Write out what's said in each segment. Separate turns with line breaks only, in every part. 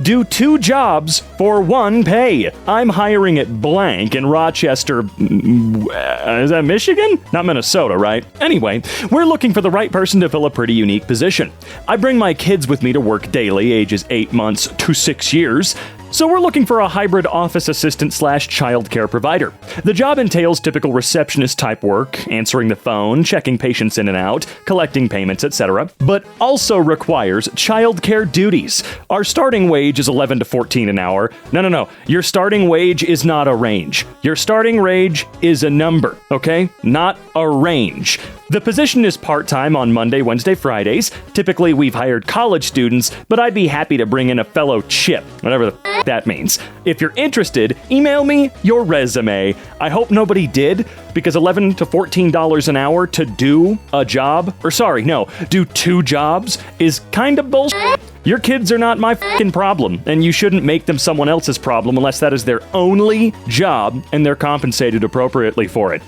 Do 2 jobs for 1 pay. I'm hiring at blank in Rochester. Is that Michigan? Not Minnesota, right? Anyway, we're looking for the right person to fill a pretty unique position. I bring my kids with me to work daily, ages 8 months to 6 years. So we're looking for a hybrid office assistant / childcare provider. The job entails typical receptionist type work, answering the phone, checking patients in and out, collecting payments, etc., but also requires childcare duties. Our starting wage is $11 to $14 an hour. No. Your starting wage is not a range. Your starting wage is a number, okay? Not a range. The position is part-time on Monday, Wednesday, Fridays. Typically, we've hired college students, but I'd be happy to bring in a fellow chip, whatever the that means. If you're interested, email me your resume. I hope nobody did, because $11 to $14 an hour to do a job, do 2 jobs is kind of bullshit. Your kids are not my fucking problem, and you shouldn't make them someone else's problem unless that is their only job and they're compensated appropriately for it.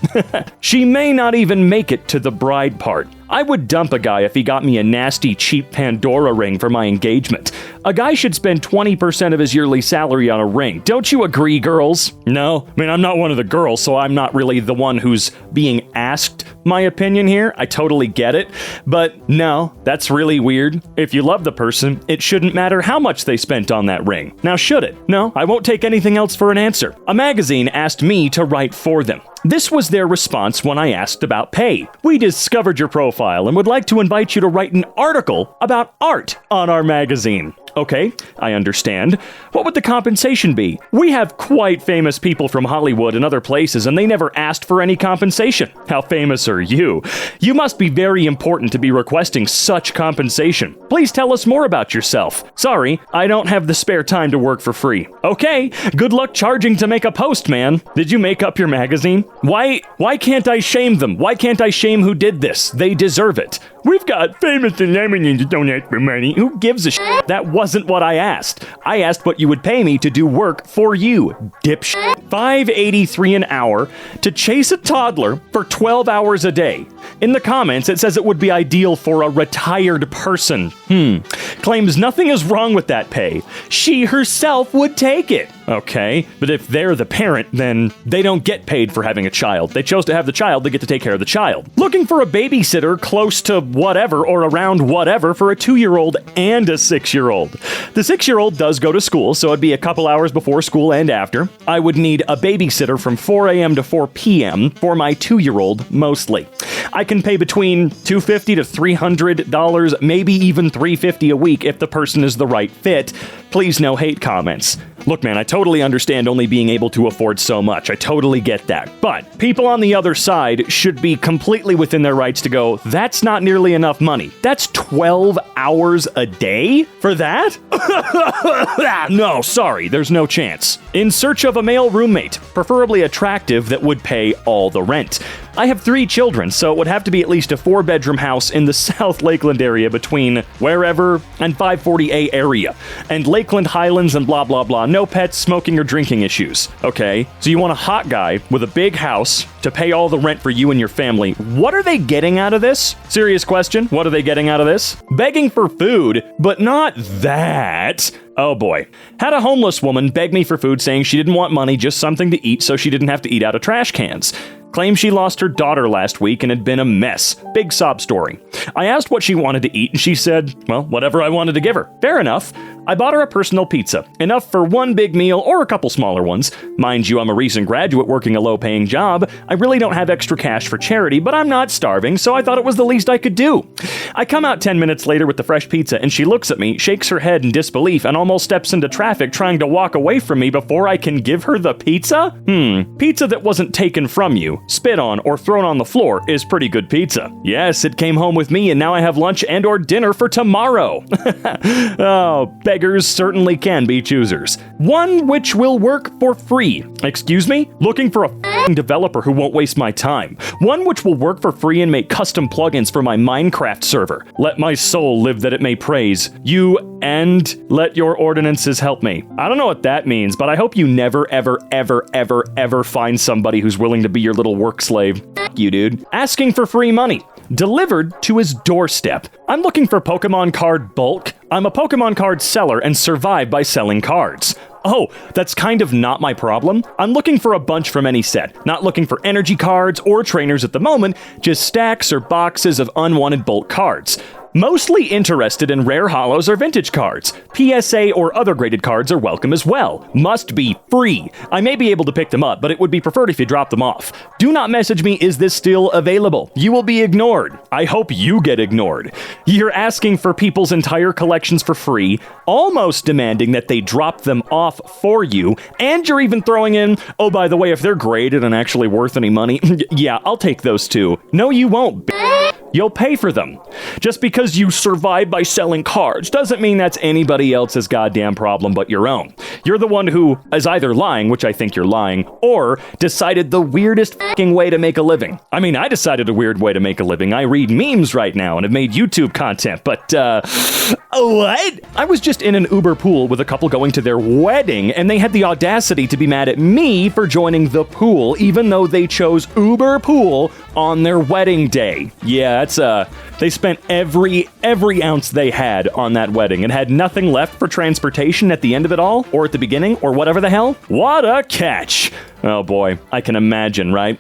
She may not even make it to the bride part. I would dump a guy if he got me a nasty, cheap Pandora ring for my engagement. A guy should spend 20% of his yearly salary on a ring. Don't you agree, girls? No? I mean, I'm not one of the girls, so I'm not really the one who's being asked my opinion here. I totally get it. But no, that's really weird. If you love the person, it shouldn't matter how much they spent on that ring. Now, should it? No, I won't take anything else for an answer. A magazine asked me to write for them. This was their response when I asked about pay. We discovered your profile and would like to invite you to write an article about art on our magazine. Okay, I understand. What would the compensation be? We have quite famous people from Hollywood and other places, and they never asked for any compensation. How famous are you? You must be very important to be requesting such compensation. Please tell us more about yourself. Sorry, I don't have the spare time to work for free. Okay, good luck charging to make a post, man. Did you make up your magazine? Why can't I shame them? Why can't I shame who did this? They deserve it. We've got famous celebrities to donate for money. Who gives a shit? That wasn't what I asked. I asked what you would pay me to do work for you, dipshit. $5.83 an hour to chase a toddler for 12 hours a day. In the comments, it says it would be ideal for a retired person. Claims nothing is wrong with that pay. She herself would take it. Okay, but if they're the parent, then they don't get paid for having a child. They chose to have the child, they get to take care of the child. Looking for a babysitter close to whatever or around whatever for a 2-year-old and a 6-year-old. The 6-year-old does go to school, so it'd be a couple hours before school and after. I would need a babysitter from 4 a.m. to 4 p.m. for my 2-year-old mostly. I can pay between $250 to $300, maybe even $350 a week if the person is the right fit. Please no hate comments. Look, man, I totally understand only being able to afford so much. I totally get that. But people on the other side should be completely within their rights to go, that's not nearly enough money. That's 12 hours a day for that? No, sorry, there's no chance. In search of a male roommate, preferably attractive that would pay all the rent. I have 3 children, so it would have to be at least a 4-bedroom house in the South Lakeland area between wherever and 540A area. And Lakeland Highlands and blah, blah, blah. No pets, smoking, or drinking issues. Okay, so you want a hot guy with a big house to pay all the rent for you and your family. What are they getting out of this? Serious question. What are they getting out of this? Begging for food, but not that. Oh boy. Had a homeless woman beg me for food saying she didn't want money, just something to eat so she didn't have to eat out of trash cans. Claimed she lost her daughter last week and had been a mess. Big sob story. I asked what she wanted to eat and she said, well, whatever I wanted to give her. Fair enough. I bought her a personal pizza, enough for one big meal or a couple smaller ones. Mind you, I'm a recent graduate working a low-paying job. I really don't have extra cash for charity, but I'm not starving, so I thought it was the least I could do. I come out 10 minutes later with the fresh pizza, and she looks at me, shakes her head in disbelief, and almost steps into traffic trying to walk away from me before I can give her the pizza? Pizza that wasn't taken from you, spit on, or thrown on the floor is pretty good pizza. Yes, it came home with me, and now I have lunch and or dinner for tomorrow. Oh, beggars certainly can be choosers. One which will work for free. Excuse me? Looking for a developer who won't waste my time. One which will work for free and make custom plugins for my Minecraft server. Let my soul live that it may praise you, and let your ordinances help me. I don't know what that means, but I hope you never, ever, ever, ever, ever find somebody who's willing to be your little work slave. F you, dude. Asking for free money. Delivered to his doorstep. I'm looking for Pokemon card bulk. I'm a Pokemon card seller and survive by selling cards. Oh, that's kind of not my problem. I'm looking for a bunch from any set. Not looking for energy cards or trainers at the moment, just stacks or boxes of unwanted bulk cards. Mostly interested in rare holos or vintage cards. PSA or other graded cards are welcome as well. Must be free. I may be able to pick them up, but it would be preferred if you drop them off. Do not message me, is this still available? You will be ignored. I hope you get ignored. You're asking for people's entire collections for free, almost demanding that they drop them off for you, and you're even throwing in, oh, by the way, if they're graded and actually worth any money, yeah, I'll take those too. No, you won't, You'll pay for them. Just because you survive by selling cards doesn't mean that's anybody else's goddamn problem but your own. You're the one who is either lying, which I think you're lying, or decided the weirdest fucking way to make a living. I mean, I decided a weird way to make a living. I read memes right now and have made YouTube content, but, what? I was just in an Uber pool with a couple going to their wedding, and they had the audacity to be mad at me for joining the pool, even though they chose Uber Pool on their wedding day. Yeah, they spent every ounce they had on that wedding and had nothing left for transportation at the end of it all, or at the beginning, or whatever the hell. What a catch. Oh boy, I can imagine, right?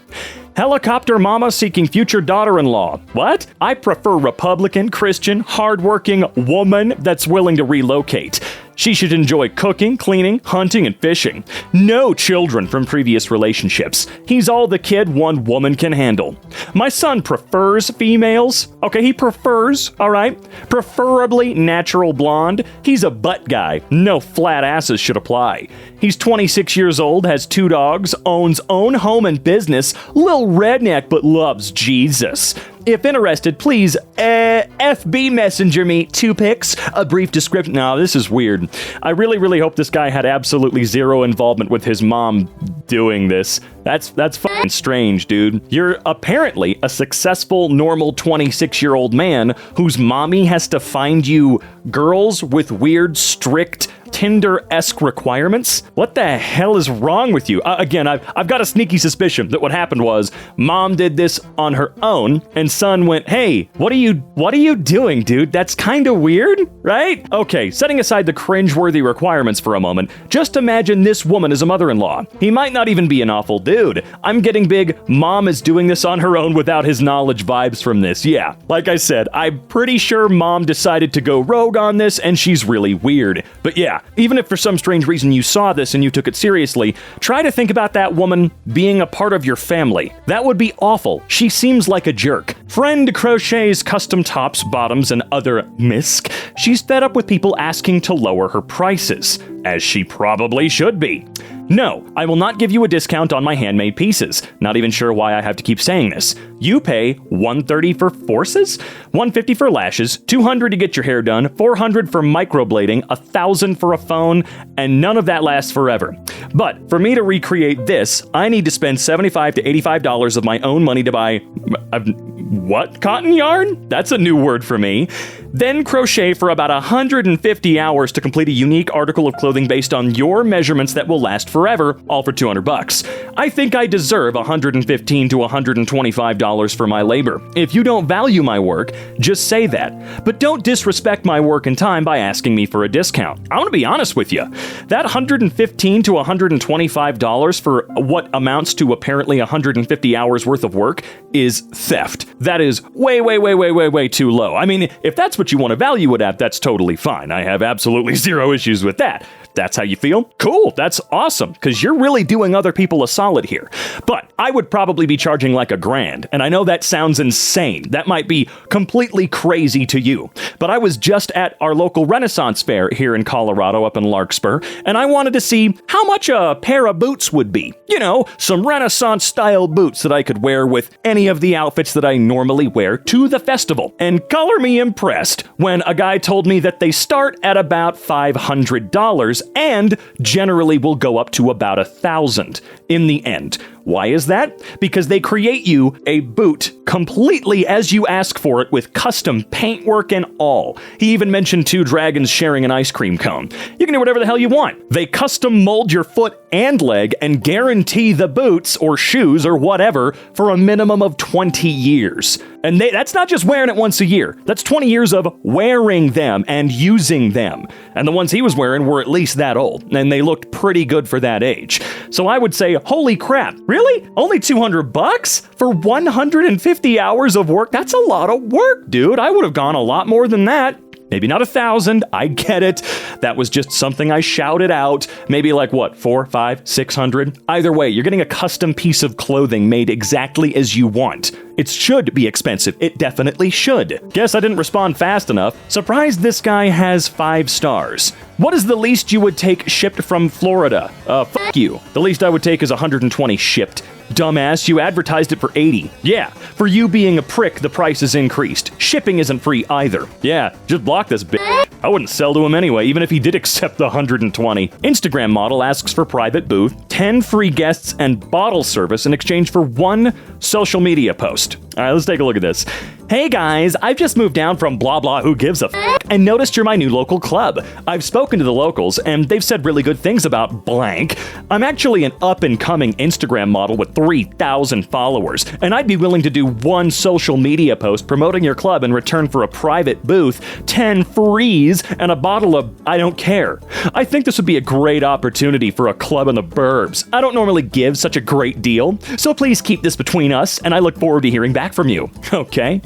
Helicopter mama seeking future daughter-in-law. What? I prefer Republican, Christian, hardworking woman that's willing to relocate. She should enjoy cooking, cleaning, hunting, and fishing. No children from previous relationships. He's all the kid one woman can handle. My son prefers females. Okay, he prefers, all right? Preferably natural blonde. He's a butt guy. No flat asses should apply. He's 26 years old, has 2 dogs, owns own home and business, little redneck but loves Jesus. If interested, please, FB messenger me 2 pics, a brief description. No, this is weird. I really, really hope this guy had absolutely zero involvement with his mom doing this. That's fucking strange, dude. You're apparently a successful, normal 26-year-old man whose mommy has to find you girls with weird, strict, Tinder-esque requirements? What the hell is wrong with you? Again, I've got a sneaky suspicion that what happened was mom did this on her own, and son went, hey, what are you doing, dude? That's kind of weird, right? Okay, setting aside the cringeworthy requirements for a moment, just imagine this woman as a mother-in-law. He might not even be an awful dude. I'm getting big, mom is doing this on her own without his knowledge vibes from this. Yeah, like I said, I'm pretty sure mom decided to go rogue on this, and she's really weird. But yeah, even if for some strange reason you saw this and you took it seriously, try to think about that woman being a part of your family. That would be awful. She seems like a jerk. Friend crochets custom tops, bottoms, and other misc. She's fed up with people asking to lower her prices, as she probably should be. No, I will not give you a discount on my handmade pieces. Not even sure why I have to keep saying this. You pay $130 for forces, $150 for lashes, $200 to get your hair done, $400 for microblading, $1,000 for a phone, and none of that lasts forever. But for me to recreate this, I need to spend $75 to $85 of my own money to buy... what? Cotton yarn? That's a new word for me. Then crochet for about 150 hours to complete a unique article of clothing based on your measurements that will last forever, all for $200. I think I deserve $115 to $125 for my labor. If you don't value my work, just say that. But don't disrespect my work and time by asking me for a discount. I want to be honest with you. That $115 to $125 for what amounts to apparently 150 hours worth of work is theft. That is way too low. I mean, if that's what you want to value it at, that's totally fine. I have absolutely zero issues with that. That's how you feel? Cool, that's awesome, because you're really doing other people a solid here. But I would probably be charging like $1,000, and I know that sounds insane. That might be completely crazy to you. But I was just at our local Renaissance fair here in Colorado, up in Larkspur, and I wanted to see how much a pair of boots would be. You know, some Renaissance-style boots that I could wear with any of the outfits that I normally wear to the festival. And color me impressed when a guy told me that they start at about $500 and generally will go up to about $1,000 in the end. Why is that? Because they create you a boot completely as you ask for it with custom paintwork and all. He even mentioned two dragons sharing an ice cream cone. You can do whatever the hell you want. They custom mold your foot and leg and guarantee the boots or shoes or whatever for a minimum of 20 years. And that's not just wearing it once a year. That's 20 years of wearing them and using them. And the ones he was wearing were at least that old, and they looked pretty good for that age. So I would say, holy crap, really? Only $200 for 150 hours of work? That's a lot of work, dude. I would have gone a lot more than that. Maybe not 1,000, I get it. That was just something I shouted out. Maybe like what, 4, 5, 600? Either way, you're getting a custom piece of clothing made exactly as you want. It should be expensive. It definitely should. Guess I didn't respond fast enough. Surprised this guy has 5 stars. What is the least you would take shipped from Florida? Fuck you. The least I would take is 120 shipped. Dumbass, you advertised it for 80. Yeah, for you being a prick, the price is increased. Shipping isn't free either. Yeah, just block this bitch. I wouldn't sell to him anyway, even if he did accept the 120. Instagram model asks for private booth, 10 free guests, and bottle service in exchange for 1 social media post. All right, let's take a look at this. Hey guys, I've just moved down from blah blah who gives a f*** and noticed you're my new local club. I've spoken to the locals and they've said really good things about blank. I'm actually an up-and-coming Instagram model with 3,000 followers, and I'd be willing to do 1 social media post promoting your club in return for a private booth, 10 frees, and a bottle of I don't care. I think this would be a great opportunity for a club in the burbs. I don't normally give such a great deal, so please keep this between us, and I look forward to hearing back from you. Okay?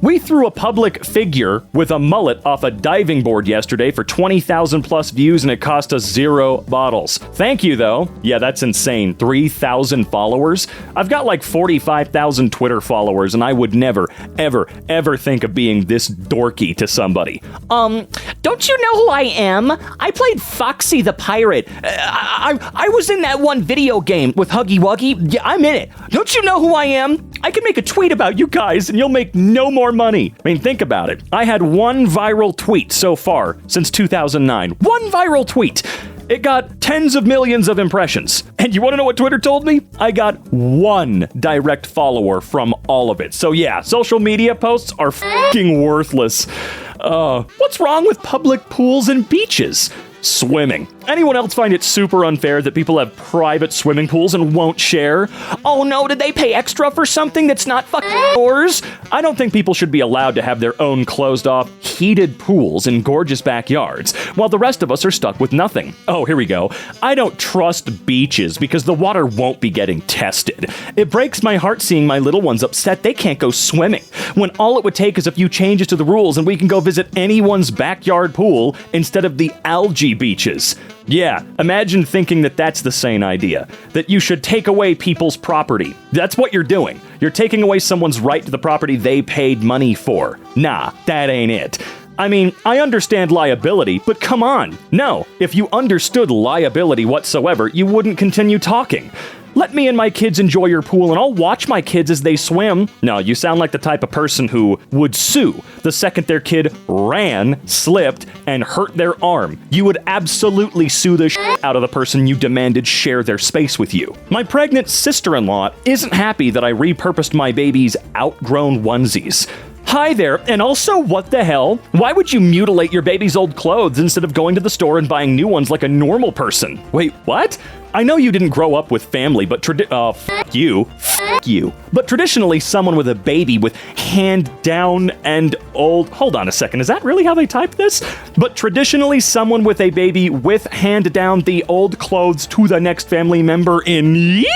We threw a public figure with a mullet off a diving board yesterday for 20,000 plus views and it cost us 0 bottles. Thank you though. Yeah, that's insane. 3,000 followers? I've got like 45,000 Twitter followers and I would never, ever think of being this dorky to somebody.
Don't you know who I am? I played Foxy the Pirate. I was in that one video game with Huggy Wuggy. Yeah, I'm in it. Don't you know who I am? I can make a tweet about you guys and you'll make no more money. I mean, think about it. I had 1 viral tweet so far since 2009. 1 viral tweet. It got tens of millions of impressions. And you want to know what Twitter told me? I got 1 direct follower from all of it. So yeah, social media posts are f***ing worthless. What's wrong with public pools and beaches? Swimming. Anyone else find it super unfair that people have private swimming pools and won't share? Oh no, did they pay extra for something that's not fucking yours? I don't think people should be allowed to have their own closed-off, heated pools in gorgeous backyards, while the rest of us are stuck with nothing. Oh, here we go. I don't trust beaches because the water won't be getting tested. It breaks my heart seeing my little ones upset they can't go swimming, when all it would take is a few changes to the rules and we can go visit anyone's backyard pool instead of the algae beaches. Yeah, imagine thinking that that's the sane idea, that you should take away people's property. That's what you're doing. You're taking away someone's right to the property they paid money for. Nah, that ain't it. I mean, I understand liability, but come on. No, if you understood liability whatsoever, you wouldn't continue talking. Let me and my kids enjoy your pool and I'll watch my kids as they swim. No, you sound like the type of person who would sue the second their kid ran, slipped, and hurt their arm. You would absolutely sue the shit out of the person you demanded share their space with you. My pregnant sister-in-law isn't happy that I repurposed my baby's outgrown onesies. Hi there, and also what the hell? Why would you mutilate your baby's old clothes instead of going to the store and buying new ones like a normal person? Wait, what? I know you didn't grow up with family, but fuck you. But traditionally, someone with a baby with hand down and old... Hold on a second, is that really how they type this? But traditionally, someone with a baby with hand down the old clothes to the next family member in need?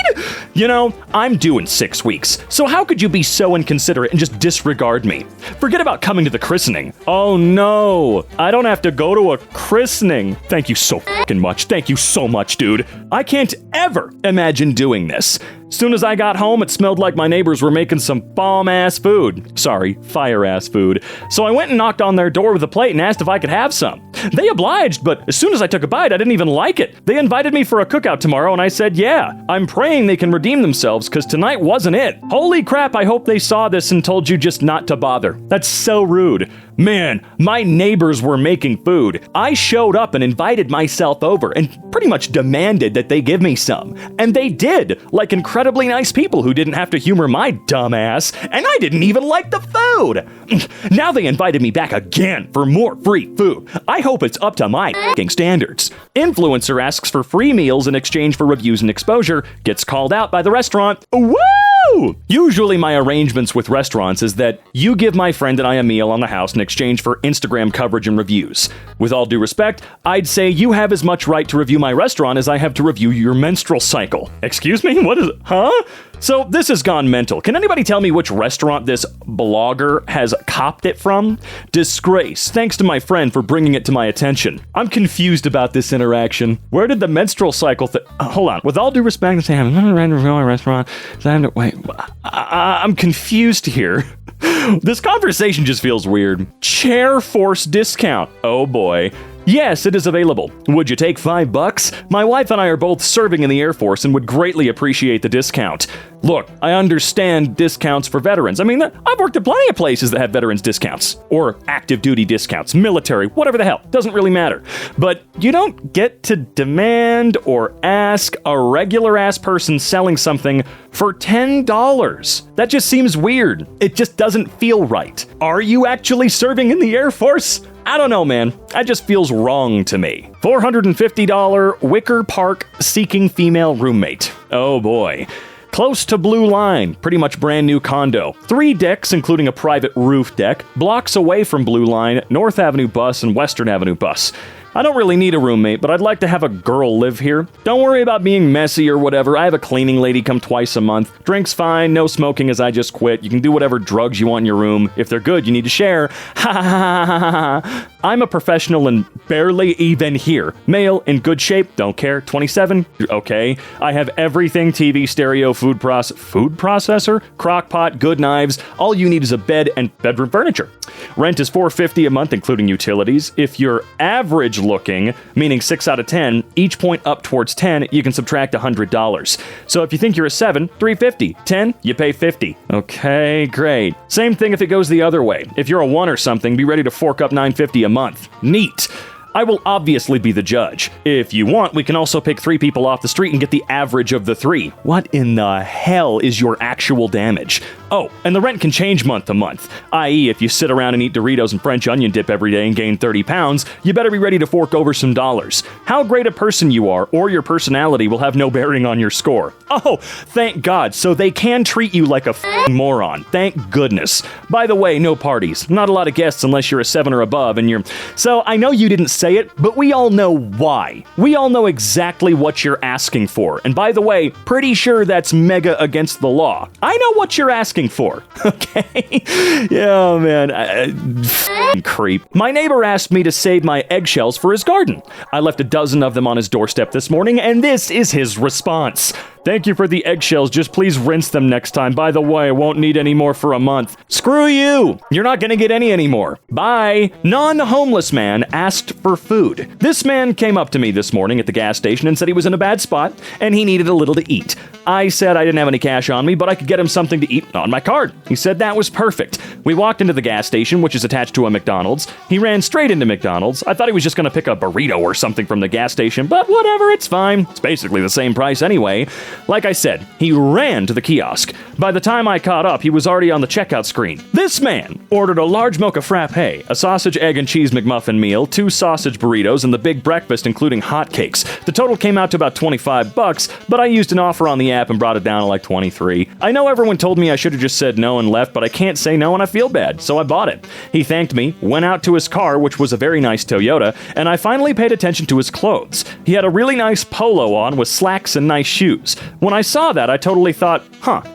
You know, I'm due in 6 weeks, so how could you be so inconsiderate and just disregard me? Forget about coming to the christening. Oh no, I don't have to go to a christening. Thank you so fucking much. Thank you so much, dude. I can't ever imagine doing this. Soon as I got home, it smelled like my neighbors were making some bomb-ass food. Sorry, fire-ass food. So I went and knocked on their door with a plate and asked if I could have some.
They obliged, but as soon as I took a bite, I didn't even like it. They invited me for a cookout tomorrow, and I said, yeah, I'm praying they can redeem themselves, because tonight wasn't it. Holy crap, I hope they saw this and told you just not to bother. That's so rude. Man, my neighbors were making food. I showed up and invited myself over and pretty much demanded that they give me some. And they did, like incredibly nice people who didn't have to humor my dumb ass, and I didn't even like the food. Now they invited me back again for more free food. I hope it's up to my f***ing standards. Influencer asks for free meals in exchange for reviews and exposure, gets called out by the restaurant. Woo! Usually my arrangements with restaurants is that you give my friend and I a meal on the house in exchange for Instagram coverage and reviews. With all due respect, I'd say you have as much right to review my restaurant as I have to review your menstrual cycle. Excuse me? What is it? Huh? So this has gone mental. Can anybody tell me which restaurant this blogger has copped it from? Disgrace. Thanks to my friend for bringing it to my attention. I'm confused about this interaction. Where did the menstrual cycle hold on. With all due respect, say I'm not ready to review my restaurant. Wait. I'm confused here. This conversation just feels weird. Chair Force discount. Oh boy. Yes, it is available. Would you take $5? My wife and I are both serving in the Air Force and would greatly appreciate the discount. Look, I understand discounts for veterans. I mean, I've worked at plenty of places that have veterans discounts. Or active duty discounts, military, whatever the hell. Doesn't really matter. But you don't get to demand or ask a regular ass person selling something for $10. That just seems weird. It just doesn't feel right. Are you actually serving in the Air Force? I don't know, man. That just feels wrong to me. $450 Wicker Park seeking female roommate. Oh boy. Close to Blue Line, pretty much brand new condo. 3 decks, including a private roof deck, blocks away from Blue Line, North Avenue bus, and Western Avenue bus. I don't really need a roommate, but I'd like to have a girl live here. Don't worry about being messy or whatever. I have a cleaning lady come twice a month. Drink's fine, no smoking as I just quit. You can do whatever drugs you want in your room. If they're good, you need to share. Ha ha ha ha ha. I'm a professional and barely even here. Male, in good shape, don't care. 27? Okay. I have everything: TV, stereo, food processor, crock pot, good knives. All you need is a bed and bedroom furniture. Rent is $450 a month, including utilities. If you're average looking, meaning 6 out of 10, each point up towards 10, you can subtract $100. So if you think you're a 7, $350. 10, you pay $50. Okay, great. Same thing if it goes the other way. If you're a 1 or something, be ready to fork up $950 a month. Neat. I will obviously be the judge. If you want, we can also pick 3 people off the street and get the average of the 3. What in the hell is your actual damage? Oh, and the rent can change month to month. I.e., if you sit around and eat Doritos and French onion dip every day and gain 30 pounds, you better be ready to fork over some dollars. How great a person you are or your personality will have no bearing on your score. Oh, thank God, so they can treat you like a f***ing moron. Thank goodness. By the way, no parties. Not a lot of guests unless you're a 7 or above and you're... So I know you didn't say it, but we all know why. We all know exactly what you're asking for. And by the way, pretty sure that's mega against the law. I know what you're asking for. Okay? Yeah, man. F***ing creep. My neighbor asked me to save my eggshells for his garden. I left a dozen of them on his doorstep this morning, and this is his response. Thank you for the eggshells, just please rinse them next time. By the way, I won't need any more for a month. Screw you! You're not gonna get any anymore. Bye! Non-homeless man asked for food. This man came up to me this morning at the gas station and said he was in a bad spot and he needed a little to eat. I said I didn't have any cash on me, but I could get him something to eat on my card. He said that was perfect. We walked into the gas station, which is attached to a McDonald's. He ran straight into McDonald's. I thought he was just gonna pick a burrito or something from the gas station, but whatever, it's fine. It's basically the same price anyway. Like I said, he ran to the kiosk. By the time I caught up, he was already on the checkout screen. This man ordered a large mocha frappe, a sausage, egg, and cheese McMuffin meal, 2 sausage burritos, and the big breakfast, including hotcakes. The total came out to about $25, but I used an offer on the app and brought it down to like 23. I know everyone told me I should have just said no and left, but I can't say no and I feel bad, so I bought it. He thanked me, went out to his car, which was a very nice Toyota, and I finally paid attention to his clothes. He had a really nice polo on with slacks and nice shoes. When I saw that, I totally thought,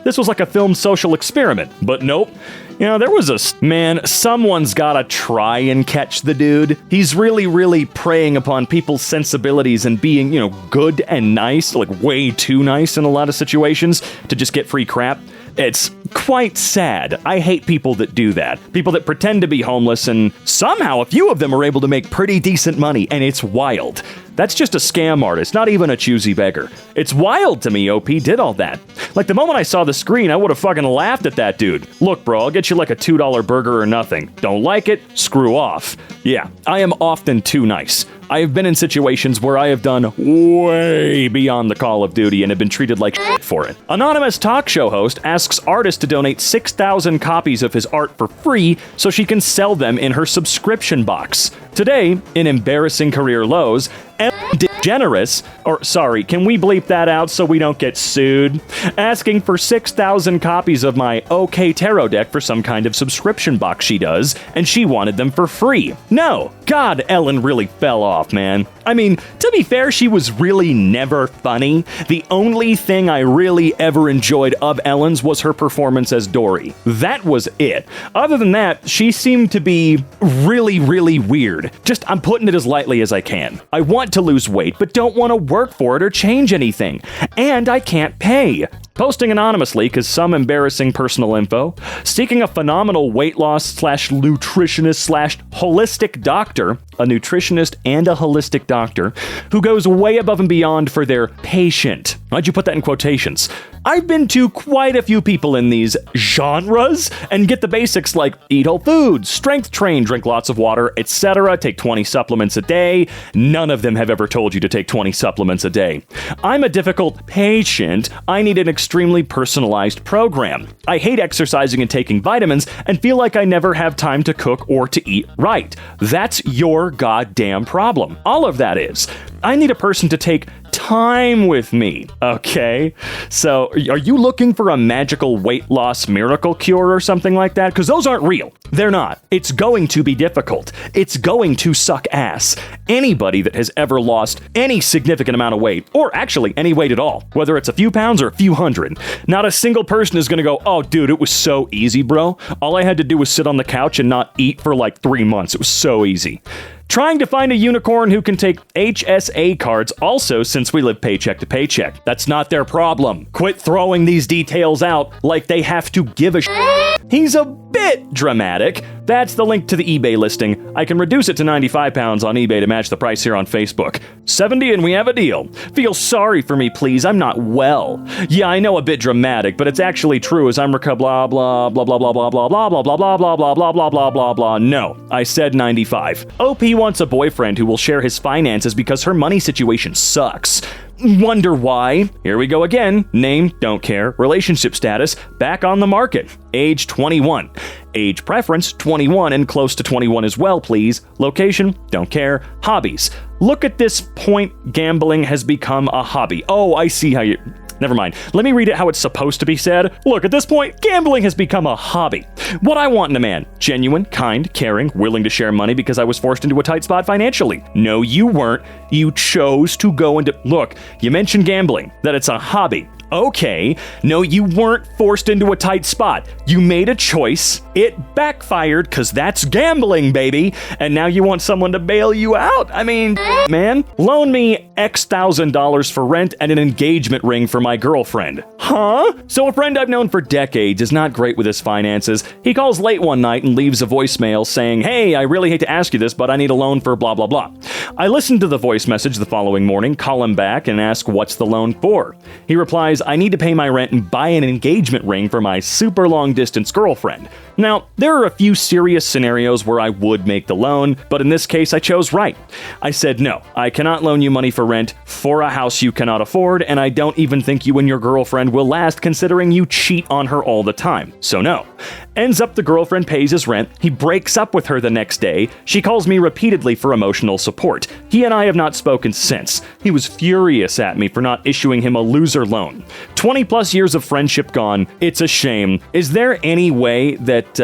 this was like a film social experiment. But nope. You know, there was man, someone's gotta try and catch the dude. He's really, really preying upon people's sensibilities and being, good and nice, like way too nice in a lot of situations to just get free crap. It's quite sad. I hate people that do that. People that pretend to be homeless, and somehow a few of them are able to make pretty decent money, and it's wild. That's just a scam artist, not even a choosy beggar. It's wild to me OP did all that. Like, the moment I saw the screen, I would have fucking laughed at that dude. Look, bro, I'll get you like a $2 burger or nothing. Don't like it? Screw off. Yeah, I am often too nice. I have been in situations where I have done way beyond the call of duty and have been treated like shit for it. Anonymous talk show host asks artist to donate 6,000 copies of his art for free so she can sell them in her subscription box. Today, in embarrassing career lows, DeGeneres, or sorry, can we bleep that out so we don't get sued? Asking for 6,000 copies of my OK Tarot deck for some kind of subscription box she does, and she wanted them for free. No, God, Ellen really fell off, man. I mean, to be fair, she was really never funny. The only thing I really ever enjoyed of Ellen's was her performance as Dory. That was it. Other than that, she seemed to be really, really weird. Just, I'm putting it as lightly as I can. I want to lose weight, but don't want to work for it or change anything. And I can't pay. Posting anonymously because some embarrassing personal info. Seeking a phenomenal weight loss / nutritionist / holistic doctor. A nutritionist and a holistic doctor who goes way above and beyond for their patient. Why'd you put that in quotations? I've been to quite a few people in these genres and get the basics like eat whole foods, strength train, drink lots of water, etc., take 20 supplements a day. None of them have ever told you to take 20 supplements a day. I'm a difficult patient. I need an extremely personalized program. I hate exercising and taking vitamins and feel like I never have time to cook or to eat right. That's your goddamn problem. All of that is. I need a person to take time with me, okay? So, are you looking for a magical weight loss miracle cure or something like that? Because those aren't real. They're not. It's going to be difficult. It's going to suck ass. Anybody that has ever lost any significant amount of weight, or actually any weight at all, whether it's a few pounds or a few hundred, not a single person is going to go, oh, dude, it was so easy, bro. All I had to do was sit on the couch and not eat for like 3 months. It was so easy. Trying to find a unicorn who can take HSA cards also, since we live paycheck to paycheck. That's not their problem. Quit throwing these details out like they have to give a shit. He's a bit dramatic. That's the link to the eBay listing. I can reduce it to 95 pounds on eBay to match the price here on Facebook. 70 and we have a deal. Feel sorry for me, please. I'm not well. Yeah, I know, a bit dramatic, but it's actually true as I'm blah blah blah blah blah blah blah blah blah blah blah blah blah blah blah blah blah blah blah. No, I said 95. OP wants a boyfriend who will share his finances because her money situation sucks. Wonder why? Here we go again. Name, don't care. Relationship status, back on the market. Age 21. Age preference, 21 and close to 21 as well, please. Location, don't care. Hobbies. Look at this point, gambling has become a hobby. Oh, I see how you... Never mind. Let me read it how it's supposed to be said. Look, at this point, gambling has become a hobby. What I want in a man: genuine, kind, caring, willing to share money because I was forced into a tight spot financially. No, you weren't. You chose to go into... Look, you mentioned gambling, that it's a hobby. Okay, no, you weren't forced into a tight spot. You made a choice. It backfired because that's gambling, baby. And now you want someone to bail you out? I mean, man, loan me X $1,000 for rent and an engagement ring for my girlfriend. Huh? So a friend I've known for decades is not great with his finances. He calls late one night and leaves a voicemail saying, hey, I really hate to ask you this, but I need a loan for blah, blah, blah. I listen to the voice message the following morning, call him back and ask what's the loan for. He replies, I need to pay my rent and buy an engagement ring for my super long distance girlfriend. Now, there are a few serious scenarios where I would make the loan, but in this case I chose right. I said, no, I cannot loan you money for rent for a house you cannot afford, and I don't even think you and your girlfriend will last considering you cheat on her all the time. So no. Ends up the girlfriend pays his rent, he breaks up with her the next day, she calls me repeatedly for emotional support. He and I have not spoken since. He was furious at me for not issuing him a loser loan. 20 plus years of friendship gone, it's a shame. Is there any way that,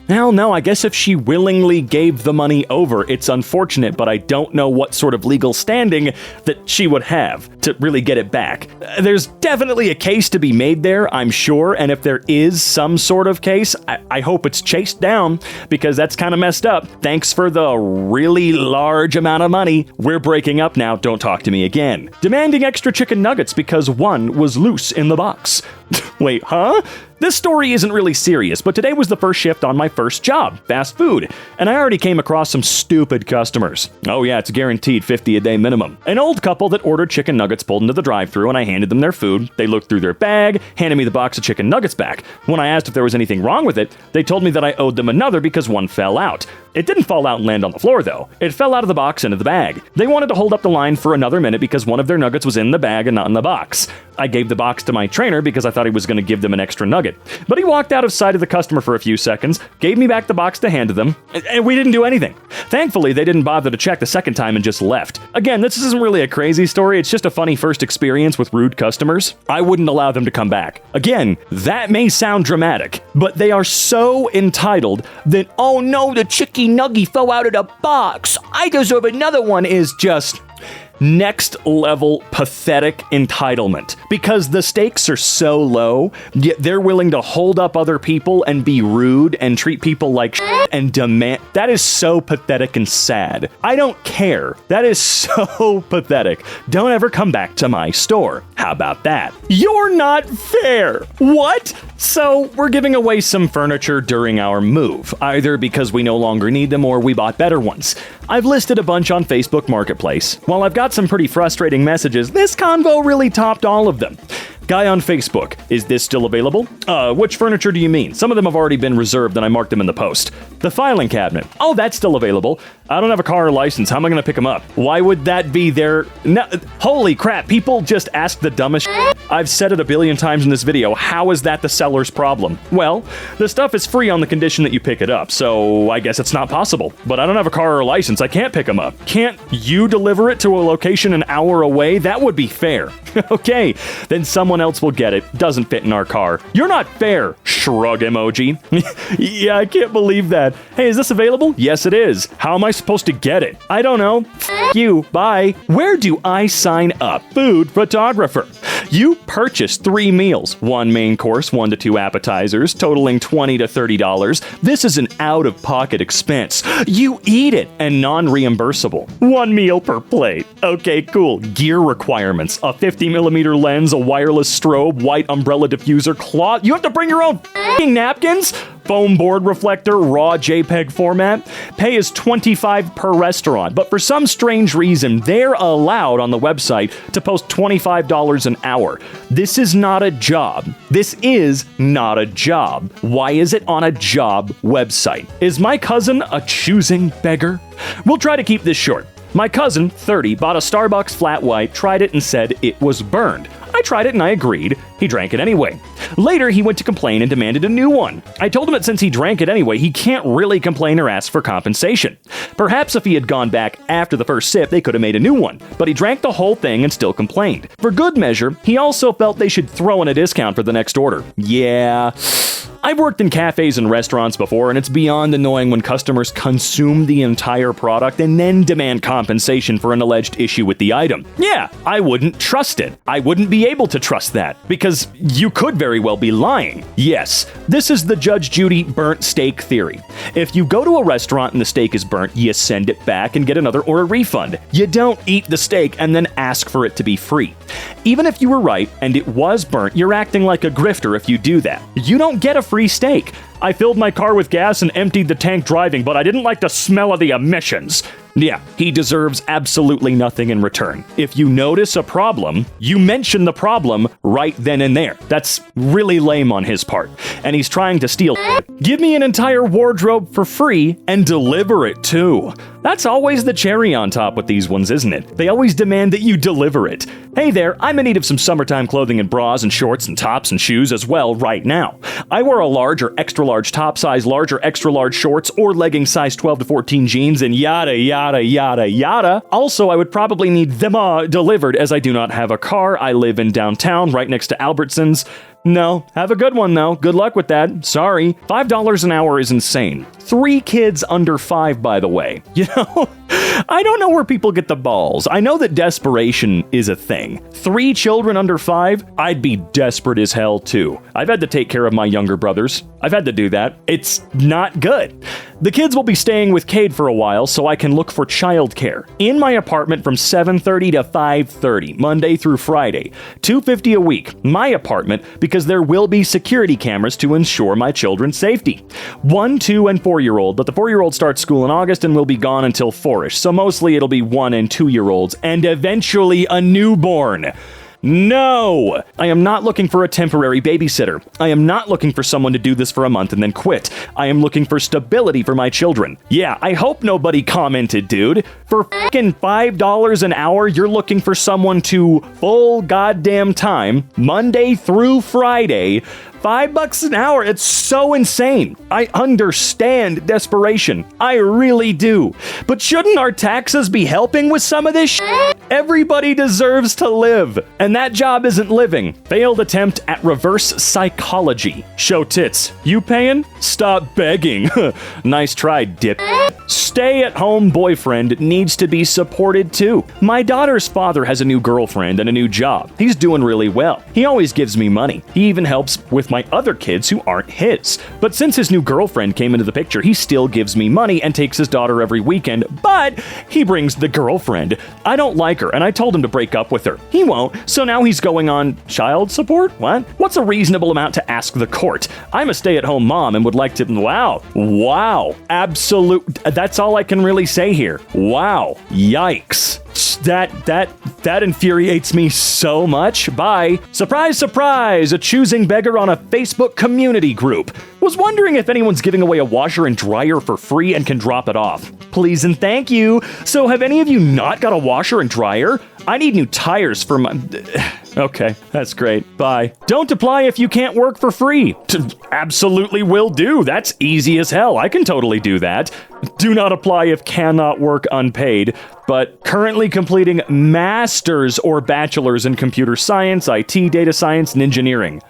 hell no, I guess if she willingly gave the money over, it's unfortunate, but I don't know what sort of legal standing that she would have to really get it back. There's definitely a case to be made there, I'm sure, and if there is some sort of case, I hope it's chased down, because that's kind of messed up. Thanks for the really large amount of money. We're breaking up now, don't talk to me again. Demanding extra chicken nuggets because one was loose in the box. Wait, huh? This story isn't really serious, but today was the first shift on my first job, fast food, and I already came across some stupid customers. Oh yeah, it's a guaranteed 50 a day minimum. An old couple that ordered chicken nuggets pulled into the drive-thru and I handed them their food. They looked through their bag, handed me the box of chicken nuggets back. When I asked if there was anything wrong with it, they told me that I owed them another because one fell out. It didn't fall out and land on the floor though. It fell out of the box into the bag. They wanted to hold up the line for another minute because one of their nuggets was in the bag and not in the box. I gave the box to my trainer because I thought he was going to give them an extra nugget. But he walked out of sight of the customer for a few seconds, gave me back the box to hand to them, and we didn't do anything. Thankfully, they didn't bother to check the second time and just left. Again, this isn't really a crazy story, it's just a funny first experience with rude customers. I wouldn't allow them to come back. Again, that may sound dramatic, but they are so entitled that, oh no, the chicky nuggy fell out of the box, I deserve another one, is just next level pathetic entitlement. Because the stakes are so low, yet they're willing to hold up other people and be rude and treat people like shit and demand. That is so pathetic and sad. I don't care. That is so pathetic. Don't ever come back to my store. How about that? You're not fair. What? So we're giving away some furniture during our move, either because we no longer need them or we bought better ones. I've listed a bunch on Facebook Marketplace. While I've got some pretty frustrating messages, this convo really topped all of them. Guy on Facebook, is this still available? Which furniture do you mean? Some of them have already been reserved and I marked them in the post. The filing cabinet. Oh, that's still available. I don't have a car or license. How am I going to pick them up? Why would that be there? No, holy crap, people just ask the dumbest shit. I've said it a billion times in this video. How is that the seller's problem? Well, the stuff is free on the condition that you pick it up, so I guess it's not possible. But I don't have a car or a license. I can't pick them up. Can't you deliver it to a location an hour away? That would be fair. Okay, then someone else will get it. Doesn't fit in our car. You're not fair. Shrug emoji. Yeah, I can't believe that. Hey, is this available? Yes, it is. How am I supposed to get it? I don't know. F you. Bye. Where do I sign up? Food photographer. You purchase 3 meals, 1 main course, 1 to 2 appetizers, totaling $20 to $30. This is an out-of-pocket expense. You eat it and non-reimbursable. 1 meal per plate. Okay, cool. Gear requirements: a 50mm lens, a wireless strobe, white umbrella diffuser, cloth. You have to bring your own f***ing napkins? Foam board reflector, raw JPEG format. Pay is $25 per restaurant, but for some strange reason, they're allowed on the website to post $25 an hour. This is not a job. This is not a job. Why is it on a job website? Is my cousin a choosing beggar? We'll try to keep this short. My cousin, 30, bought a Starbucks flat white, tried it and said it was burned. I tried it and I agreed. He drank it anyway. Later, he went to complain and demanded a new one. I told him that since he drank it anyway, he can't really complain or ask for compensation. Perhaps if he had gone back after the first sip, they could have made a new one. But he drank the whole thing and still complained. For good measure, he also felt they should throw in a discount for the next order. Yeah. I've worked in cafes and restaurants before, and it's beyond annoying when customers consume the entire product and then demand compensation for an alleged issue with the item. Yeah, I wouldn't trust it. I wouldn't be able to trust that, because you could very well be lying. Yes, this is the Judge Judy burnt steak theory. If you go to a restaurant and the steak is burnt, you send it back and get another or a refund. You don't eat the steak and then ask for it to be free. Even if you were right and it was burnt, you're acting like a grifter if you do that. You don't get a free steak. I filled my car with gas and emptied the tank driving, but I didn't like the smell of the emissions. Yeah, he deserves absolutely nothing in return. If you notice a problem, you mention the problem right then and there. That's really lame on his part. And he's trying to steal. Give me an entire wardrobe for free and deliver it too. That's always the cherry on top with these ones, isn't it? They always demand that you deliver it. Hey there, I'm in need of some summertime clothing and bras and shorts and tops and shoes as well right now. I wear a large or extra large top size, large or extra large shorts, or legging size 12 to 14 jeans, and yada yada yada yada. Also, I would probably need them delivered as I do not have a car. I live in downtown right next to Albertsons. No, have a good one though. Good luck with that. Sorry. $5 an hour is insane. 3 kids under 5, by the way. You know, I don't know where people get the balls. I know that desperation is a thing. 3 children under 5, I'd be desperate as hell too. I've had to take care of my younger brothers. I've had to do that. It's not good. The kids will be staying with Cade for a while, so I can look for childcare. In my apartment from 7:30 to 5:30, Monday through Friday. $250 a week. My apartment, because there will be security cameras to ensure my children's safety. 1, 2, and 4-year-old, but the 4-year-old starts school in August and will be gone until 4-ish, so mostly it'll be 1 and 2-year-olds, and eventually a newborn. No! I am not looking for a temporary babysitter. I am not looking for someone to do this for a month and then quit. I am looking for stability for my children. Yeah, I hope nobody commented, dude. For f***ing $5 an hour, you're looking for someone to full goddamn time, Monday through Friday, $5 an hour. It's so insane. I understand desperation. I really do. But shouldn't our taxes be helping with some of this shit? Everybody deserves to live. And that job isn't living. Failed attempt at reverse psychology. Show tits. You paying? Stop begging. Nice try, dip. Stay-at-home boyfriend needs to be supported too. My daughter's father has a new girlfriend and a new job. He's doing really well. He always gives me money. He even helps with my other kids who aren't his. But since his new girlfriend came into the picture, he still gives me money and takes his daughter every weekend, but he brings the girlfriend. I don't like her, and I told him to break up with her. He won't, so now he's going on child support? What? What's a reasonable amount to ask the court? I'm a stay-at-home mom and would like to... Wow. Absolute... That's all I can really say here. Wow. Yikes. That infuriates me so much. Bye. Surprise, surprise, a choosing beggar on a Facebook community group. Was wondering if anyone's giving away a washer and dryer for free and can drop it off. Please and thank you. So have any of you not got a washer and dryer? I need new tires for my... Okay, that's great. Bye. Don't apply if you can't work for free. Absolutely will do. That's easy as hell. I can totally do that. Do not apply if cannot work unpaid, but currently completing master's or bachelor's in computer science, IT, data science, and engineering.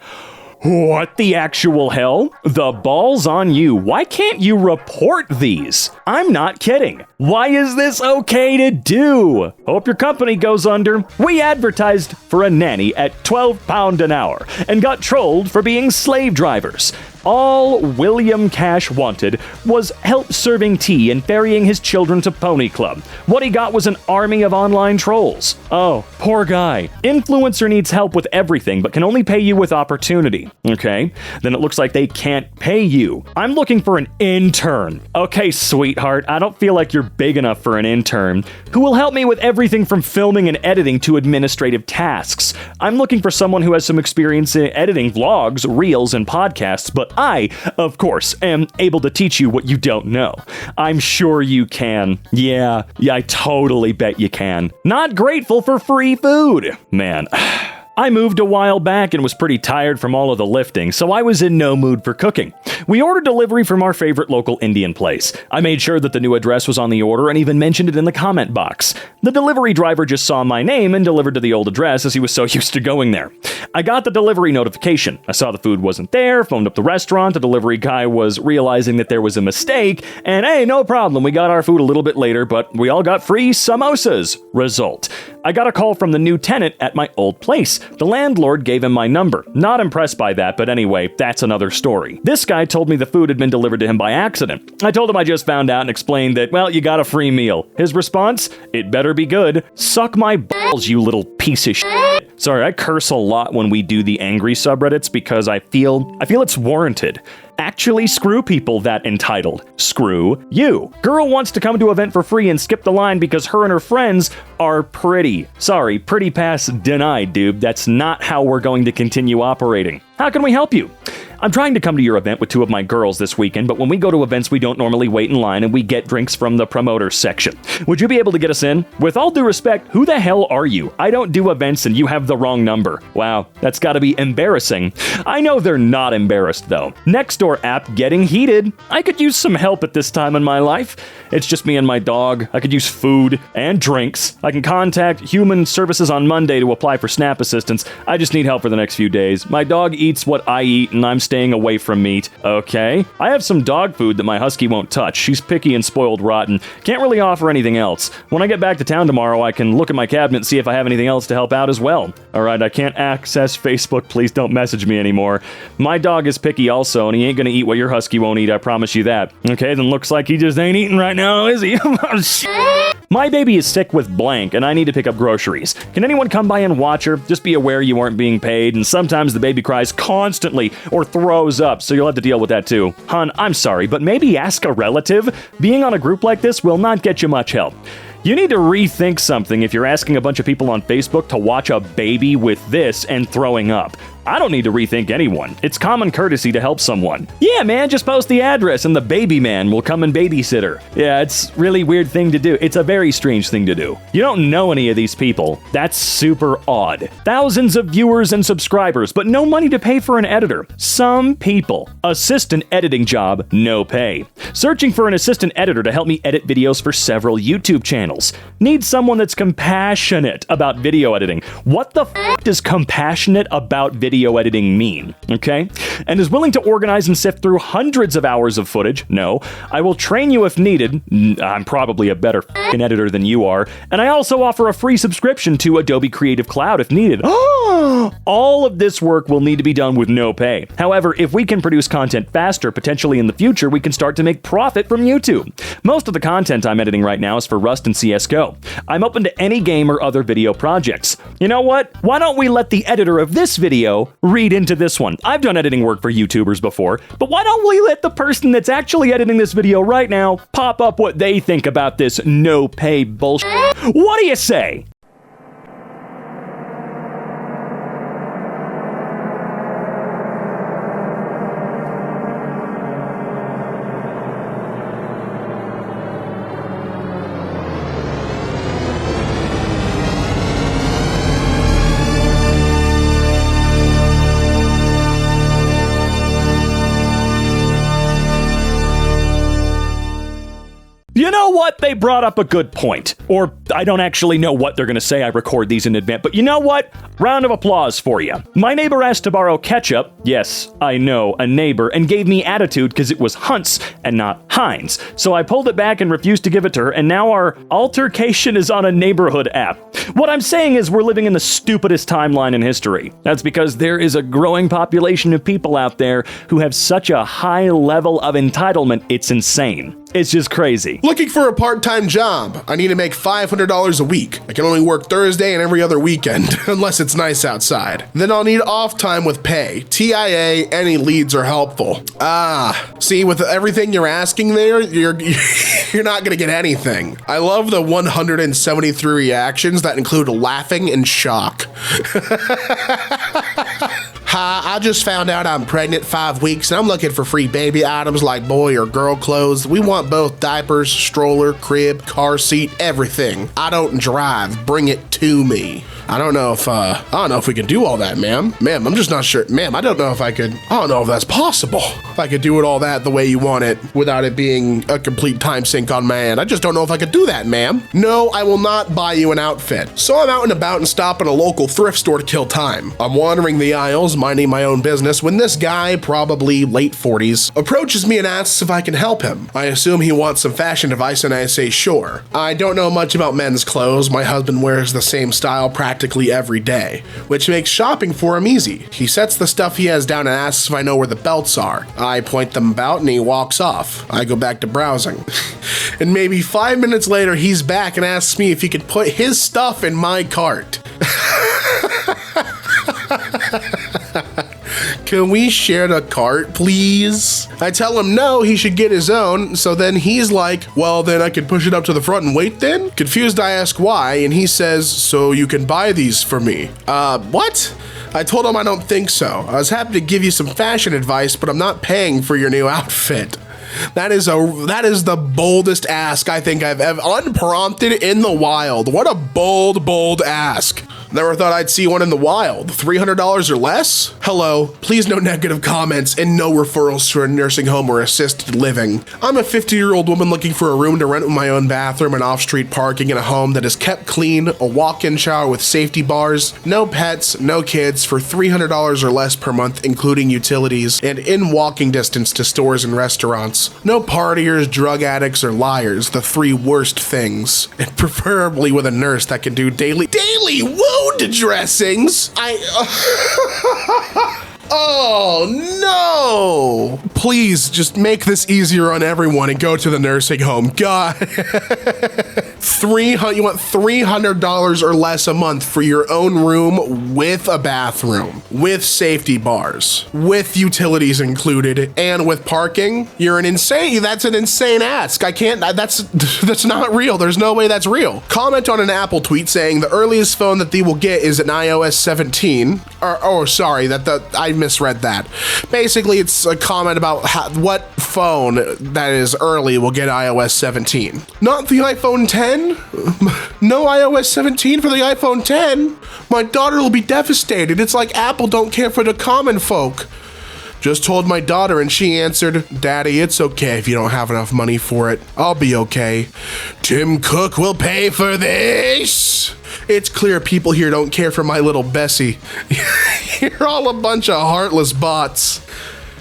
What the actual hell? The ball's on you. Why can't you report these? I'm not kidding. Why is this okay to do? Hope your company goes under. We advertised for a nanny at £12 an hour and got trolled for being slave drivers. All William Cash wanted was help serving tea and ferrying his children to Pony Club. What he got was an army of online trolls. Oh, poor guy. Influencer needs help with everything, but can only pay you with opportunity. Okay, then it looks like they can't pay you. I'm looking for an intern. Okay, sweetheart, I don't feel like you're big enough for an intern who will help me with everything from filming and editing to administrative tasks. I'm looking for someone who has some experience in editing vlogs, reels, and podcasts, but I, of course, am able to teach you what you don't know. I'm sure you can. Yeah, I totally bet you can. Not grateful for free food. Man. I moved a while back and was pretty tired from all of the lifting, so I was in no mood for cooking. We ordered delivery from our favorite local Indian place. I made sure that the new address was on the order and even mentioned it in the comment box. The delivery driver just saw my name and delivered to the old address as he was so used to going there. I got the delivery notification. I saw the food wasn't there, phoned up the restaurant, the delivery guy was realizing that there was a mistake, and hey, no problem, we got our food a little bit later, but we all got free samosas. Result. I got a call from the new tenant at my old place. The landlord gave him my number. Not impressed by that, but anyway, that's another story. This guy told me the food had been delivered to him by accident. I told him I just found out and explained that, well, you got a free meal. His response? It better be good. Suck my balls, you little piece of shit. Sorry, I curse a lot when we do the angry subreddits because I feel it's warranted. Actually screw people that entitled. Screw you. Girl wants to come to event for free and skip the line because her and her friends are pretty. Sorry, pretty pass denied, dude. That's not how we're going to continue operating. How can we help you? I'm trying to come to your event with 2 of my girls this weekend, but when we go to events, we don't normally wait in line and we get drinks from the promoters section. Would you be able to get us in? With all due respect, who the hell are you? I don't do events and you have the wrong number. Wow, that's gotta be embarrassing. I know they're not embarrassed though. Nextdoor app getting heated. I could use some help at this time in my life. It's just me and my dog. I could use food and drinks. I can contact Human Services on Monday to apply for SNAP assistance. I just need help for the next few days. My dog eats what I eat and I'm staying away from meat. Okay. I have some dog food that my husky won't touch. She's picky and spoiled rotten. Can't really offer anything else. When I get back to town tomorrow, I can look at my cabinet and see if I have anything else to help out as well. Alright, I can't access Facebook. Please don't message me anymore. My dog is picky also, and he ain't gonna eat what your husky won't eat, I promise you that. Okay, then looks like he just ain't eating right now, is he? My baby is sick with blank, and I need to pick up groceries. Can anyone come by and watch her? Just be aware you aren't being paid, and sometimes the baby cries constantly or throws up, so you'll have to deal with that too. Hun, I'm sorry, but maybe ask a relative? Being on a group like this will not get you much help. You need to rethink something if you're asking a bunch of people on Facebook to watch a baby with this and throwing up. I don't need to rethink anyone. It's common courtesy to help someone. Yeah, man, just post the address and the baby man will come and babysit her. Yeah, it's really weird thing to do. It's a very strange thing to do. You don't know any of these people. That's super odd. Thousands of viewers and subscribers, but no money to pay for an editor. Some people. Assistant editing job, no pay. Searching for an assistant editor to help me edit videos for several YouTube channels. Need someone that's compassionate about video editing. What the f*** does compassionate about video editing mean, okay? And is willing to organize and sift through hundreds of hours of footage? No. I will train you if needed. I'm probably a better f***ing editor than you are. And I also offer a free subscription to Adobe Creative Cloud if needed. All of this work will need to be done with no pay. However, if we can produce content faster, potentially in the future, we can start to make profit from YouTube. Most of the content I'm editing right now is for Rust and CSGO. I'm open to any game or other video projects. You know what? Why don't we let the editor of this video read into this one? I've done editing work for YouTubers before, but why don't we let the person that's actually editing this video right now pop up what they think about this no pay bullshit? What do you say? You know what? They brought up a good point. Or I don't actually know what they're going to say. I record these in advance. But you know what? Round of applause for you. My neighbor asked to borrow ketchup. Yes, I know, a neighbor. And gave me attitude because it was Hunt's and not Heinz. So I pulled it back and refused to give it to her. And now our altercation is on a neighborhood app. What I'm saying is we're living in the stupidest timeline in history. That's because there is a growing population of people out there who have such a high level of entitlement. It's insane. It's just crazy.
Looking for a part-time job. I need to make $500 a week. I can only work Thursday and every other weekend, unless it's nice outside. Then I'll need off time with pay. TIA, any leads are helpful. See, with everything you're asking there, you're not gonna get anything. I love the 173 reactions that include laughing and shock. Hi, I just found out I'm pregnant 5 weeks and I'm looking for free baby items like boy or girl clothes. We want both diapers, stroller, crib, car seat, everything. I don't drive. Bring it to me. I don't know if we can do all that, ma'am. Ma'am, I'm just not sure. Ma'am, I don't know if that's possible. If I could do it all that the way you want it without it being a complete time sink on my end. I just don't know if I could do that, ma'am. No, I will not buy you an outfit. So I'm out and about and stop at a local thrift store to kill time. I'm wandering the aisles, minding my own business, when this guy, probably late 40s, approaches me and asks if I can help him. I assume he wants some fashion advice and I say sure. I don't know much about men's clothes. My husband wears the same style practically every day, which makes shopping for him easy. He sets the stuff he has down and asks if I know where the belts are. I point them about and he walks off. I go back to browsing. And maybe 5 minutes later, he's back and asks me if he could put his stuff in my cart. Can we share the cart, please? I tell him no, he should get his own, so then he's like, well, then I can push it up to the front and wait then? Confused, I ask why, and he says, so you can buy these for me. What? I told him I don't think so. I was happy to give you some fashion advice, but I'm not paying for your new outfit. That is the boldest ask I think I've ever, unprompted in the wild. What a bold ask. Never thought I'd see one in the wild. $300 or less? Hello, please no negative comments and no referrals to a nursing home or assisted living. I'm a 50-year-old woman looking for a room to rent with my own bathroom and off-street parking in a home that is kept clean, a walk-in shower with safety bars, no pets, no kids, for $300 or less per month, including utilities, and in walking distance to stores and restaurants. No partiers, drug addicts, or liars, the 3 worst things. And preferably with a nurse that can do daily wound dressings. Oh no! Please just make this easier on everyone and go to the nursing home. God. You want $300 or less a month for your own room with a bathroom, with safety bars, with utilities included, and with parking? That's an insane ask. That's not real. There's no way that's real. Comment on an Apple tweet saying the earliest phone that they will get is an iOS 17. I misread that. Basically, it's a comment about what phone that is early will get iOS 17. Not the iPhone 10? No iOS 17 for the iPhone 10? My daughter will be devastated. It's like Apple don't care for the common folk. Just told my daughter and she answered, Daddy, it's okay if you don't have enough money for it. I'll be okay. Tim Cook will pay for this. It's clear people here don't care for my little Bessie. You're all a bunch of heartless bots.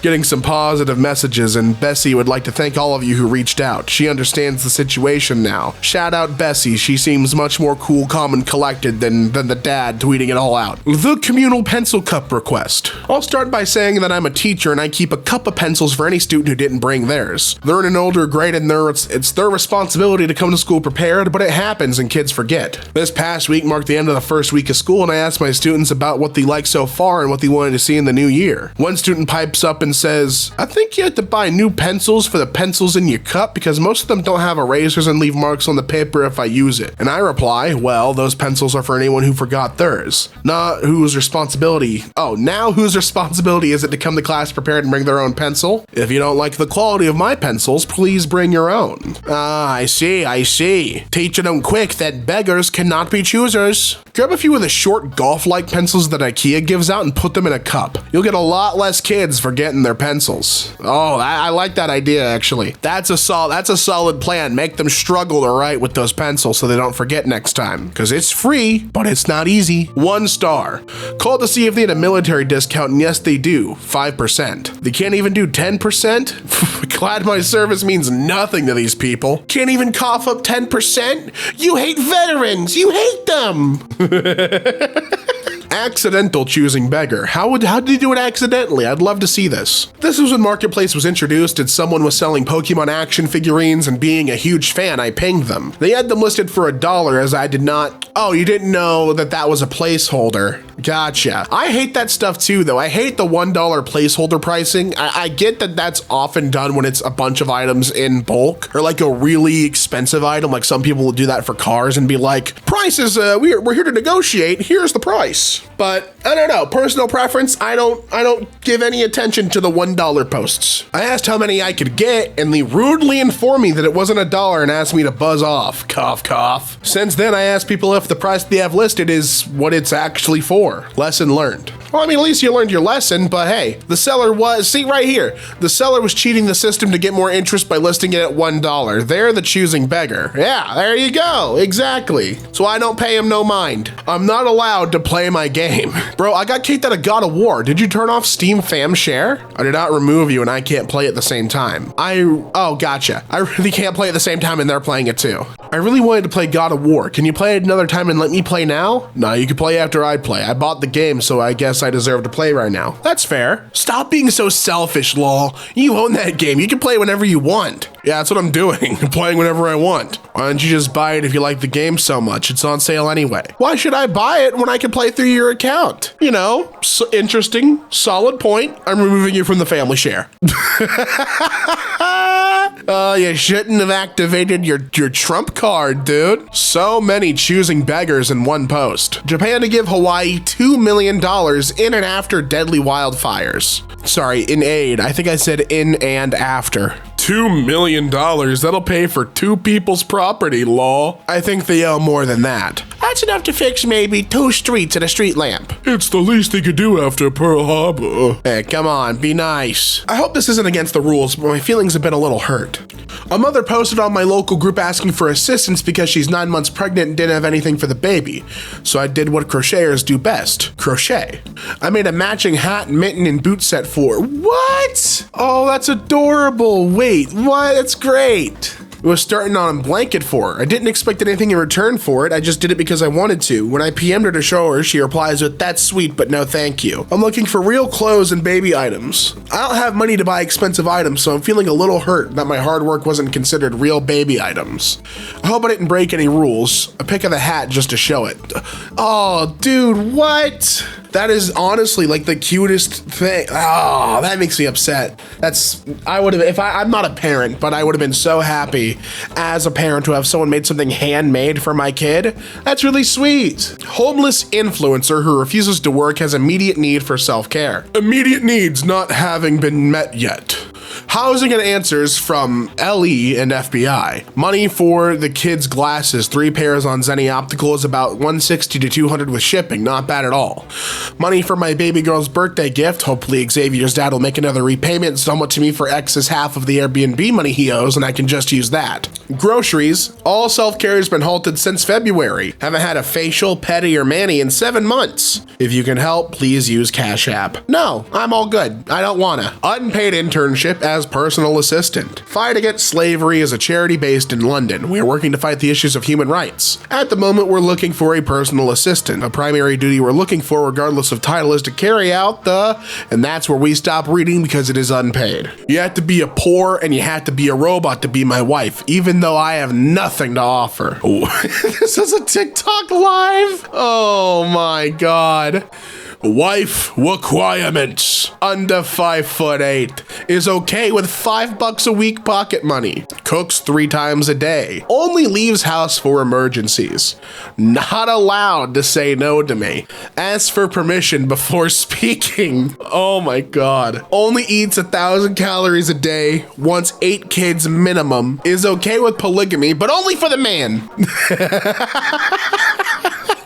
Getting some positive messages, and Bessie would like to thank all of you who reached out. She understands the situation now. Shout out Bessie. She seems much more cool, calm, and collected than the dad tweeting it all out. The communal pencil cup request. I'll start by saying that I'm a teacher and I keep a cup of pencils for any student who didn't bring theirs. They're in an older grade and it's their responsibility to come to school prepared, but it happens and kids forget. This past week marked the end of the first week of school and I asked my students about what they liked so far and what they wanted to see in the new year. One student pipes up and says, I think you have to buy new pencils for the pencils in your cup because most of them don't have erasers and leave marks on the paper if I use it. And I reply, well, those pencils are for anyone who forgot theirs. Now whose responsibility is it to come to class prepared and bring their own pencil? If you don't like the quality of my pencils, please bring your own. I see. Teaching them quick that beggars cannot be choosers. Grab a few of the short golf-like pencils that IKEA gives out and put them in a cup. You'll get a lot less kids forgetting their pencils. Oh, I like that idea, actually. That's a solid plan. Make them struggle to write with those pencils so they don't forget next time. Because it's free, but it's not easy. 1 star. Called to see if they had a military discount, and yes, they do. 5%. They can't even do 10%? Glad my service means nothing to these people. Can't even cough up 10%? You hate veterans! You hate them! Accidental choosing beggar. How did he do it accidentally? I'd love to see this. This was when Marketplace was introduced and someone was selling Pokemon action figurines, and being a huge fan, I pinged them. They had them listed for $1 as I did not. Oh, you didn't know that was a placeholder. Gotcha. I hate that stuff too, though. I hate the $1 placeholder pricing. I get that that's often done when it's a bunch of items in bulk or like a really expensive item. Like some people will do that for cars and be like, prices, we're here to negotiate. Here's the price. But I don't know, personal preference. I don't give any attention to the $1 posts. I asked how many I could get and they rudely informed me that it wasn't $1 and asked me to buzz off. Cough, cough. Since then, I asked people if the price they have listed is what it's actually for. Lesson learned. Well, I mean, at least you learned your lesson, but hey, the seller see right here, the seller was cheating the system to get more interest by listing it at $1. They're the choosing beggar. Yeah, there you go. Exactly. So I don't pay him no mind. I'm not allowed to play my game. Bro, I got kicked out of God of War. Did you turn off Steam Fam Share? I did not remove you and I can't play at the same time. Oh, gotcha. I really can't play at the same time and they're playing it too. I really wanted to play God of War. Can you play it another time and let me play now? No, you can play after I play. I bought the game, so I guess I deserve to play right now. That's fair. Stop being so selfish, lol. You own that game. You can play whenever you want. Yeah, that's what I'm doing. Playing whenever I want. Why don't you just buy it if you like the game so much? It's on sale anyway. Why should I buy it when I can play through your account? You know, interesting, solid point. I'm removing you from the family share. You shouldn't have activated your Trump card, dude. So many choosing beggars in one post. Japan to give Hawaii $2 million in and after deadly wildfires. Sorry, in aid. I think I said in and after. $2 million, that'll pay for 2 people's property, lol. I think they owe more than that. That's enough to fix maybe 2 streets and a street lamp.
It's the least they could do after Pearl Harbor.
Hey, come on, be nice. I hope this isn't against the rules, but my feelings have been a little hurt. A mother posted on my local group asking for assistance because she's 9 months pregnant and didn't have anything for the baby. So I did what crocheters do best, crochet. I made a matching hat, mitten, and boot set for. What? Oh, that's adorable. Wait, what? That's great. It was starting on a blanket for her. I didn't expect anything in return for it. I just did it because I wanted to. When I PM'd her to show her, she replies with, "That's sweet, but no thank you." I'm looking for real clothes and baby items. I don't have money to buy expensive items, so I'm feeling a little hurt that my hard work wasn't considered real baby items. I hope I didn't break any rules. A pic of the hat just to show it. Oh, dude, what? That is honestly like the cutest thing. Oh, that makes me upset. I'm not a parent, but I would have been so happy as a parent to have someone made something handmade for my kid. That's really sweet. Homeless influencer who refuses to work has immediate need for self-care. Immediate needs not having been met yet. Housing and answers from LE and FBI. Money for the kids' glasses, 3 pairs on Zenny Optical is about $160 to $200 with shipping, not bad at all. Money for my baby girl's birthday gift, hopefully Xavier's dad will make another repayment somewhat to me for X's half of the Airbnb money he owes and I can just use that. Groceries, all self-care has been halted since February. Haven't had a facial, pedi, or mani in 7 months. If you can help, please use Cash App. No, I'm all good. I don't wanna. Unpaid internship as personal assistant. Fight Against Slavery is a charity based in London. We are working to fight the issues of human rights. At the moment, we're looking for a personal assistant. A primary duty we're looking for, regardless of title, is to carry out and that's where we stop reading because it is unpaid. You have to be a poor and you have to be a robot to be my wife, even though I have nothing to offer. Oh, this is a TikTok live? Oh my God. Wife requirements. Under 5'8" is okay with $5 a week pocket money. Cooks 3 times a day. Only leaves house for emergencies. Not allowed to say no to me. Asks for permission before speaking. Oh my God. Only eats 1,000 calories a day. Wants 8 kids minimum. Is okay with polygamy, but only for the man.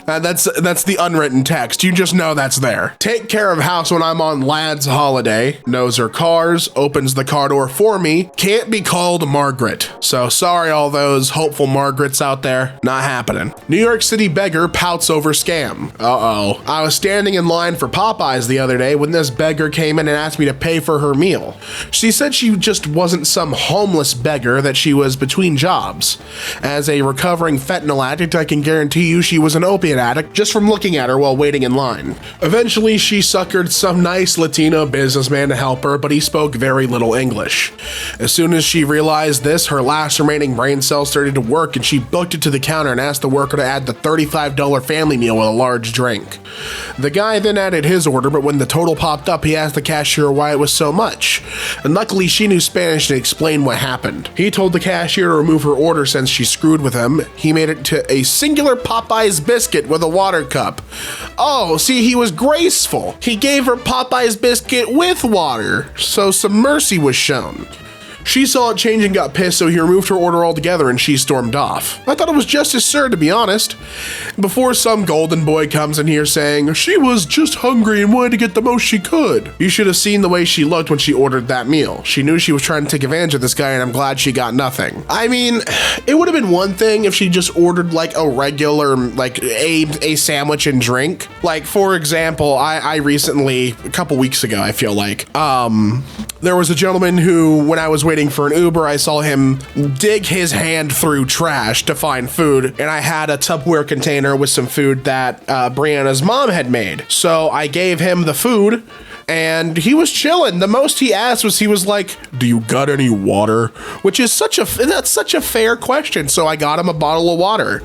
That's the unwritten text. You just know that's there. Take care of house when I'm on lad's holiday. Knows her cars. Opens the car door for me. Can't be called Margaret. So sorry all those hopeful Margarets out there. Not happening. New York City beggar pouts over scam. Uh-oh. I was standing in line for Popeyes the other day when this beggar came in and asked me to pay for her meal. She said she just wasn't some homeless beggar, that she was between jobs. As a recovering fentanyl addict, I can guarantee you she was an opiate addict just from looking at her while waiting in line. Eventually, she suckered some nice Latino businessman to help her, but he spoke very little English. As soon as she realized this, her last remaining brain cells started to work and she booked it to the counter and asked the worker to add the $35 family meal with a large drink. The guy then added his order, but when the total popped up, he asked the cashier why it was so much. And luckily, she knew Spanish and explained what happened. He told the cashier to remove her order since she screwed with him. He made it to a singular Popeyes biscuit with a water cup. Oh, see, he was graceful. He gave her Popeyes biscuit with water, so some mercy was shown. She saw it change and got pissed, so he removed her order altogether and she stormed off. I thought it was just as absurd, to be honest. Before some golden boy comes in here saying, she was just hungry and wanted to get the most she could. You should have seen the way she looked when she ordered that meal. She knew she was trying to take advantage of this guy and I'm glad she got nothing. I mean, it would have been one thing if she just ordered like a regular, like a sandwich and drink. Like, for example, I recently, a couple weeks ago, I feel like, there was a gentleman who, when I was waiting for an Uber, I saw him dig his hand through trash to find food, and I had a Tupperware container with some food that Brianna's mom had made. So I gave him the food, and he was chilling. The most he asked was, he was like, "Do you got any water?" Which is that's such a fair question. So I got him a bottle of water.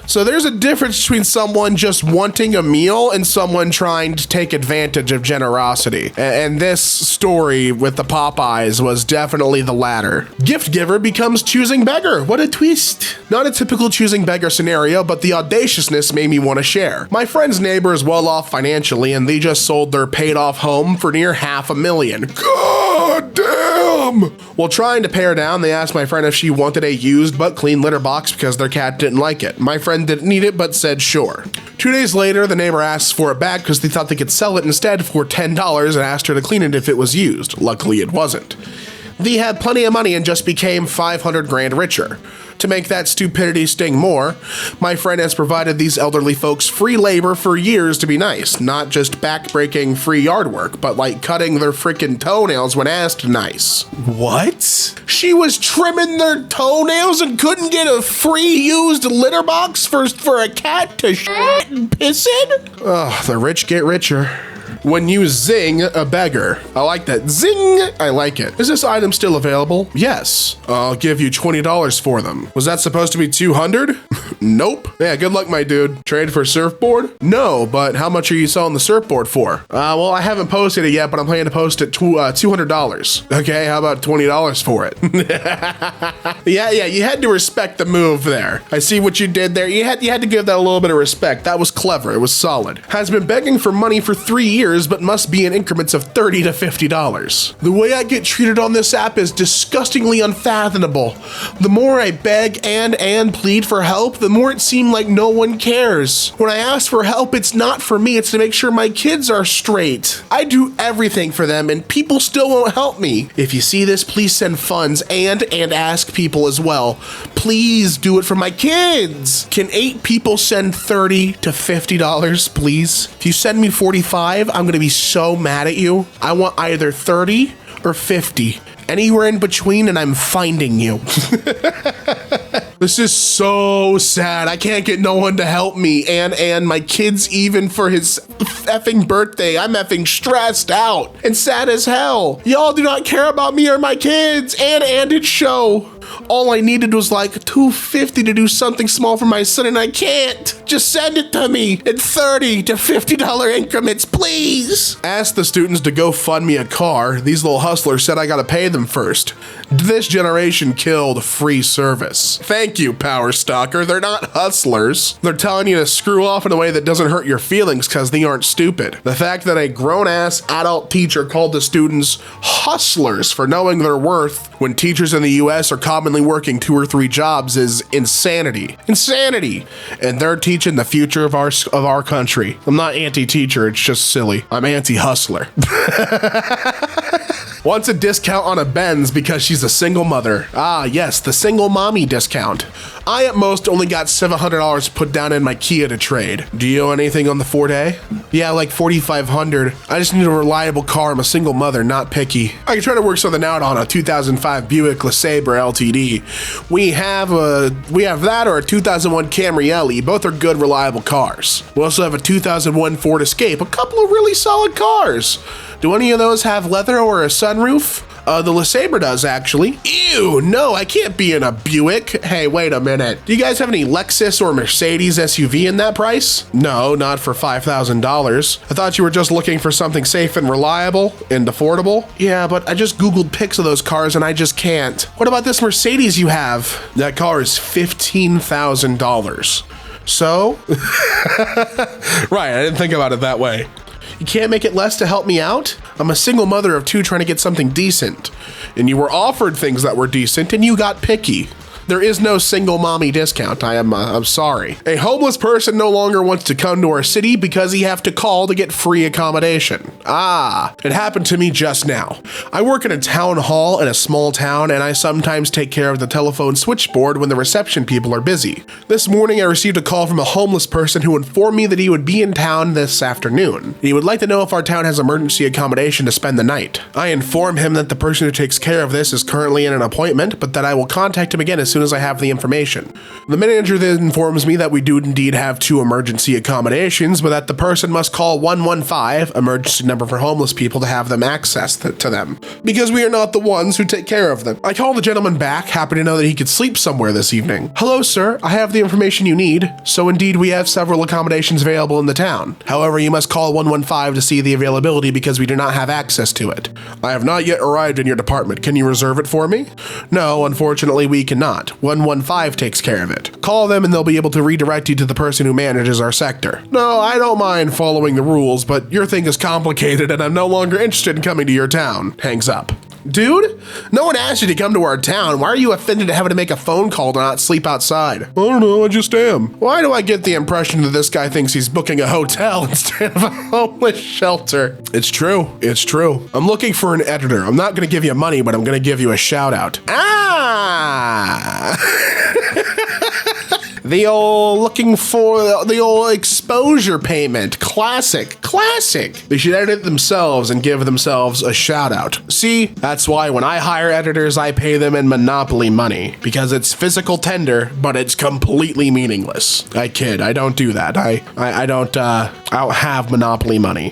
So there's a difference between someone just wanting a meal and someone trying to take advantage of generosity. And this story with the Popeyes was definitely the latter. Gift giver becomes choosing beggar. What a twist. Not a typical choosing beggar scenario, but the audaciousness made me want to share. My friend's neighbor is well off financially and they just sold their paid off home for near $500,000. God damn!
Mom!
While trying to pay her down, they asked my friend if she wanted a used but clean litter box because their cat didn't like it. My friend didn't need it but said sure. 2 days later, the neighbor asks for it back because they thought they could sell it instead for $10 and asked her to clean it if it was used. Luckily, it wasn't. They had plenty of money and just became 500 grand richer. To make that stupidity sting more, my friend has provided these elderly folks free labor for years to be nice. Not just back-breaking free yard work, but like cutting their freaking toenails when asked nice.
What?
She was trimming their toenails and couldn't get a free used litter box for a cat to shit and piss in? Ugh, the rich get richer. When you zing a beggar. I like that. Zing! I like it. Is this item still available? Yes. I'll give you $20 for them. Was that supposed to be $200? Nope. Yeah, good luck, my dude. Trade for surfboard? No, but how much are you selling the surfboard for? Well, I haven't posted it yet, but I'm planning to post it $200. Okay, how about $20 for it? Yeah, you had to respect the move there. I see what you did there. You had to give that a little bit of respect. That was clever. It was solid. Has been begging for money for 3 years, but must be in increments of $30 to $50. The way I get treated on this app is disgustingly unfathomable. The more I beg and plead for help, the more it seems like no one cares. When I ask for help, it's not for me, it's to make sure my kids are straight. I do everything for them and people still won't help me. If you see this, please send funds and ask people as well. Please do it for my kids. Can 8 people send $30 to $50, please? If you send me 45, I'm gonna be so mad at you. I want either 30 or 50. Anywhere in between, and I'm finding you. This is so sad. I can't get no one to help me. And my kids, even for his effing birthday, I'm effing stressed out and sad as hell. Y'all do not care about me or my kids and its show. All I needed was like $250 to do something small for my son, and I can't. Just send it to me in $30 to $50 increments, please. Ask the students to go fund me a car. These little hustlers said I gotta pay them first. This generation killed free service. Thank you, Power Stalker. They're not hustlers. They're telling you to screw off in a way that doesn't hurt your feelings because they aren't stupid. The fact that a grown-ass adult teacher called the students hustlers for knowing their worth when teachers in the US are commonly working 2 or 3 jobs is insanity. Insanity! And they're teaching the future of our country. I'm not anti-teacher, it's just silly. I'm anti-hustler. Wants a discount on a Benz because she's a single mother. Ah, yes, the single mommy discount. I at most only got $700 put down in my Kia to trade. Do you owe anything on the Ford A? Yeah, like $4,500. I just need a reliable car. I'm a single mother, not picky. I can try to work something out on a 2005 Buick LeSabre LTD. We have that or a 2001 Camry LE. Both are good, reliable cars. We also have a 2001 Ford Escape. A couple of really solid cars. Do any of those have leather or a sunroof? The LeSabre does, actually. Ew, no, I can't be in a Buick. Hey, wait a minute. Do you guys have any Lexus or Mercedes SUV in that price? No, not for $5,000. I thought you were just looking for something safe and reliable and affordable. Yeah, but I just Googled pics of those cars and I just can't. What about this Mercedes you have? That car is $15,000. So? Right, I didn't think about it that way. You can't make it less to help me out? I'm a single mother of 2 trying to get something decent. And you were offered things that were decent and you got picky. There is no single mommy discount. I'm sorry. A homeless person no longer wants to come to our city because he have to call to get free accommodation. Ah, it happened to me just now. I work in a town hall in a small town and I sometimes take care of the telephone switchboard when the reception people are busy. This morning I received a call from a homeless person who informed me that he would be in town this afternoon. He would like to know if our town has emergency accommodation to spend the night. I inform him that the person who takes care of this is currently in an appointment, but that I will contact him again as soon as I have the information. The manager then informs me that we do indeed have 2 emergency accommodations, but that the person must call 115, emergency number for homeless people, to have them access to them, because we are not the ones who take care of them. I call the gentleman back, happy to know that he could sleep somewhere this evening. Hello, sir. I have the information you need. So indeed, we have several accommodations available in the town. However, you must call 115 to see the availability because we do not have access to it. I have not yet arrived in your department. Can you reserve it for me? No, unfortunately, we cannot. 115 takes care of it. Call them and they'll be able to redirect you to the person who manages our sector. No, I don't mind following the rules, but your thing is complicated and I'm no longer interested in coming to your town. Hangs up. Dude, no one asked you to come to our town. Why are you offended at having to make a phone call to not sleep outside?
I don't know, I just am.
Why do I get the impression that this guy thinks he's booking a hotel instead of a homeless shelter? It's true. It's true. I'm looking for an editor. I'm not going to give you money, but I'm going to give you a shout out. The old looking for the old exposure payment. Classic. They should edit themselves and give themselves a shout out. See, that's why when I hire editors, I pay them in Monopoly money because it's physical tender, but it's completely meaningless. I kid. I don't do that. I don't have Monopoly money.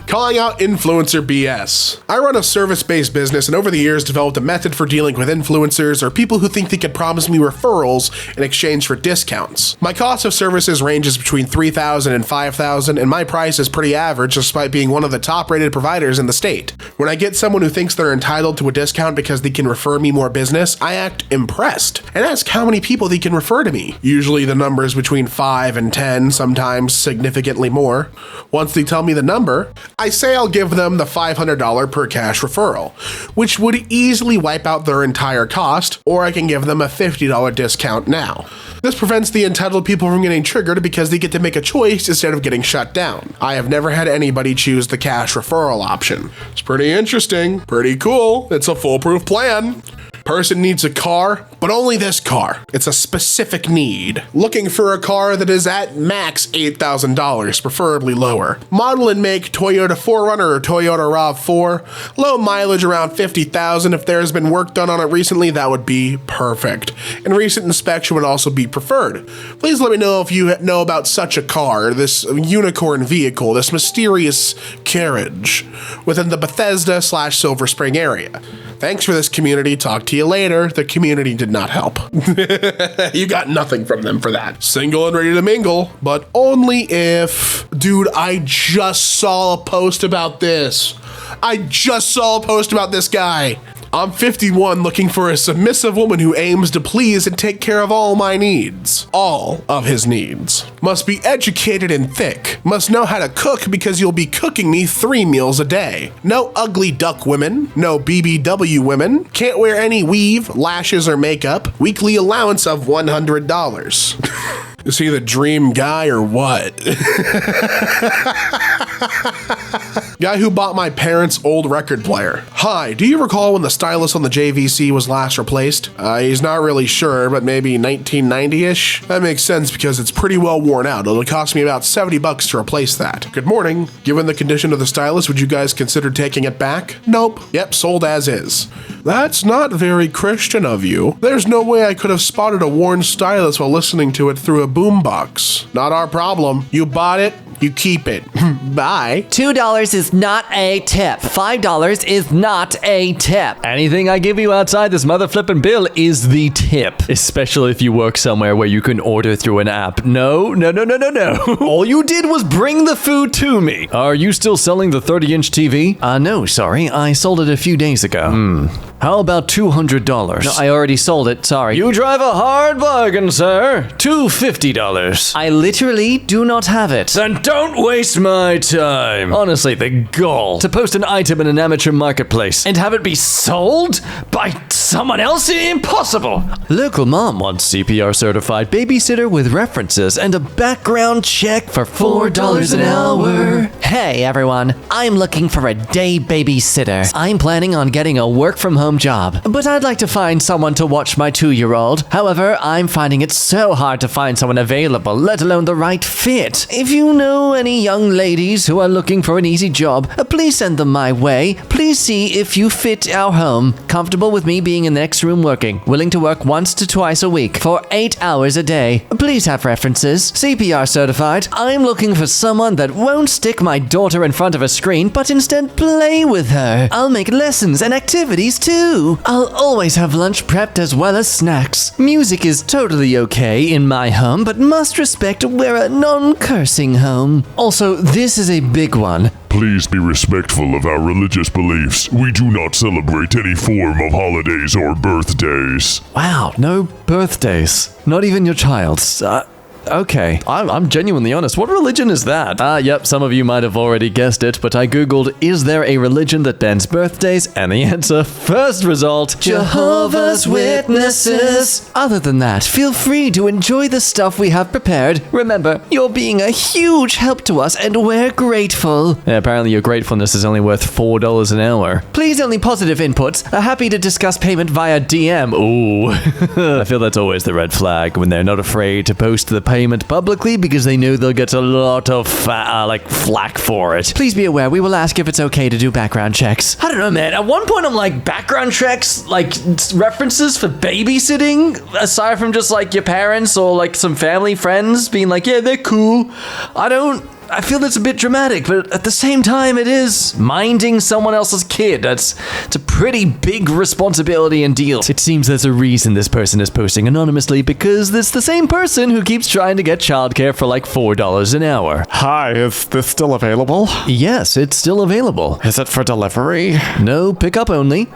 Calling out influencer BS. I run a service-based business and over the years developed a method for dealing with influencers or people who think they could promise me referrals in exchange for discounts. My cost of services ranges between $3,000 and $5,000, and my price is pretty average despite being one of the top-rated providers in the state. When I get someone who thinks they're entitled to a discount because they can refer me more business, I act impressed and ask how many people they can refer to me. Usually the number is between 5 and 10, sometimes significantly more. Once they tell me the number, I say I'll give them the $500 per cash referral, which would easily wipe out their entire cost, or I can give them a $50 discount now. This prevents the entitled people from getting triggered because they get to make a choice instead of getting shut down. I have never had anybody choose the cash referral option. It's pretty interesting, pretty cool. It's a foolproof plan. Person needs a car, but only this car. It's a specific need. Looking for a car that is at max $8,000, preferably lower. Model and make Toyota 4Runner or Toyota RAV4. Low mileage around 50,000. If there has been work done on it recently, that would be perfect. And recent inspection would also be preferred. Please let me know if you know about such a car, this unicorn vehicle, this mysterious carriage within the Bethesda/Silver Spring area. Thanks for this, community. Talk to you later. The community did not help. You got nothing from them for that. Single and ready to mingle, but only if... Dude, I just saw a post about this. I just saw a post about this guy. I'm 51 looking for a submissive woman who aims to please and take care of all my needs. All of his needs. Must be educated and thick. Must know how to cook because you'll be cooking me 3 meals a day. No ugly duck women. No BBW women. Can't wear any weave, lashes, or makeup. Weekly allowance of $100. Is he the dream guy or what? Guy who bought my parents' old record player. Hi, do you recall when the stylus on the JVC was last replaced? He's not really sure, but maybe 1990-ish? That makes sense because it's pretty well worn out. It'll cost me about $70 to replace that. Good morning. Given the condition of the stylus, would you guys consider taking it back? Nope. Yep, sold as is. That's not very Christian of you. There's no way I could have spotted a worn stylus while listening to it through a boombox. Not our problem. You bought it, you keep it. Bye.
$2 is not a tip. $5 is not a tip.
Anything I give you outside this mother flippin' bill is the tip. Especially if you work somewhere where you can order through an app. No. All you did was bring the food to me. Are you still selling the 30-inch TV?
No, sorry. I sold it a few days ago.
How about $200?
No, I already sold it. Sorry.
You drive a hard bargain, sir. $250.
I literally do not have it.
Then don't waste my time. Honestly, the gall to post an item in an amateur marketplace and have it be sold by someone else? Impossible.
Local mom wants CPR certified babysitter with references and a background check for $4 an hour. Hey everyone, I'm looking for a day babysitter. I'm planning on getting a work from home job, but I'd like to find someone to watch my 2-year-old. However, I'm finding it so hard to find someone available, let alone the right fit. If you know any young ladies who are looking for an easy job, please send them my way. Please see if you fit our home. Comfortable with me being in the next room working. Willing to work once to twice a week for 8 hours a day. Please have references. CPR certified. I'm looking for someone that won't stick my daughter in front of a screen, but instead play with her. I'll make lessons and activities too. I'll always have lunch prepped as well as snacks. Music is totally okay in my home, but must respect we're a non-cursing home. Also, this is a big one.
Please be respectful of our religious beliefs. We do not celebrate any form of holidays or birthdays.
Wow, no birthdays. Not even your child's.
Okay, I'm genuinely honest. What religion is that? Yep, some of you might have already guessed it, but I googled, is there a religion that bans birthdays? And the answer, first result, Jehovah's Witnesses. Other than that, feel free to enjoy the stuff we have prepared. Remember, you're being a huge help to us, and we're grateful. Yeah, apparently your gratefulness is only worth $4 an hour. Please only positive inputs. Happy to discuss payment via DM. Ooh. I feel that's always the red flag when they're not afraid to post the payment publicly because they know they'll get a lot of flack for it. Please be aware, we will ask if it's okay to do background checks. I don't know, man. At one point, I'm like, background checks, like references for babysitting, aside from just like your parents or like some family friends being like, yeah, they're cool. I feel that's a bit dramatic, but at the same time, it is minding someone else's kid. It's a pretty big responsibility and deal. It seems there's a reason this person is posting anonymously, because it's the same person who keeps trying to get childcare for like $4 an hour.
Hi, is this still available?
Yes, it's still available.
Is it for delivery?
No, pickup only.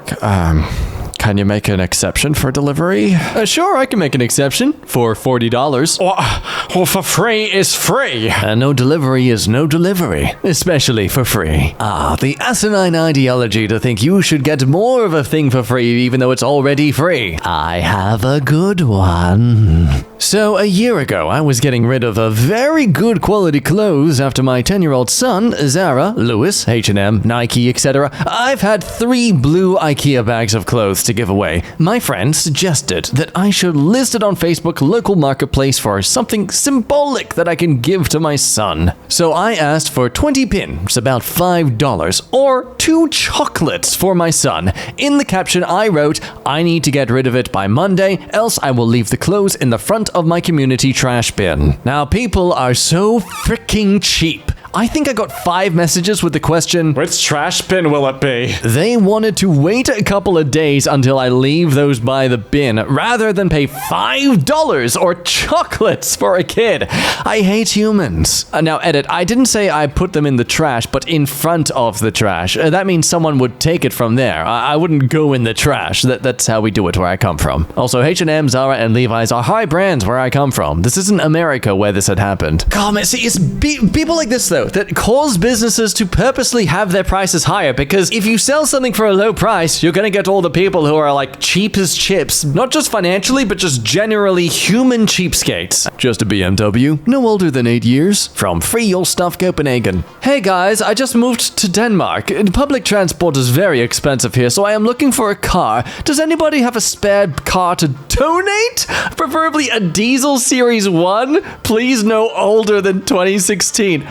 Can you make an exception for delivery?
Sure, I can make an exception for $40.
Well, for free is free.
And no delivery is no delivery, especially for free. The asinine ideology to think you should get more of a thing for free even though it's already free. I have a good one. So a year ago, I was getting rid of a very good quality clothes after my 10-year-old son, Zara, Lewis, H&M, Nike, etc. I've had 3 blue IKEA bags of clothes to give away. My friend suggested that I should list it on Facebook local marketplace for something symbolic that I can give to my son. So I asked for 20 pins, about $5, or 2 chocolates for my son. In the caption I wrote, I need to get rid of it by Monday, else I will leave the clothes in the front of my community trash bin. Now people are so freaking cheap. I think I got 5 messages with the question,
Which trash bin will it be?
they wanted to wait a couple of days until I leave those by the bin, rather than pay $5 or chocolates for a kid. I hate humans. Now edit, I didn't say I put them in the trash, but in front of the trash. That means someone would take it from there. I wouldn't go in the trash. That's how we do it where I come from. Also, H&M, Zara, and Levi's are high brands where I come from. This isn't America where this had happened. God, man, see, it's people like this, though, that cause businesses to purposely have their prices higher, because if you sell something for a low price, you're gonna get all the people who are like cheap as chips, not just financially, but just generally human cheapskates. Just a BMW, no older than 8 years, from Free Your Stuff Copenhagen. Hey guys, I just moved to Denmark. Public transport is very expensive here, so I am looking for a car. Does anybody have a spare car to donate? Preferably a diesel Series 1? Please no older than 2016.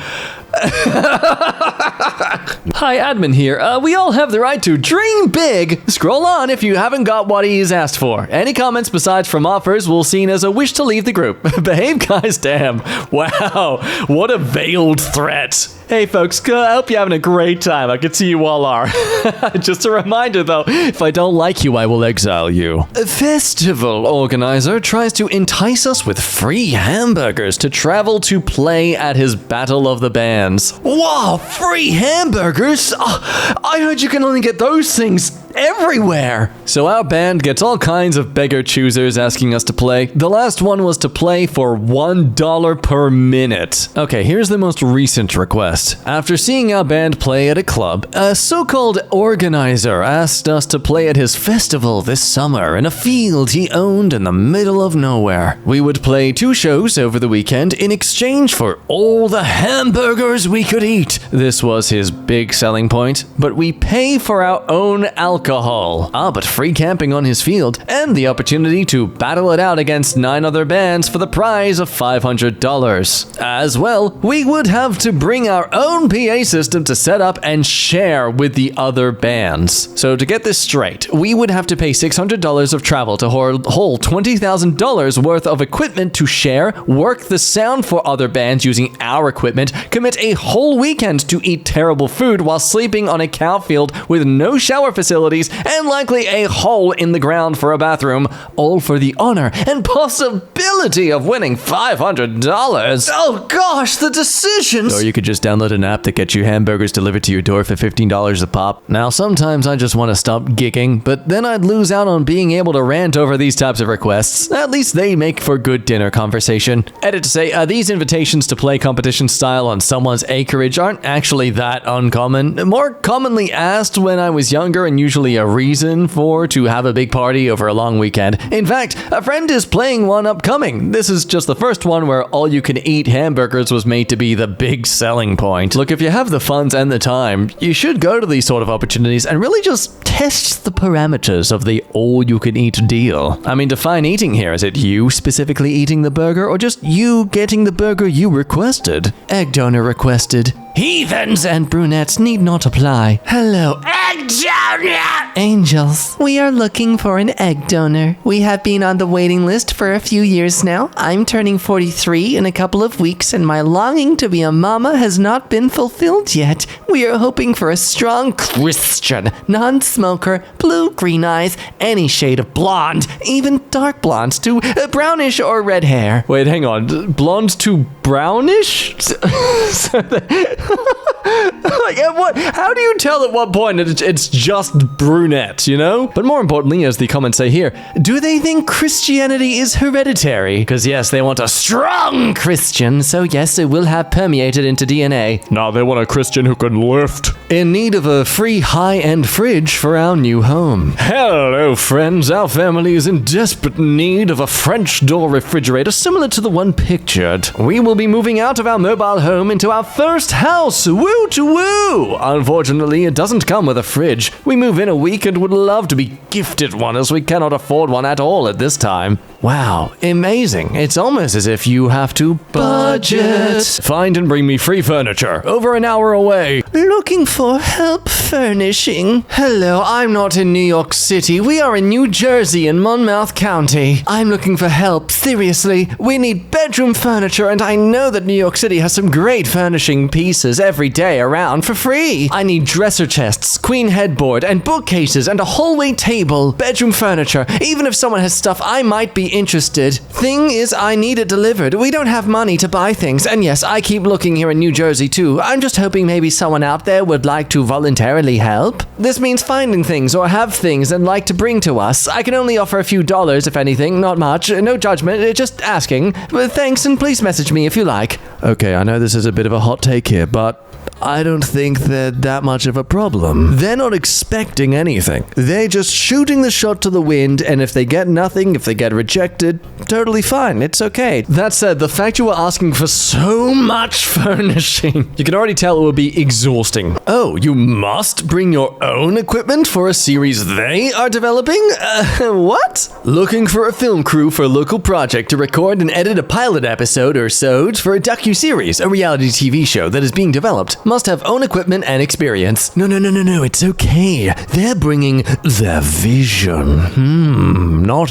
Hi, admin here. We all have the right to dream big. Scroll on if you haven't got what he's asked for. Any comments besides from offers will seen as a wish to leave the group. Behave, guys, damn. Wow, what a veiled threat. Hey folks, I hope you're having a great time. I can see you all are. Just a reminder though, if I don't like you, I will exile you. A festival organizer tries to entice us with free hamburgers to travel to play at his Battle of the Bands. Wow, free hamburgers? I heard you can only get those things everywhere. So our band gets all kinds of beggar choosers asking us to play. The last one was to play for $1 per minute. Okay, here's the most recent request. After seeing our band play at a club, a so-called organizer asked us to play at his festival this summer in a field he owned in the middle of nowhere. We would play 2 shows over the weekend in exchange for all the hamburgers we could eat. This was his big selling point, but we pay for our own alcohol. But free camping on his field, and the opportunity to battle it out against 9 other bands for the prize of $500. As well, we would have to bring our own PA system to set up and share with the other bands. So to get this straight, we would have to pay $600 of travel to haul $20,000 worth of equipment to share, work the sound for other bands using our equipment, commit a whole weekend to eat terrible food while sleeping on a cow field with no shower facility, facilities, and likely a hole in the ground for a bathroom, all for the honor and possibility of winning $500. Oh gosh, the decisions! Or you could just download an app that gets you hamburgers delivered to your door for $15 a pop. Now, sometimes I just want to stop gigging, but then I'd lose out on being able to rant over these types of requests. At least they make for good dinner conversation. Edit to say, these invitations to play competition style on someone's acreage aren't actually that uncommon. More commonly asked when I was younger, and usually a reason for to have a big party over a long weekend. In fact, a friend is playing one upcoming. This is just the first one where all-you-can-eat hamburgers was made to be the big selling point. Look, if you have the funds and the time, you should go to these sort of opportunities and really just test the parameters of the all-you-can-eat deal. I mean, define eating here. Is it you specifically eating the burger, or just you getting the burger you requested? Egg donor requested. Heathens and brunettes need not apply. Hello, egg donor! Angels, we are looking for an egg donor. We have been on the waiting list for a few years now. I'm turning 43 in a couple of weeks, and my longing to be a mama has not been fulfilled yet. We are hoping for a strong Christian, non-smoker, blue-green eyes, any shade of blonde, even dark blondes to brownish or red hair. Wait, hang on. Blonde to brownish? Like, how do you tell at what point it's just brunette, you know? But more importantly, as the comments say here, do they think Christianity is hereditary? Because yes, they want a strong Christian, so yes, it will have permeated into DNA.
Nah, they want a Christian who can lift.
In need of a free high-end fridge for our new home. Hello, friends. Our family is in desperate need of a French door refrigerator similar to the one pictured. We will be moving out of our mobile home into our first house. Woo to woo! Unfortunately, it doesn't come with a fridge. We move in a week and would love to be gifted one, as we cannot afford one at all at this time. Wow, amazing. It's almost as if you have to budget. Find and bring me free furniture. Over an hour away. Looking for help furnishing. Hello, I'm not in New York City. We are in New Jersey in Monmouth County. I'm looking for help. Seriously, we need bedroom furniture, and I know that New York City has some great furnishing pieces every day around for free. I need dresser chests, queen headboard, and bookcases, and a hallway table. Bedroom furniture. Even if someone has stuff I might be interested. Thing is, I need it delivered. We don't have money to buy things, and yes, I keep looking here in New Jersey too. I'm just hoping maybe someone out there would like to voluntarily help. This means finding things or have things and like to bring to us. I can only offer a few dollars, if anything, not much. No judgment, just asking. But thanks, and please message me if you like. Okay, I know this is a bit of a hot take here, but I don't think they're that much of a problem. They're not expecting anything. They're just shooting the shot to the wind, and if they get nothing, if they get rejected, totally fine. It's okay. That said, the fact you were asking for so much furnishing, you can already tell it will be exhausting. Oh, you must bring your own equipment for a series they are developing? What? Looking for a film crew for a local project to record and edit a pilot episode or so for a docuseries, a reality TV show that is being developed. Must have own equipment and experience. No, it's okay. They're bringing their vision. Not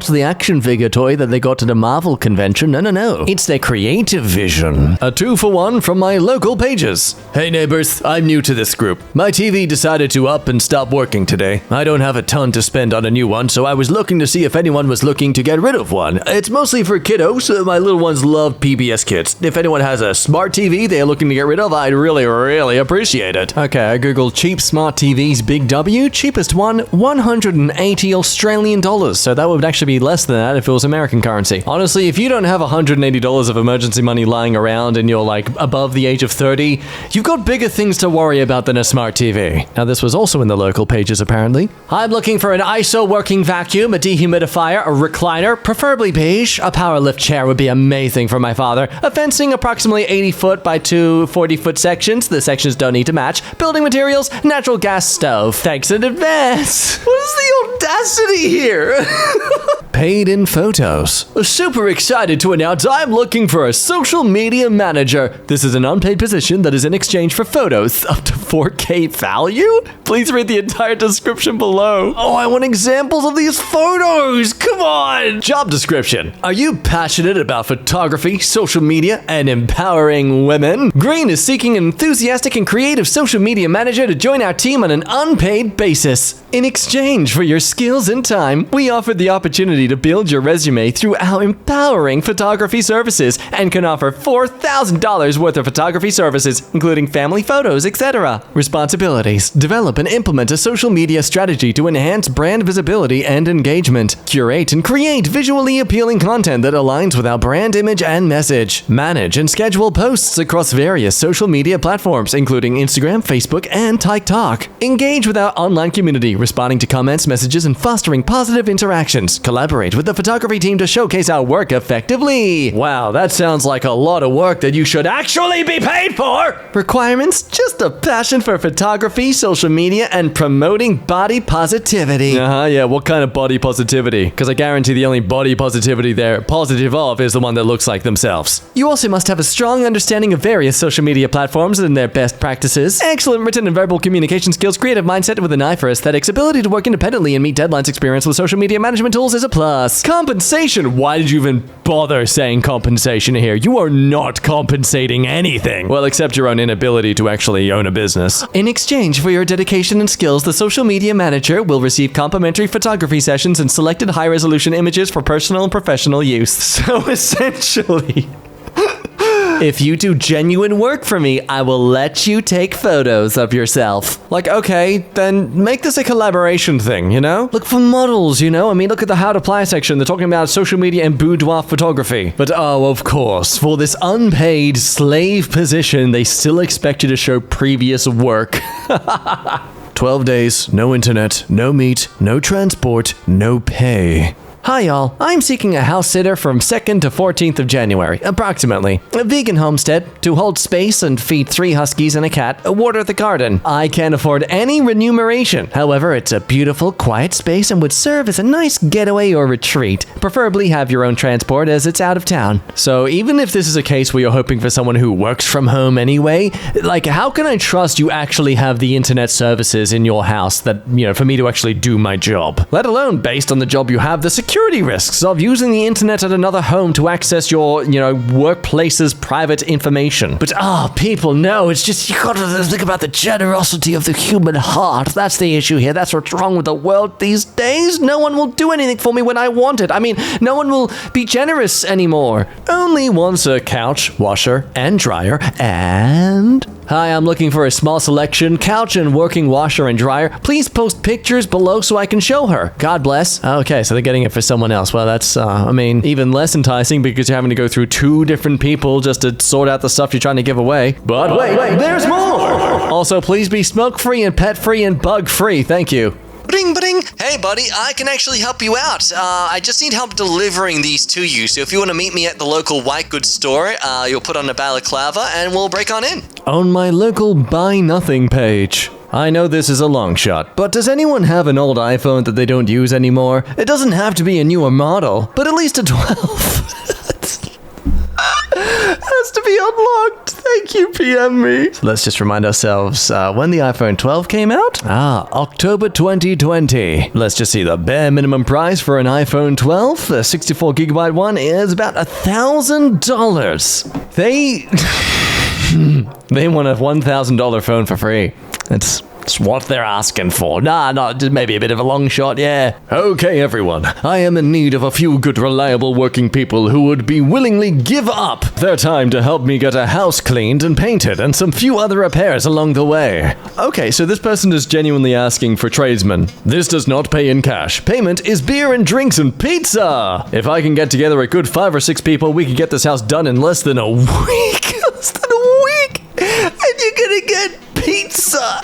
the action figure toy that they got at a Marvel convention. No. It's their creative vision. A 2-for-1 from my local pages. Hey neighbors, I'm new to this group. My TV decided to up and stop working today. I don't have a ton to spend on a new one, so I was looking to see if anyone was looking to get rid of one. It's mostly for kiddos. My little ones love PBS Kids. If anyone has a smart TV they're looking to get rid of, I'd really appreciate it. Okay, I googled cheap smart TVs Big W. Cheapest one, 180 Australian dollars. So that would actually be less than that if it was American currency. Honestly, if you don't have $180 of emergency money lying around and you're like above the age of 30, you've got bigger things to worry about than a smart TV. Now this was also in the local pages apparently. I'm looking for an ISO working vacuum, a dehumidifier, a recliner, preferably beige. A power lift chair would be amazing for my father. A fencing approximately 80 foot by 2 40-foot sections. The sections don't need to match. Building materials, natural gas stove. Thanks in advance. What is the audacity here? paid in photos. Super excited to announce I'm looking for a social media manager. This is an unpaid position that is in exchange for photos up to 4K value. Please read the entire description below. Oh, I want examples of these photos. Come on. Job description. Are you passionate about photography, social media, and empowering women? Green is seeking an enthusiastic and creative social media manager to join our team on an unpaid basis. In exchange for your skills and time, we offer the opportunity to build your resume through our empowering photography services and can offer $4,000 worth of photography services, including family photos, etc. Responsibilities: develop and implement a social media strategy to enhance brand visibility and engagement. Curate and create visually appealing content that aligns with our brand image and message. Manage and schedule posts across various social media platforms, including Instagram, Facebook, and TikTok. Engage with our online community, responding to comments, messages, and fostering positive interactions. Collaborate with the photography team to showcase our work effectively. Wow, that sounds like a lot of work that you should actually be paid for. Requirements: just a passion for photography, social media, and promoting body positivity. Yeah, what kind of body positivity? Because I guarantee the only body positivity they're positive of is the one that looks like themselves. You also must have a strong understanding of various social media platforms and their best practices, excellent written and verbal communication skills, creative mindset with an eye for aesthetics, ability to work independently and meet deadlines, experience with social media management tools is a plus. Compensation: why did you even bother saying compensation here? You are not compensating anything. Well, except your own inability to actually own a business. In exchange for your dedication and skills, the social media manager will receive complimentary photography sessions and selected high-resolution images for personal and professional use. So essentially, if you do genuine work for me, I will let you take photos of yourself. Like, okay, then make this a collaboration thing, you know? Look for models, you know? I mean, look at the how to apply section. They're talking about social media and boudoir photography. But oh, of course, for this unpaid slave position, they still expect you to show previous work. 12 days, no internet, no meat, no transport, no pay. Hi y'all, I'm seeking a house sitter from 2nd to 14th of January, approximately. A vegan homestead to hold space and feed 3 huskies and a cat, water the garden. I can't afford any remuneration. However, it's a beautiful, quiet space and would serve as a nice getaway or retreat. Preferably have your own transport as it's out of town. So even if this is a case where you're hoping for someone who works from home anyway, like how can I trust you actually have the internet services in your house that, you know, for me to actually do my job? Let alone, based on the job you have, the security risks of using the internet at another home to access your, workplace's private information. But people, no, it's just, you gotta think about the generosity of the human heart. That's the issue here. That's what's wrong with the world these days. No one will do anything for me when I want it. I mean, no one will be generous anymore. Only wants a couch, washer, and dryer, and... Hi, I'm looking for a small selection, couch and working washer and dryer. Please post pictures below so I can show her. God bless. Okay, so they're getting it for someone else. Well, that's, even less enticing because you're having to go through 2 different people just to sort out the stuff you're trying to give away. But wait, there's more! Also, please be smoke-free and pet-free and bug-free. Thank you.
Bring, bring. Hey, buddy, I can actually help you out. I just need help delivering these to you. So if you want to meet me at the local white goods store, you'll put on a balaclava and we'll break on in.
On my local Buy Nothing page. I know this is a long shot, but does anyone have an old iPhone that they don't use anymore? It doesn't have to be a newer model, but at least a 12. Has to be unlocked. Thank you, PM me. So let's just remind ourselves when the iPhone 12 came out. October 2020. Let's just see the bare minimum price for an iPhone 12. The 64 gigabyte one is about $1,000. They want a $1,000 phone for free. That's what they're asking for. Just maybe a bit of a long shot, yeah. Okay, everyone. I am in need of a few good, reliable working people who would be willingly give up their time to help me get a house cleaned and painted and some few other repairs along the way. Okay, so this person is genuinely asking for tradesmen. This does not pay in cash. Payment is beer and drinks and pizza. If I can get together a good 5 or 6 people, we can get this house done in less than a week. Less than a week? And you're gonna get pizza.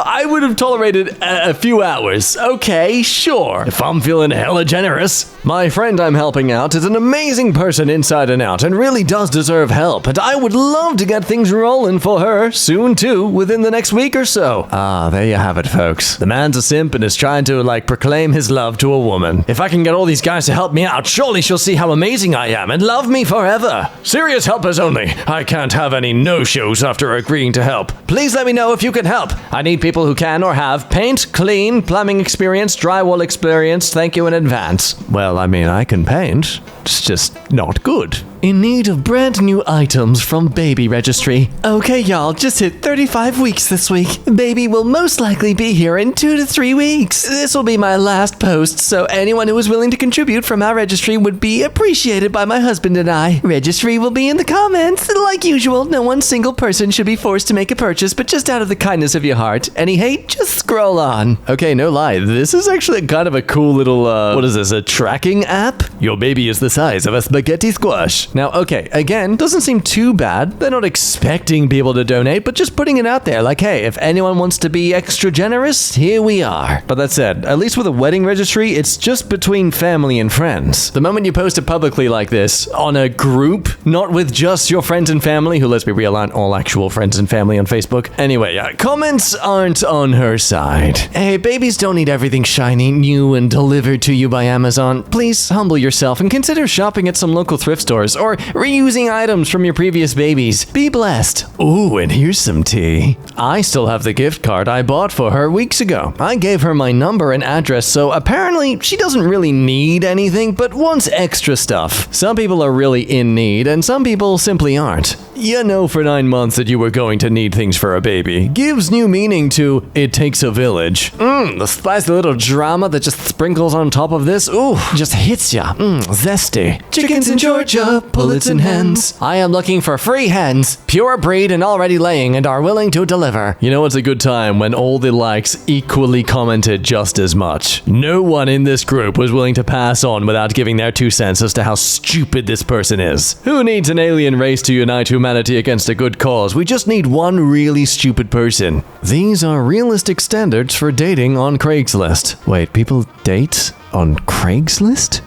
I would have tolerated a few hours. Okay, sure. If I'm feeling hella generous.
My friend I'm helping out is an amazing person inside and out and really does deserve help, and I would love to get things rolling for her soon too, within the next week or so. Ah, there you have it, folks. The man's a simp and is trying to, proclaim his love to a woman. If I can get all these guys to help me out, surely she'll see how amazing I am and love me forever. Serious helpers only. I can't have any no-shows after agreeing to help. Please let me know if you can help. I need people who can or have paint, clean, plumbing experience, drywall experience. Thank you in advance. Well, I can paint. It's just not good. In need of brand new items from Baby Registry. Okay, y'all, just hit 35 weeks this week. Baby will most likely be here in 2 to 3 weeks. This will be my last post, so anyone who is willing to contribute from our registry would be appreciated by my husband and I. Registry will be in the comments. Like usual, no one single person should be forced to make a purchase, but just out of the kindness of your heart. Any hate? Just scroll on. Okay, no lie, this is actually kind of a cool little, what is this, a tracking app? Your baby is the size of a spaghetti squash. Now, okay, again, doesn't seem too bad. They're not expecting people to donate, but just putting it out there, hey, if anyone wants to be extra generous, here we are. But that said, at least with a wedding registry, it's just between family and friends. The moment you post it publicly like this, on a group, not with just your friends and family, who, let's be real, aren't all actual friends and family on Facebook. Anyway, comments aren't on her side. Hey, babies don't need everything shiny, new, and delivered to you by Amazon. Please humble yourself and consider shopping at some local thrift stores, or reusing items from your previous babies. Be blessed. Ooh, and here's some tea. I still have the gift card I bought for her weeks ago. I gave her my number and address, so apparently she doesn't really need anything, but wants extra stuff. Some people are really in need, and some people simply aren't. You know for 9 months that you were going to need things for a baby. Gives new meaning to it takes a village. The spicy little drama that just sprinkles on top of this, ooh, just hits ya. Zesty. Chickens in Georgia, pullets and hens. I am looking for free hens, pure breed and already laying, and are willing to deliver. You know, it's a good time when all the likes equally commented just as much. No one in this group was willing to pass on without giving their 2 cents as to how stupid this person is. Who needs an alien race to unite humanity against a good cause? We just need one really stupid person. These are realistic standards for dating on Craigslist. Wait, people date on Craigslist?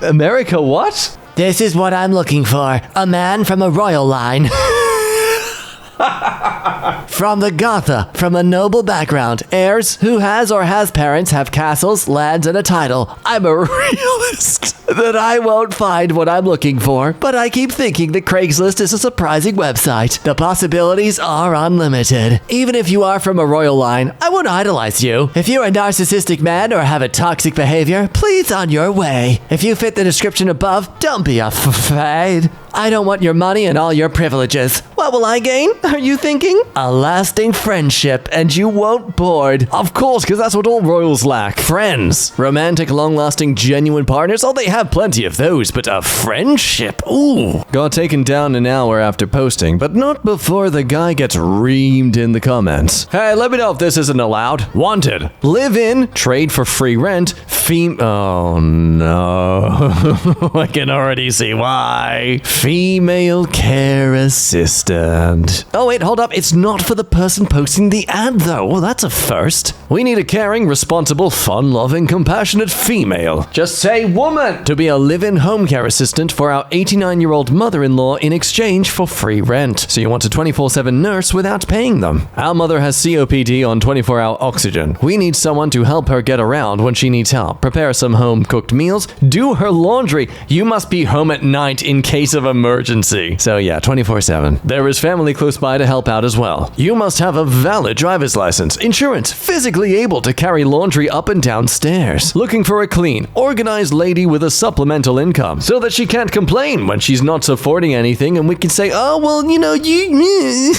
America, what?
This is what I'm looking for. A man from a royal line. From the Gotha, from a noble background, heirs who has or has parents have castles, lands, and a title. I'm a realist. That I won't find what I'm looking for, but I keep thinking that Craigslist is a surprising website. The possibilities are unlimited. Even if you are from a royal line, I won't idolize you. If you're a narcissistic man or have a toxic behavior, please on your way. If you fit the description above, don't be afraid. I don't want your money and all your privileges. What will I gain? Are you thinking? A lasting friendship, and you won't bored.
Of course, because that's what all royals lack. Friends. Romantic, long-lasting, genuine partners. Oh, they have plenty of those, but a friendship? Ooh. Got taken down an hour after posting, but not before the guy gets reamed in the comments. Hey, let me know if this isn't allowed. Wanted. Live in, trade for free rent, oh no. I can already see why. Female care assistant. Oh wait, hold up. It's not for the person posting the ad though. Well, that's a first. We need a caring, responsible, fun-loving, compassionate female. Just say woman to be a live-in home care assistant for our 89-year-old mother-in-law in exchange for free rent. So you want a 24/7 nurse without paying them. Our mother has COPD on 24-hour oxygen. We need someone to help her get around when she needs help. Prepare some home-cooked meals. Do her laundry. You must be home at night in case of emergency. So yeah, 24/7. There is family close by to help out as well. You must have a valid driver's license, insurance, physically able to carry laundry up and down stairs. Looking for a clean, organized lady with a supplemental income so that she can't complain when she's not supporting anything and we can say, oh, well, you know, you...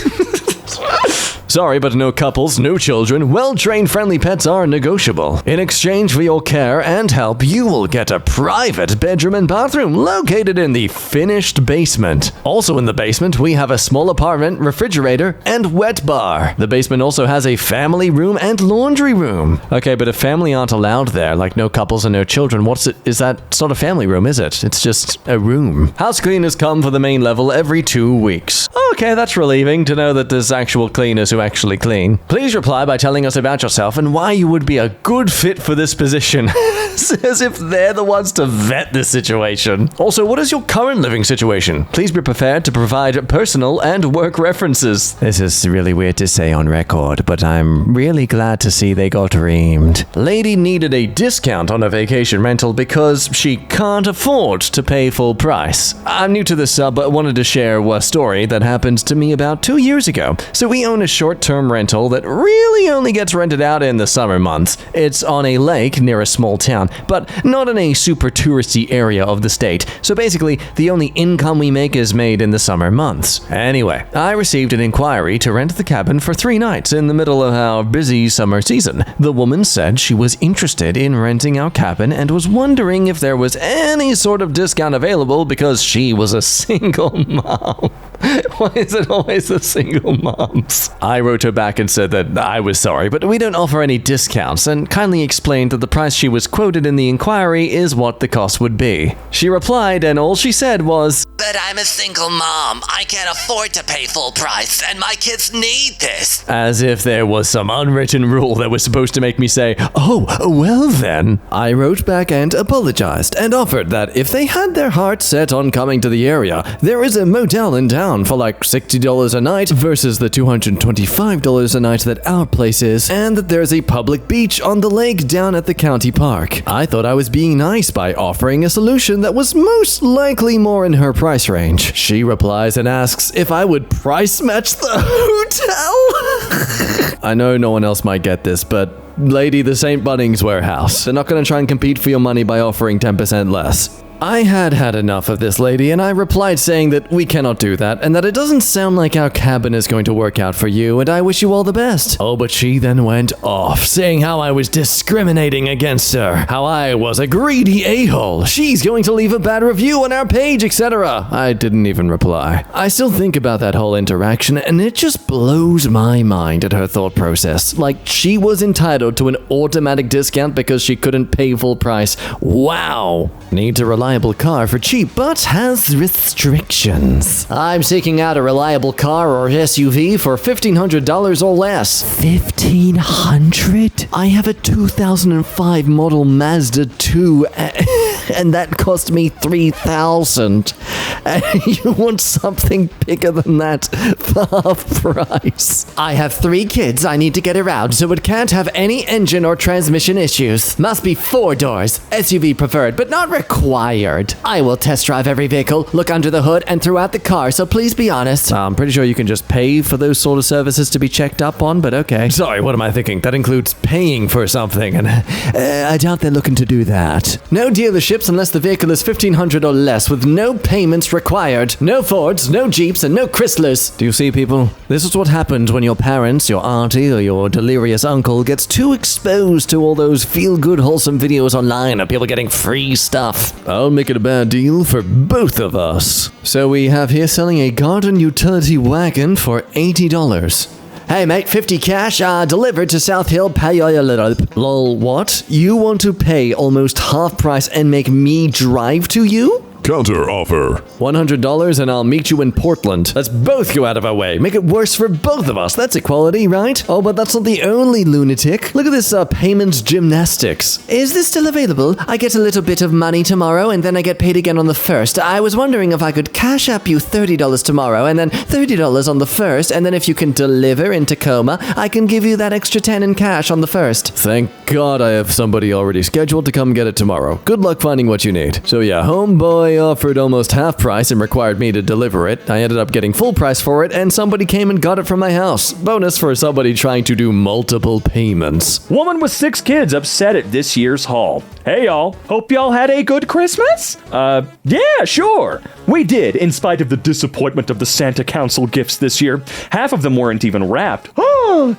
Sorry, but no couples, no children. Well-trained, friendly pets are negotiable. In exchange for your care and help, you will get a private bedroom and bathroom located in the finished basement. Also in the basement, we have a small apartment, refrigerator, and wet bar. The basement also has a family room and laundry room. Okay, but if family aren't allowed there, like no couples and no children, is that? It's not a family room, is it? It's just a room. House cleaners come for the main level every 2 weeks. Okay, that's relieving to know that there's actual cleaners who actually clean. Please reply by telling us about yourself and why you would be a good fit for this position. As if they're the ones to vet this situation. Also, what is your current living situation? Please be prepared to provide personal and work references. This is really weird to say on record, but I'm really glad to see they got reamed. Lady needed a discount on a vacation rental because she can't afford to pay full price. I'm new to this sub, but wanted to share a story that happened to me about 2 years ago. So we own a short-term rental that really only gets rented out in the summer months. It's on a lake near a small town, but not in a super touristy area of the state. So basically, the only income we make is made in the summer months. Anyway, I received an inquiry to rent the cabin for 3 nights in the middle of our busy summer season. The woman said she was interested in renting our cabin and was wondering if there was any sort of discount available because she was a single mom. Why is it always the single moms? I wrote her back and said that I was sorry, but we don't offer any discounts, and kindly explained that the price she was quoted in the inquiry is what the cost would be. She replied, and all she said was,
"But I'm a single mom. I can't afford to pay full price, and my kids need this."
as if there was some unwritten rule that was supposed to make me say, "Oh, well then." I wrote back and apologized and offered that if they had their heart set on coming to the area, there is a motel in town for like $60 a night versus the $225 a night that our place is, and that there's a public beach on the lake down at the county park. I thought I was being nice by offering a solution that was most likely more in her price range. She replies and asks if I would price match the hotel. I know no one else might get this, but lady, this ain't Bunnings Warehouse. They're not gonna try and compete for your money by offering 10% less. I had enough of this lady, and I replied saying that we cannot do that, and that it doesn't sound like our cabin is going to work out for you, and I wish you all the best. Oh, but she then went off, saying how I was discriminating against her, how I was a greedy a-hole, she's going to leave a bad review on our page, etc. I didn't even reply. I still think about that whole interaction, and it just blows my mind at her thought process. Like, she was entitled to an automatic discount because she couldn't pay full price. Wow. Need to reliable car for cheap, but has restrictions. I'm seeking out a reliable car or SUV for $1,500 or less. $1,500? I have a 2005 model Mazda 2, and that cost me $3,000. You want something bigger than that for half price? I have 3 kids I need to get around, so it can't have any engine or transmission issues. Must be 4 doors, SUV preferred, but not required. I will test drive every vehicle, look under the hood, and throughout the car, so please be honest. I'm pretty sure you can just pay for those sort of services to be checked up on, but okay. Sorry, what am I thinking? That includes paying for something, and I doubt they're looking to do that. No dealerships unless the vehicle is $1,500 or less, with no payments required. No Fords, no Jeeps, and no Chryslers. Do you see, people? This is what happens when your parents, your auntie, or your delirious uncle gets too exposed to all those feel-good, wholesome videos online of people getting free stuff. I'll make it a bad deal for both of us. So we have here selling a garden utility wagon for $80. Hey mate, 50 cash, delivered to South Hill, pay a little. Lol, what? You want to pay almost half price and make me drive to you?
Counter offer.
$100 and I'll meet you in Portland. Let's both go out of our way. Make it worse for both of us. That's equality, right? Oh, but that's not the only lunatic. Look at this payments gymnastics. Is this still available? I get a little bit of money tomorrow and then I get paid again on the 1st. I was wondering if I could cash up you $30 tomorrow and then $30 on the 1st, and then if you can deliver in Tacoma, I can give you that extra 10 in cash on the 1st. Thank God I have somebody already scheduled to come get it tomorrow. Good luck finding what you need. So yeah, homeboy offered almost half price and required me to deliver it. I ended up getting full price for it, and somebody came and got it from my house. Bonus for somebody trying to do multiple payments.
Woman with 6 kids upset at this year's haul. Hey y'all, hope y'all had a good Christmas? Yeah, sure. We did, in spite of the disappointment of the Santa Council gifts this year. Half of them weren't even wrapped.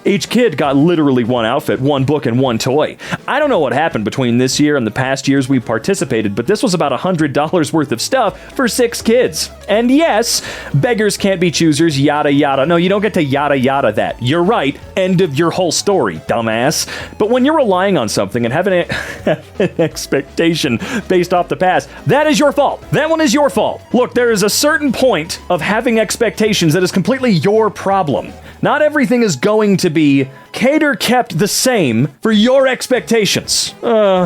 Each kid got literally 1 outfit, 1 book, and 1 toy. I don't know what happened between this year and the past years we participated, but this was about $100 worth of stuff for 6 kids. And yes, beggars can't be choosers, yada yada. No, you don't get to yada yada that. You're right. End of your whole story, dumbass. But when you're relying on something and having an expectation based off the past, that is your fault. That one is your fault. Look, there is a certain point of having expectations that is completely your problem. Not everything is going going to be cater kept the same for your expectations. All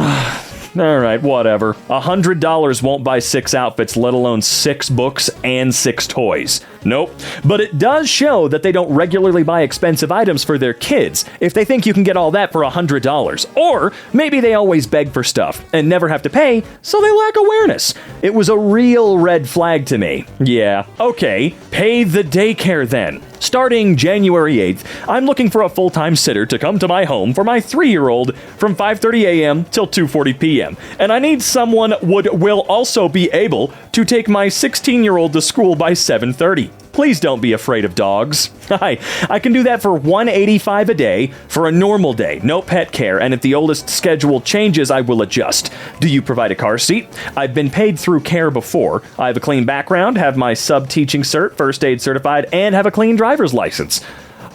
right, whatever. $100 won't buy 6 outfits, let alone 6 books and 6 toys. Nope. But it does show that they don't regularly buy expensive items for their kids if they think you can get all that for $100. Or maybe they always beg for stuff and never have to pay, so they lack awareness. It was a real red flag to me. Yeah. Okay, pay the daycare then. Starting January 8th, I'm looking for a full-time sitter to come to my home for my 3-year-old from 5:30 a.m. till 2:40 p.m. And I need someone will also be able to take my 16-year-old to school by 7:30. Please don't be afraid of dogs. Hi, I can do that for $185 a day for a normal day, no pet care, and if the oldest schedule changes, I will adjust. Do you provide a car seat? I've been paid through care before. I have a clean background, have my sub-teaching cert, first aid certified, and have a clean driver's license.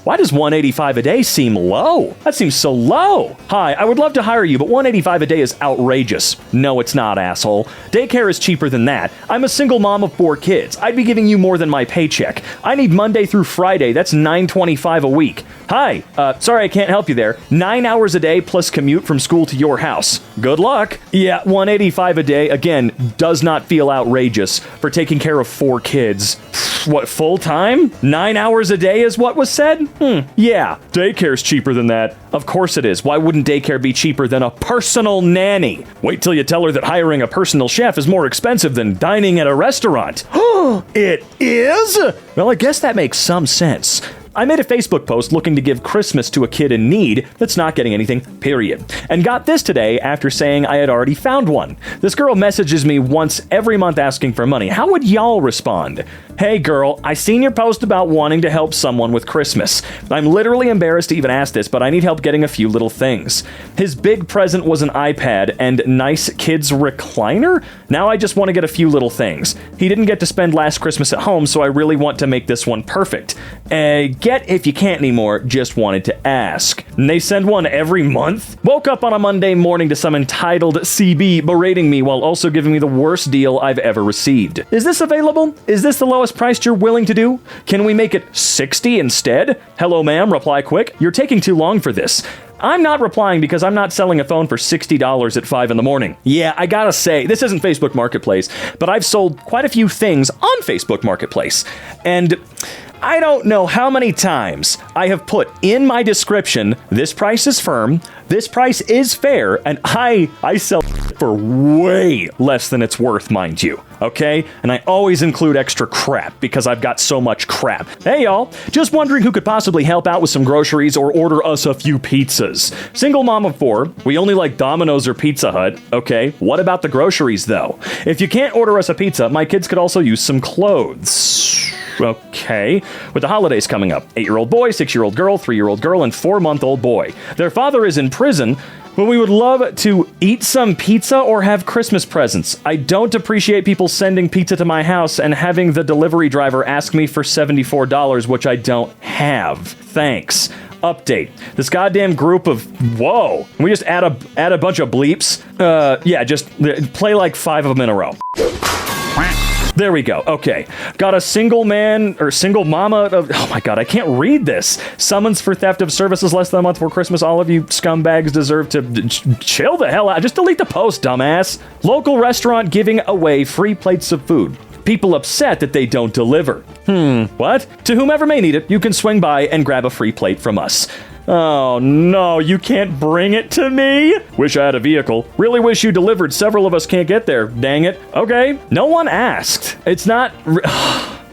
Why does $185 a day seem low? That seems so low. Hi, I would love to hire you, but $185 a day is outrageous. No, it's not, asshole. Daycare is cheaper than that. I'm a single mom of 4 kids. I'd be giving you more than my paycheck. I need Monday through Friday. That's $9.25 a week. Hi, sorry I can't help you there. 9 hours a day plus commute from school to your house. Good luck. Yeah, $185 a day, again, does not feel outrageous for taking care of 4 kids. What, full time? 9 hours a day is what was said? Yeah, daycare's cheaper than that. Of course it is. Why wouldn't daycare be cheaper than a personal nanny? Wait till you tell her that hiring a personal chef is more expensive than dining at a restaurant. It is? Well, I guess that makes some sense. I made a Facebook post looking to give Christmas to a kid in need that's not getting anything, period. And got this today after saying I had already found one. This girl messages me once every month asking for money. How would y'all respond? Hey girl, I seen your post about wanting to help someone with Christmas. I'm literally embarrassed to even ask this, but I need help getting a few little things. His big present was an iPad and nice kids recliner? Now I just want to get a few little things. He didn't get to spend last Christmas at home, so I really want to make this one perfect. Get if you can't anymore, just wanted to ask. And they send one every month? Woke up on a Monday morning to some entitled CB berating me while also giving me the worst deal I've ever received. Is this available? Is this the lowest price you're willing to do? Can we make it $60 instead? Hello ma'am, reply quick. You're taking too long for this. I'm not replying because I'm not selling a phone for $60 at 5 in the morning. Yeah, I gotta say, this isn't Facebook Marketplace, but I've sold quite a few things on Facebook Marketplace. And I don't know how many times I have put in my description, this price is firm, this price is fair, and I sell for way less than it's worth, mind you, okay? And I always include extra crap because I've got so much crap. Hey y'all, just wondering who could possibly help out with some groceries or order us a few pizzas. Single mom of 4, we only like Domino's or Pizza Hut, okay? What about the groceries though? If you can't order us a pizza, my kids could also use some clothes. Okay. With the holidays coming up, 8-year-old boy, 6-year-old girl, 3-year-old girl, and 4-month-old boy. Their father is in prison, but we would love to eat some pizza or have Christmas presents. I don't appreciate people sending pizza to my house and having the delivery driver ask me for $74, which I don't have. Thanks. Update. This goddamn group of... Whoa. Can we just add a bunch of bleeps? Yeah, just play like 5 of them in a row. There we go. Okay. Got a single man or single mama of... Oh my god, I can't read this. Summons for theft of services less than a month before Christmas. All of you scumbags deserve to chill the hell out. Just delete the post, dumbass. Local restaurant giving away free plates of food. People upset that they don't deliver. What? To whomever may need it, you can swing by and grab a free plate from us. Oh no, you can't bring it to me? Wish I had a vehicle. Really wish you delivered. Several of us can't get there. Dang it. Okay. No one asked. It's not...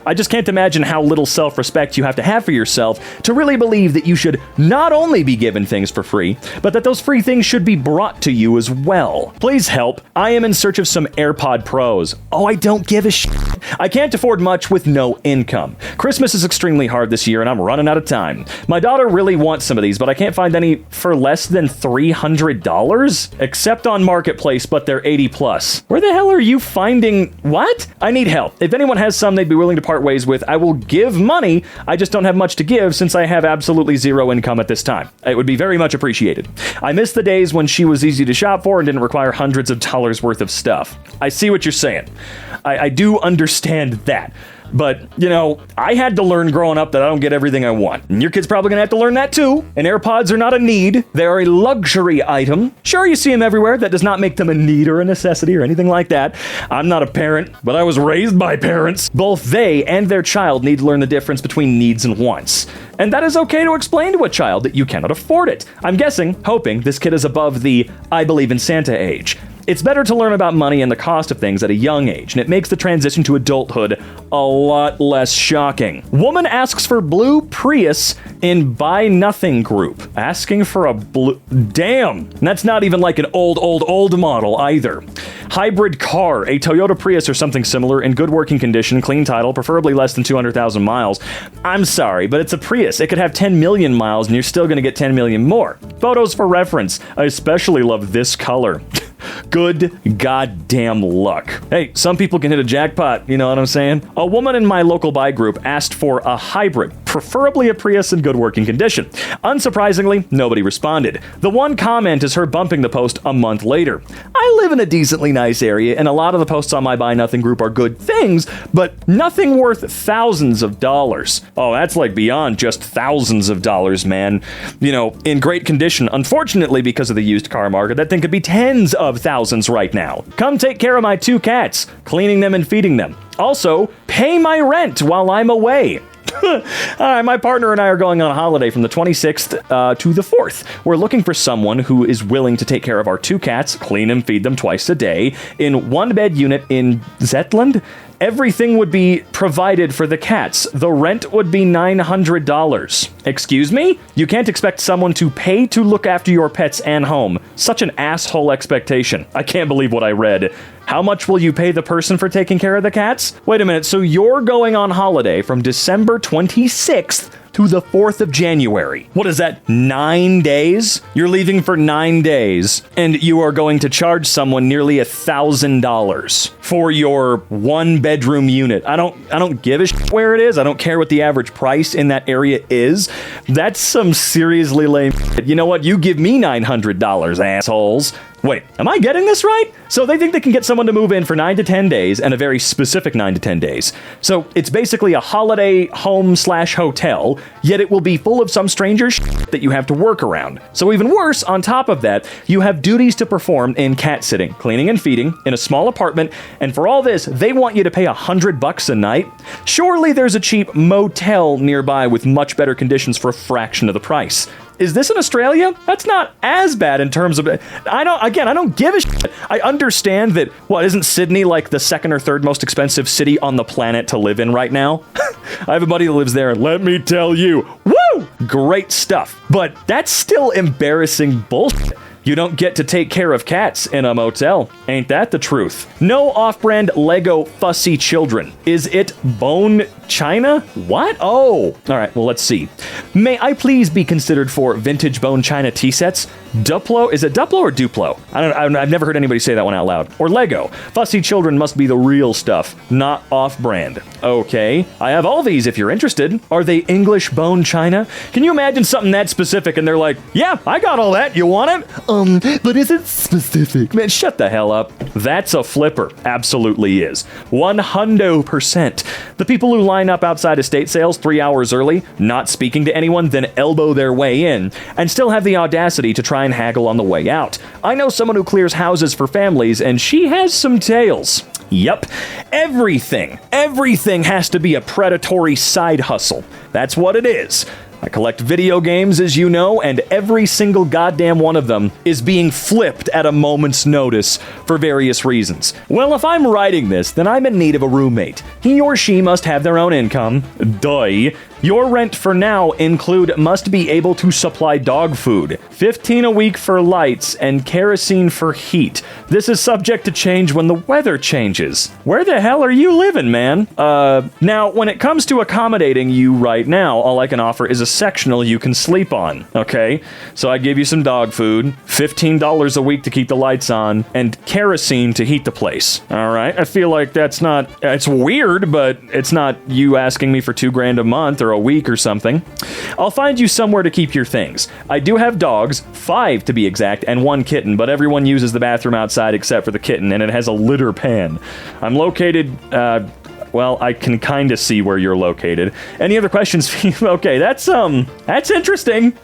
I just can't imagine how little self-respect you have to have for yourself to really believe that you should not only be given things for free, but that those free things should be brought to you as well. Please help. I am in search of some AirPod Pros. Oh, I don't give a shit. I can't afford much with no income. Christmas is extremely hard this year and I'm running out of time. My daughter really wants some of these, but I can't find any for less than $300? Except on Marketplace, but they're 80 plus. Where the hell are you finding... What? I need help. If anyone has some they'd be willing to part ways with, I will give money. I just don't have much to give since I have absolutely zero income at this time. It would be very much appreciated. I miss the days when she was easy to shop for and didn't require hundreds of dollars worth of stuff. I see what you're saying. I do understand that. But, I had to learn growing up that I don't get everything I want. And your kid's probably gonna have to learn that too. And AirPods are not a need. They are a luxury item. Sure, you see them everywhere. That does not make them a need or a necessity or anything like that. I'm not a parent, but I was raised by parents. Both they and their child need to learn the difference between needs and wants. And that is okay to explain to a child that you cannot afford it. I'm hoping this kid is above the I believe in Santa age. It's better to learn about money and the cost of things at a young age, and it makes the transition to adulthood a lot less shocking. Woman asks for blue Prius in Buy Nothing group. Asking for a blue... Damn! And that's not even like an old model either. Hybrid car, a Toyota Prius or something similar, in good working condition, clean title, preferably less than 200,000 miles. I'm sorry, but it's a Prius. It could have 10 million miles and you're still gonna get 10 million more. Photos for reference. I especially love this color. Good goddamn luck. Hey, some people can hit a jackpot, you know what I'm saying? A woman in my local buy group asked for a hybrid, preferably a Prius in good working condition. Unsurprisingly, nobody responded. The one comment is her bumping the post a month later. I live in a decently nice area, and a lot of the posts on my Buy Nothing group are good things, but nothing worth thousands of dollars. Oh, that's like beyond just thousands of dollars, man. In great condition. Unfortunately, because of the used car market, that thing could be tens of thousands right now. Come take care of my 2 cats, cleaning them and feeding them. Also, pay my rent while I'm away. My partner and I are going on a holiday from the 26th to the 4th. We're looking for someone who is willing to take care of our 2 cats, clean and feed them twice a day, in 1-bed unit in Zetland. Everything would be provided for the cats. The rent would be $900. Excuse me? You can't expect someone to pay to look after your pets and home. Such an asshole expectation. I can't believe what I read. How much will you pay the person for taking care of the cats? Wait a minute, so you're going on holiday from December 26th to the 4th of January. What is that, 9 days? You're leaving for 9 days, and you are going to charge someone nearly $1,000 for your 1-bedroom unit. I don't give a shit where it is. I don't care what the average price in that area is. That's some seriously lame shit. You know what? You give me $900, assholes. Wait, am I getting this right? So they think they can get someone to move in for 9 to 10 days, and a very specific 9 to 10 days. So it's basically a holiday home/hotel, yet it will be full of some stranger shit that you have to work around. So even worse, on top of that, you have duties to perform in cat sitting, cleaning and feeding, in a small apartment, and for all this, they want you to pay $100 a night? Surely there's a cheap motel nearby with much better conditions for a fraction of the price. Is this in Australia? That's not as bad in terms of... I don't give a shit. I understand that, isn't Sydney like the 2nd or 3rd most expensive city on the planet to live in right now? I have a buddy that lives there, and let me tell you, woo! Great stuff. But that's still embarrassing bullshit. You don't get to take care of cats in a motel. Ain't that the truth? No off-brand Lego fussy children. Is it bone china? What? Oh. All right, well, let's see. May I please be considered for vintage bone china tea sets? Duplo? Is it Duplo or Duplo? I've never heard anybody say that one out loud. Or Lego. Fussy children must be the real stuff, not off-brand. Okay. I have all these if you're interested. Are they English bone china? Can you imagine something that specific and they're like, yeah, I got all that. You want it? But is it specific? Man, shut the hell up. That's a flipper. Absolutely is. 100%. The people who line up outside estate sales 3 hours early, not speaking to anyone, then elbow their way in, and still have the audacity to try and haggle on the way out. I know someone who clears houses for families, and she has some tales. Yep. Everything has to be a predatory side hustle. That's what it is. I collect video games, as you know, and every single goddamn one of them is being flipped at a moment's notice for various reasons. Well, if I'm writing this, then I'm in need of a roommate. He or she must have their own income. Duh. Your rent for now must be able to supply dog food, $15 a week for lights, and kerosene for heat. This is subject to change when the weather changes. Where the hell are you living, man? Now, when it comes to accommodating you right now, all I can offer is a sectional you can sleep on, okay? So I give you some dog food, $15 a week to keep the lights on, and kerosene to heat the place, all right? I feel like it's weird, but it's not you asking me for $2,000 a month or a week or something. I'll find you somewhere to keep your things. I do have dogs, 5 to be exact, and 1 kitten, but everyone uses the bathroom outside except for the kitten, and it has a litter pan. I'm located, well, I can kind of see where you're located. Any other questions? Okay, that's interesting.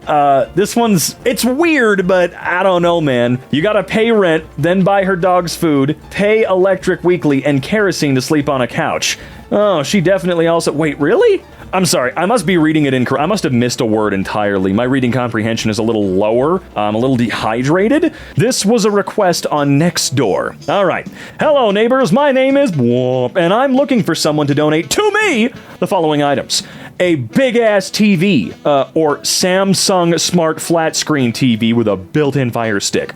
It's weird, but I don't know, man. You gotta pay rent, then buy her dog's food, pay electric weekly, and kerosene to sleep on a couch. Oh, she definitely also... Wait, really? I'm sorry, I must be reading it incorrect. I must have missed a word entirely. My reading comprehension is a little lower. I'm a little dehydrated. This was a request on Nextdoor. All right. Hello, neighbors. My name is Whoop, and I'm looking for someone to donate to me the following items. A big-ass TV, or Samsung Smart Flat Screen TV with a built-in Fire Stick.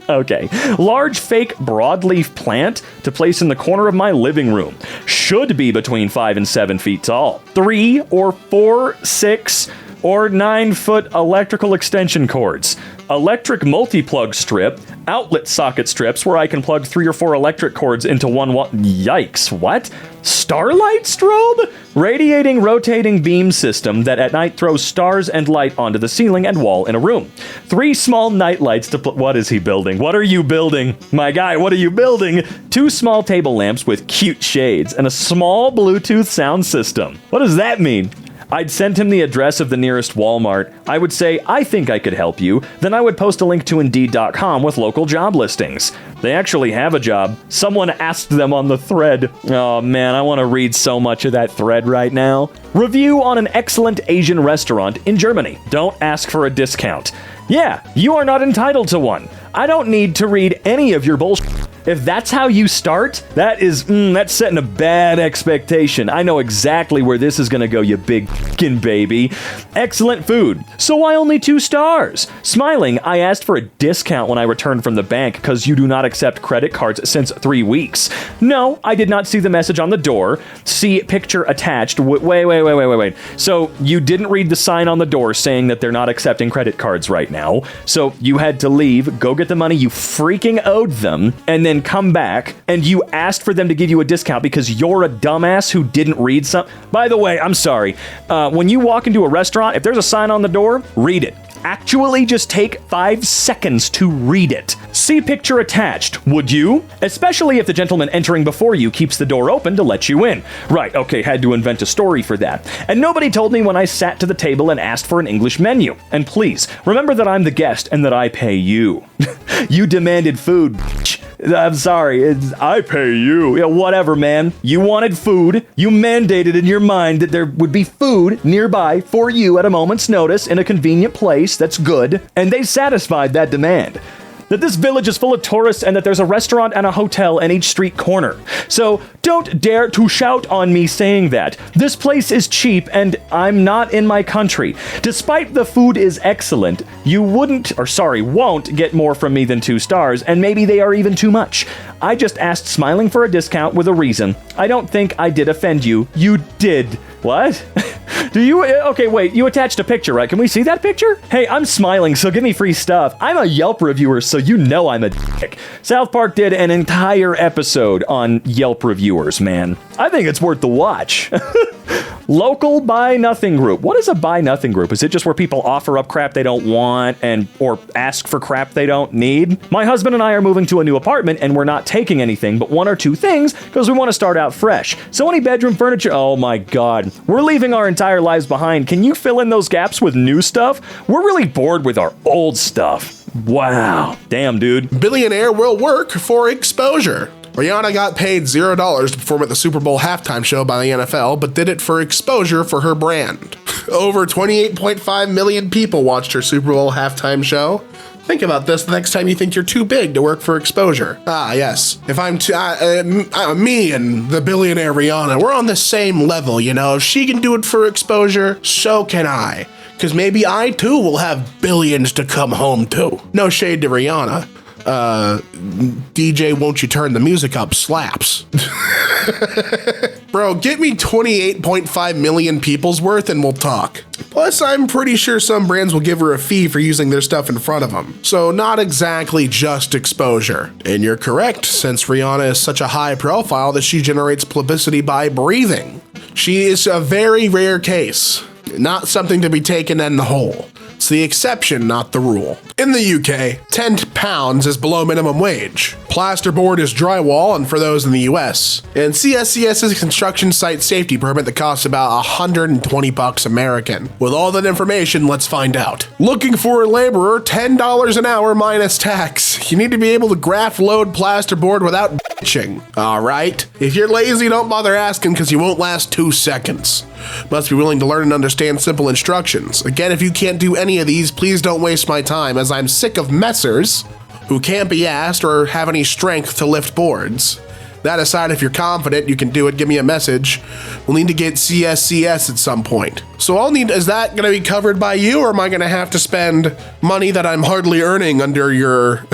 Okay. Large fake broadleaf plant to place in the corner of my living room. Should be between 5 and 7 feet tall. 3 or 4, 6 or 9-foot electrical extension cords. Electric multi-plug strip, outlet socket strips where I can plug 3 or 4 electric cords into one wall. Yikes, what? Starlight strobe? Radiating rotating beam system that at night throws stars and light onto the ceiling and wall in a room. 3 small night lights to what is he building? What are you building? My guy, what are you building? 2 small table lamps with cute shades and a small Bluetooth sound system. What does that mean? I'd send him the address of the nearest Walmart. I would say, I think I could help you. Then I would post a link to Indeed.com with local job listings. They actually have a job. Someone asked them on the thread. Oh man, I want to read so much of that thread right now. Review on an excellent Asian restaurant in Germany. Don't ask for a discount. Yeah, you are not entitled to one. I don't need to read any of your bullshit. If that's how you start, that's setting a bad expectation. I know exactly where this is gonna go, you big f***ing baby. Excellent food. So why only 2 stars? Smiling, I asked for a discount when I returned from the bank because you do not accept credit cards since 3 weeks. No, I did not see the message on the door. See picture attached. Wait. So you didn't read the sign on the door saying that they're not accepting credit cards right now. So you had to leave, go get the money you freaking owed them, and then come back, and you asked for them to give you a discount because you're a dumbass who didn't read something. By the way, I'm sorry. When you walk into a restaurant, if there's a sign on the door, read it. Actually, just take 5 seconds to read it. See picture attached, would you? Especially if the gentleman entering before you keeps the door open to let you in. Right, okay, had to invent a story for that. And nobody told me when I sat to the table and asked for an English menu. And please, remember that I'm the guest and that I pay you. You demanded food, bitch. I'm sorry, I pay you. Yeah, whatever, man. You wanted food. You mandated in your mind that there would be food nearby for you at a moment's notice in a convenient place. That's good. And they satisfied that demand. That this village is full of tourists and that there's a restaurant and a hotel in each street corner. So don't dare to shout on me saying that. This place is cheap and I'm not in my country. Despite the food is excellent, you won't get more from me than 2 stars, and maybe they are even too much. I just asked smiling for a discount with a reason. I don't think I did offend you. You did. What? Do you? Okay, wait, you attached a picture, right? Can we see that picture? Hey, I'm smiling, so give me free stuff. I'm a Yelp reviewer, so you know I'm a dick. South Park did an entire episode on Yelp reviewers, man. I think it's worth the watch. Local Buy Nothing Group. What is a Buy Nothing Group? Is it just where people offer up crap they don't want or ask for crap they don't need? My husband and I are moving to a new apartment and we're not taking anything but 1 or 2 things because we want to start out fresh. So any bedroom furniture, oh my god. We're leaving our entire lives behind. Can you fill in those gaps with new stuff? We're really bored with our old stuff. Wow. Damn, dude.
Billionaire will work for exposure. Rihanna got paid $0 to perform at the Super Bowl halftime show by the NFL, but did it for exposure for her brand. Over 28.5 million people watched her Super Bowl halftime show. Think about this the next time you think you're too big to work for exposure. Ah, yes. If I'm me and the billionaire Rihanna, we're on the same level, you know? If she can do it for exposure, so can I. Because maybe I, too, will have billions to come home to. No shade to Rihanna. DJ, won't you turn the music up slaps. Bro, get me 28.5 million people's worth and we'll talk. Plus, I'm pretty sure some brands will give her a fee for using their stuff in front of them. So not exactly just exposure. And you're correct, since Rihanna is such a high profile that she generates publicity by breathing. She is a very rare case, not something to be taken in the whole. It's the exception, not the rule. In the UK, £10 is below minimum wage. Plasterboard is drywall, and for those in the US. And CSCS is a construction site safety permit that costs about $120 American. With all that information, let's find out. Looking for a laborer, $10 an hour minus tax. You need to be able to graft load plasterboard without bitching. Alright? If you're lazy, don't bother asking because you won't last 2 seconds. Must be willing to learn and understand simple instructions. Again, if you can't do any of these, please don't waste my time, as I'm sick of messers who can't be asked or have any strength to lift boards. That aside, if you're confident you can do it, give me a message. We'll need to get CSCS at some point. So is that going to be covered by you, or am I going to have to spend money that I'm hardly earning under your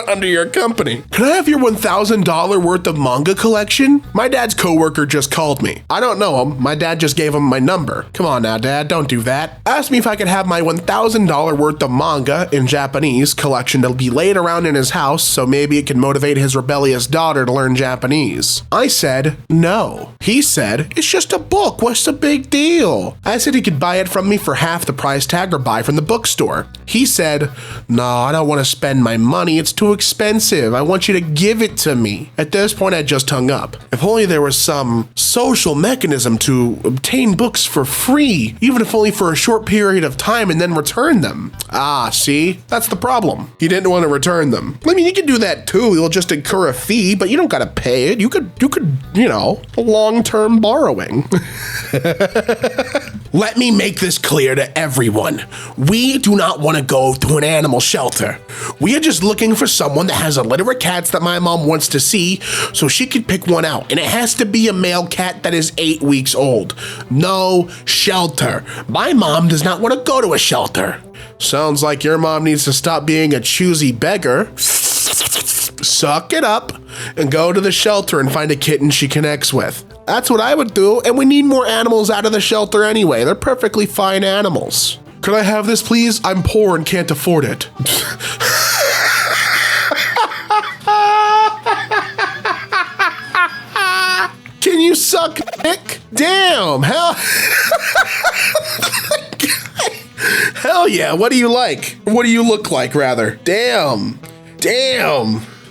under your company? Can I have your $1,000 worth of manga collection? My dad's coworker just called me. I don't know him. My dad just gave him my number. Come on now, Dad, don't do that. Asked me if I could have my $1,000 worth of manga in Japanese collection to be laid around in his house so maybe it can motivate his rebellious daughter to learn Japanese. I said no. He said, it's just a book. What's the big deal? I said he could buy it from me for half the price tag or buy from the bookstore. He said, no, I don't want to spend my money. It's too expensive. I want you to give it to me. At this point, I just hung up. If only there was some social mechanism to obtain books for free, even if only for a short period of time, and then return them. Ah, see? That's the problem. He didn't want to return them. I mean, you can do that too. You'll just incur a fee, but you don't gotta pay it. You could, long-term borrowing. Let me make this clear to everyone. We do not want to go to an animal shelter. We are just looking for someone that has a litter of cats that my mom wants to see so she could pick one out. And it has to be a male cat that is 8 weeks old. No shelter. My mom does not want to go to a shelter. Sounds like your mom needs to stop being a choosy beggar. Suck it up and go to the shelter and find a kitten she connects with. That's what I would do, and we need more animals out of the shelter anyway. They're perfectly fine animals. Could I have this, please? I'm poor and can't afford it. Can you suck dick? Damn, hell. Hell yeah, what do you like? What do you look like, rather? Damn.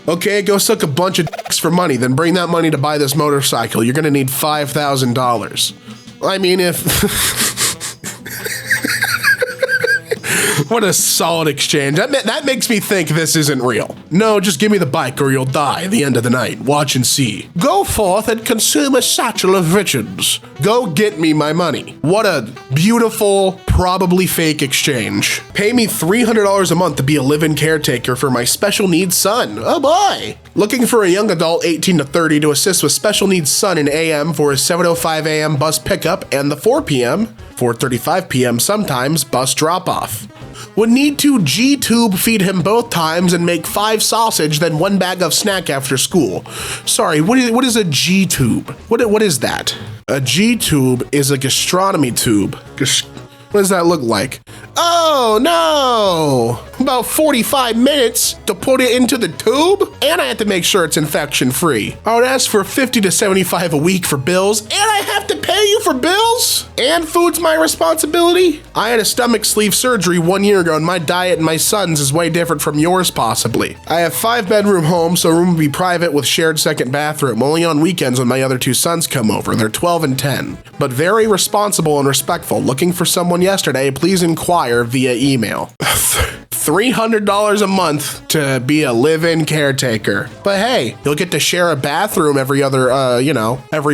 Okay, go suck a bunch of dicks for money, then bring that money to buy this motorcycle. You're gonna need $5,000. I mean, What a solid exchange. That makes me think this isn't real. No, just give me the bike or you'll die at the end of the night. Watch and see. Go forth and consume a satchel of riches. Go get me my money. What a beautiful, probably fake exchange. Pay me $300 a month to be a live-in caretaker for my special needs son. Oh boy. Looking for a young adult 18 to 30 to assist with special needs son in AM for his 7:05 AM bus pickup and the 4 p.m., 4:35 p.m. sometimes bus drop-off. Would need to G-tube feed him both times and make 5 sausage, then 1 bag of snack after school. Sorry, what is a G-tube? What is that? A G-tube is a gastronomy tube. What does that look like? Oh no! About 45 minutes to put it into the tube? And I have to make sure it's infection free. I would ask for $50 to $75 a week for bills, and I have to pay you for bills? And food's my responsibility? I had a stomach sleeve surgery 1 year ago, and my diet and my son's is way different from yours possibly. I have 5-bedroom home, so room will be private with shared second bathroom, only on weekends when my other 2 sons come over. They're 12 and 10. But very responsible and respectful. Looking for someone yesterday, please inquire via email. $300 a month to be a live-in caretaker. But hey, you'll get to share a bathroom every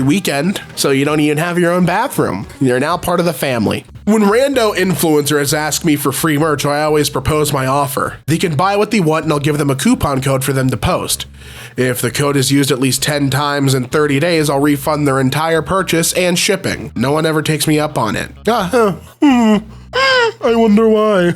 weekend, so you don't even have your own bathroom. You're now part of the family. When rando influencers ask me for free merch, I always propose my offer. They can buy what they want and I'll give them a coupon code for them to post. If the code is used at least 10 times in 30 days, I'll refund their entire purchase and shipping. No one ever takes me up on it. I wonder why.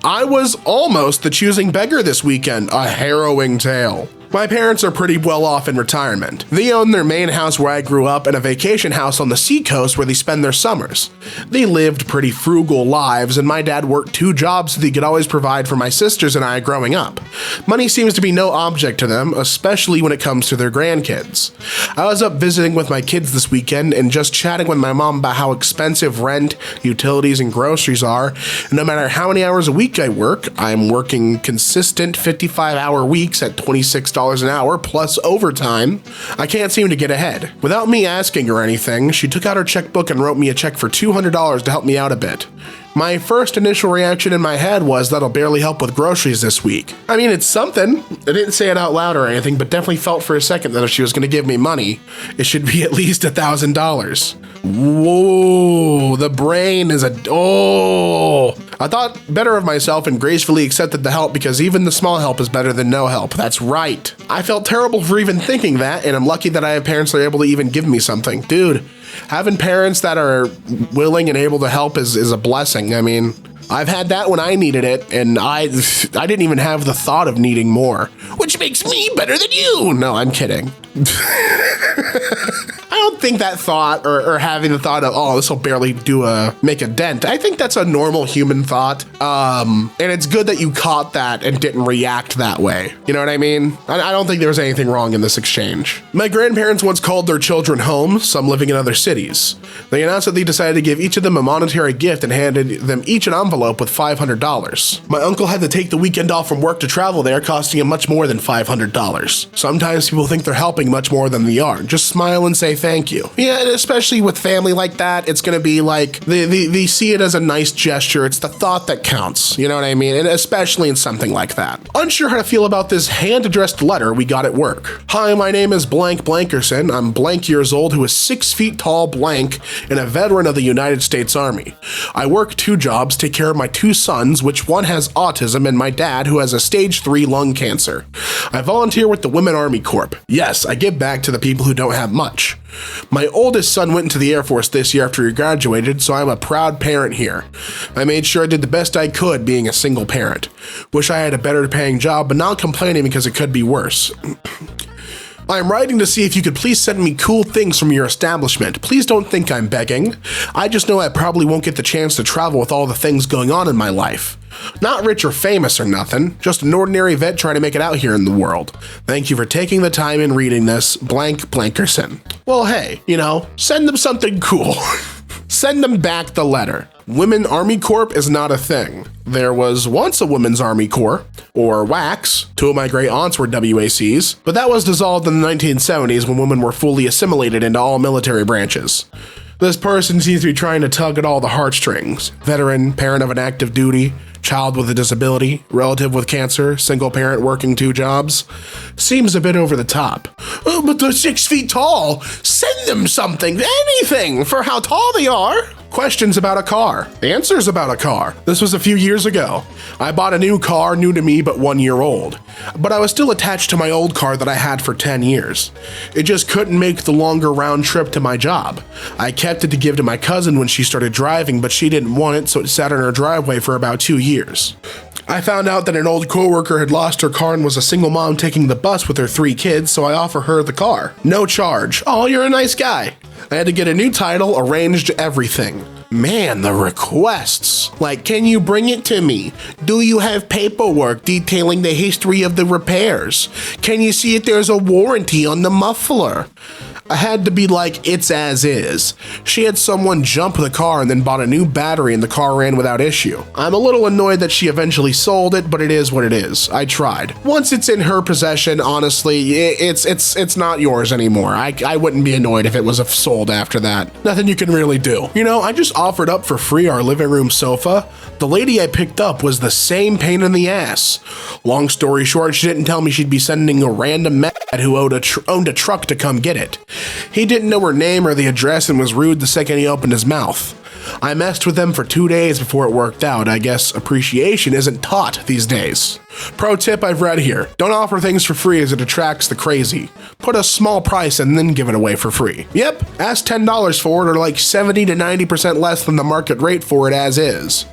I was almost the choosing beggar this weekend. A harrowing tale. My parents are pretty well off in retirement. They own their main house where I grew up and a vacation house on the seacoast where they spend their summers. They lived pretty frugal lives, and my dad worked 2 jobs so he could always provide for my sisters and I growing up. Money seems to be no object to them, especially when it comes to their grandkids. I was up visiting with my kids this weekend and just chatting with my mom about how expensive rent, utilities, and groceries are, and no matter how many hours a week I work, I'm working consistent 55-hour weeks at $26 an hour plus overtime. I can't seem to get ahead. Without me asking or anything, she took out her checkbook and wrote me a check for $200 to help me out a bit. My first initial reaction in my head was that'll barely help with groceries this week. I mean, it's something. I didn't say it out loud or anything, but definitely felt for a second that if she was going to give me money, it should be at least $1,000. Whoa, the brain is I thought better of myself and gracefully accepted the help because even the small help is better than no help. That's right. I felt terrible for even thinking that, and I'm lucky that I have parents that are able to even give me something. Dude, having parents that are willing and able to help is a blessing. I mean, I've had that when I needed it, and I didn't even have the thought of needing more, which makes me better than you. No, I'm kidding. I don't think that thought or having the thought of, oh, this will barely make a dent. I think that's a normal human thought. And it's good that you caught that and didn't react that way. You know what I mean? I don't think there was anything wrong in this exchange. My grandparents once called their children home, some living in other cities. They announced that they decided to give each of them a monetary gift and handed them each an envelope with $500. My uncle had to take the weekend off from work to travel there, costing him much more than $500. Sometimes people think they're helping much more than they are. Just smile and say thank you. Yeah, and especially with family like that, it's going to be like, they see it as a nice gesture. It's the thought that counts. You know what I mean? And especially in something like that. Unsure how to feel about this hand-addressed letter we got at work. Hi, my name is Blank Blankerson. I'm blank years old, who is 6 feet tall blank and a veteran of the United States Army. I work 2 jobs, take care of my 2 sons, which one has autism, and my dad, who has a stage 3 lung cancer. I volunteer with the Women Army Corps. Yes, I give back to the people who don't have much. My oldest son went into the Air Force this year after he graduated, so I'm a proud parent here. I made sure I did the best I could being a single parent. Wish I had a better paying job, but not complaining because it could be worse. I'm writing to see if you could please send me cool things from your establishment. Please don't think I'm begging. I just know I probably won't get the chance to travel with all the things going on in my life. Not rich or famous or nothing, just an ordinary vet trying to make it out here in the world. Thank you for taking the time and reading this, Blank Blankerson. Well, hey, send them something cool. Send them back the letter. Women Army Corps is not a thing. There was once a Women's Army Corps, or WACs. 2 of my great aunts were WACs, but that was dissolved in the 1970s when women were fully assimilated into all military branches. This person seems to be trying to tug at all the heartstrings. Veteran, parent of an active duty, child with a disability, relative with cancer, single parent working 2 jobs. Seems a bit over the top. Oh, but they're 6 feet tall. Send them something, anything, for how tall they are. Questions about a car. Answers about a car. This was a few years ago. I bought a new car, new to me, but 1 year old. But I was still attached to my old car that I had for 10 years. It just couldn't make the longer round trip to my job. I kept it to give to my cousin when she started driving, but she didn't want it, so it sat in her driveway for about 2 years. I found out that an old coworker had lost her car and was a single mom taking the bus with her 3 kids, so I offer her the car. No charge. Oh, you're a nice guy. I had to get a new title, arranged everything. Man, the requests. Like, can you bring it to me? Do you have paperwork detailing the history of the repairs? Can you see if there's a warranty on the muffler? I had to be like, it's as is. She had someone jump the car and then bought a new battery and the car ran without issue. I'm a little annoyed that she eventually sold it, but it is what it is. I tried. Once it's in her possession, honestly, it's not yours anymore. I wouldn't be annoyed if it was sold after that. Nothing you can really do. I just offered up for free our living room sofa. The lady I picked up was the same pain in the ass. Long story short, she didn't tell me she'd be sending a random mad who owned a truck to come get it. He didn't know her name or the address and was rude the second he opened his mouth. I messed with them for 2 days before it worked out. I guess appreciation isn't taught these days. Pro tip I've read here: don't offer things for free as it attracts the crazy. Put a small price and then give it away for free. Yep, ask $10 for it, or like 70 to 90% less than the market rate for it as is.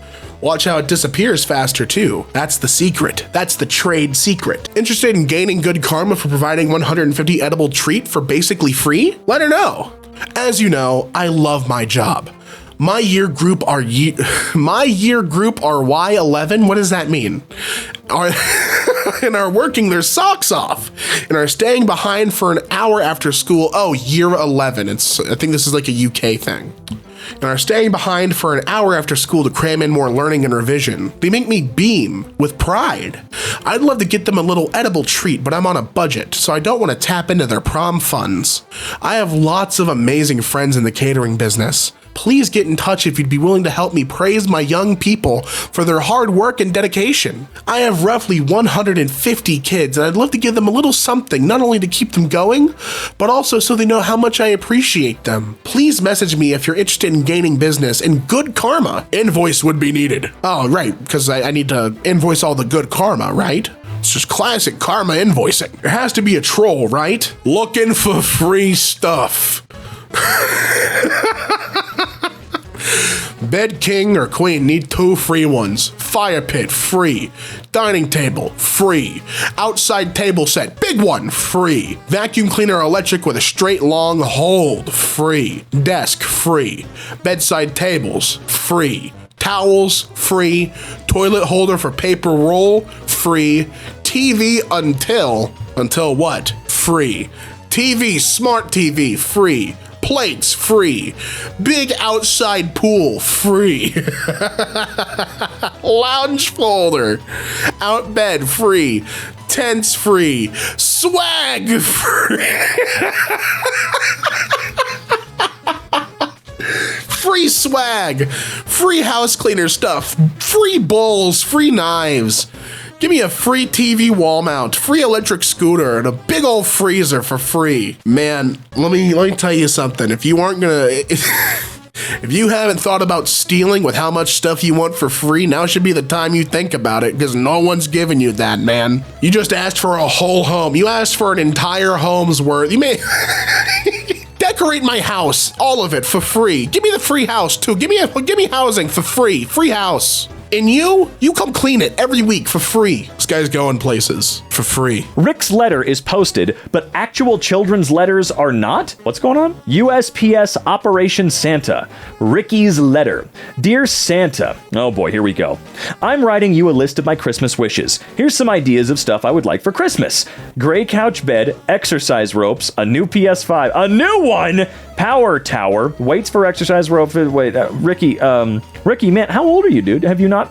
Watch how it disappears faster too. That's the secret. That's the trade secret. Interested in gaining good karma for providing 150 edible treat for basically free? Let her know. As you know, I love my job. My year group are Y11. What does that mean? And are working their socks off and are staying behind for an hour after school. Oh, year 11. I think this is like a UK thing. And are staying behind for an hour after school to cram in more learning and revision. They make me beam with pride. I'd love to get them a little edible treat, but I'm on a budget, so I don't want to tap into their prom funds. I have lots of amazing friends in the catering business. Please get in touch if you'd be willing to help me praise my young people for their hard work and dedication. I have roughly 150 kids, and I'd love to give them a little something, not only to keep them going, but also so they know how much I appreciate them. Please message me if you're interested in gaining business and good karma. Invoice would be needed. Oh, right, because I need to invoice all the good karma, right? It's just classic karma invoicing. There has to be a troll, right? Looking for free stuff. Bed king or queen need 2 free ones. Fire pit, free. Dining table, free. Outside table set, big one, free. Vacuum cleaner electric with a straight long hold, free. Desk, free. Bedside tables, free. Towels, free. Toilet holder for paper roll, free. TV until what? Free. TV, smart TV, free. Plates, free. Big outside pool, free. Lounge folder. Out bed, free. Tents, free. Swag, free. Free swag. Free house cleaner stuff. Free bowls, free knives. Give me a free TV wall mount, free electric scooter, and a big old freezer for free. Man, let me tell you something. If you haven't thought about stealing with how much stuff you want for free, now should be the time you think about it, because no one's giving you that, man. You just asked for a whole home. You asked for an entire home's worth. You may decorate my house, all of it for free. Give me the free house too. Give me housing for free. Free house. And you come clean it every week for free. This guy's going places for free.
Rick's letter is posted, but actual children's letters are not? What's going on? USPS Operation Santa. Ricky's letter. Dear Santa. Oh boy, here we go. I'm writing you a list of my Christmas wishes. Here's some ideas of stuff I would like for Christmas. Gray couch bed, exercise ropes, a new PS5, a new one, power tower, weights for exercise rope. Wait, Ricky, man, how old are you, dude? Have you not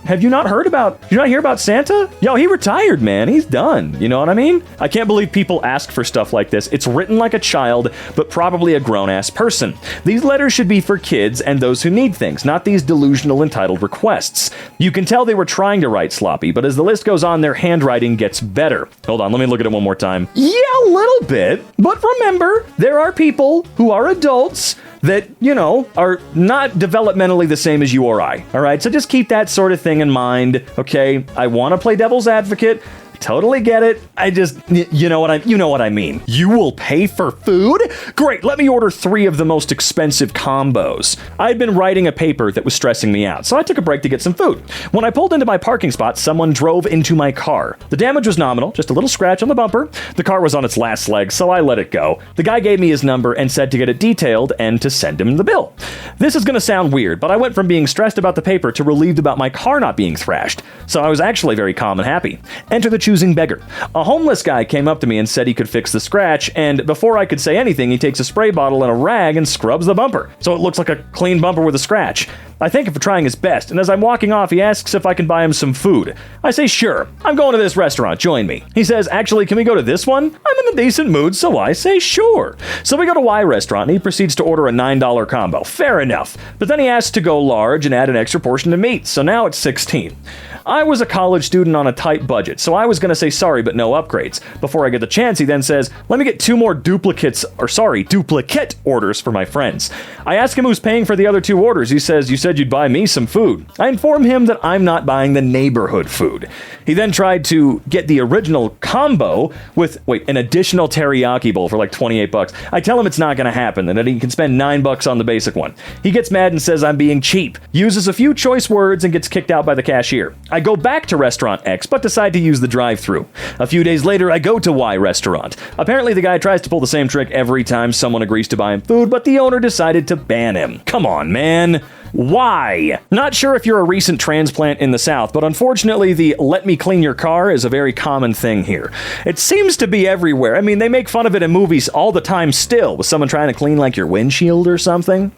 heard about, did you not hear about Santa? Yo, he retired, man. He's done. You know what I mean? I can't believe people ask for stuff like this. It's written like a child, but probably a grown-ass person. These letters should be for kids and those who need things, not these delusional entitled requests. You can tell they were trying to write sloppy, but as the list goes on, their handwriting gets better. Hold on, let me look at it one more time. Yeah, a little bit, but remember, there are people who are adults that, you know, are not developmentally the same as you or I. All right, so just keep that sort of thing in mind, okay? I want to play devil's advocate. Totally get it. I just, you know what I mean. You will pay for food? Great, let me order 3 of the most expensive combos. I'd been writing a paper that was stressing me out, so I took a break to get some food. When I pulled into my parking spot, someone drove into my car. The damage was nominal, just a little scratch on the bumper. The car was on its last leg, so I let it go. The guy gave me his number and said to get it detailed and to send him the bill. This is gonna sound weird, but I went from being stressed about the paper to relieved about my car not being thrashed. So I was actually very calm and happy. Enter the choosing beggar. A homeless guy came up to me and said he could fix the scratch, and before I could say anything, he takes a spray bottle and a rag and scrubs the bumper, so it looks like a clean bumper with a scratch. I thank him for trying his best, and as I'm walking off, he asks if I can buy him some food. I say, sure, I'm going to this restaurant, join me. He says, actually, can we go to this one? I'm in a decent mood, so I say, sure. So we go to Y restaurant, and he proceeds to order a $9 combo. Fair enough. But then he asks to go large and add an extra portion of meat, so now it's $16. I was a college student on a tight budget, so I was going to say sorry but no upgrades. Before I get the chance, he then says, let me get 2 more duplicate orders for my friends. I ask him who's paying for the other 2 orders. He says, you said said you'd buy me some food. I inform him that I'm not buying the neighborhood food. He then tried to get the original combo with, an additional teriyaki bowl for like $28. I tell him it's not going to happen and that he can spend $9 on the basic one. He gets mad and says I'm being cheap, uses a few choice words, and gets kicked out by the cashier. I go back to restaurant X, but decide to use the drive-thru. A few days later, I go to Y restaurant. Apparently, the guy tries to pull the same trick every time someone agrees to buy him food, but the owner decided to ban him. Come on, man. Why? Not sure if you're a recent transplant in the South, but unfortunately the let me clean your car is a very common thing here. It seems to be everywhere. I mean, they make fun of it in movies all the time still, with someone trying to clean like your windshield or something.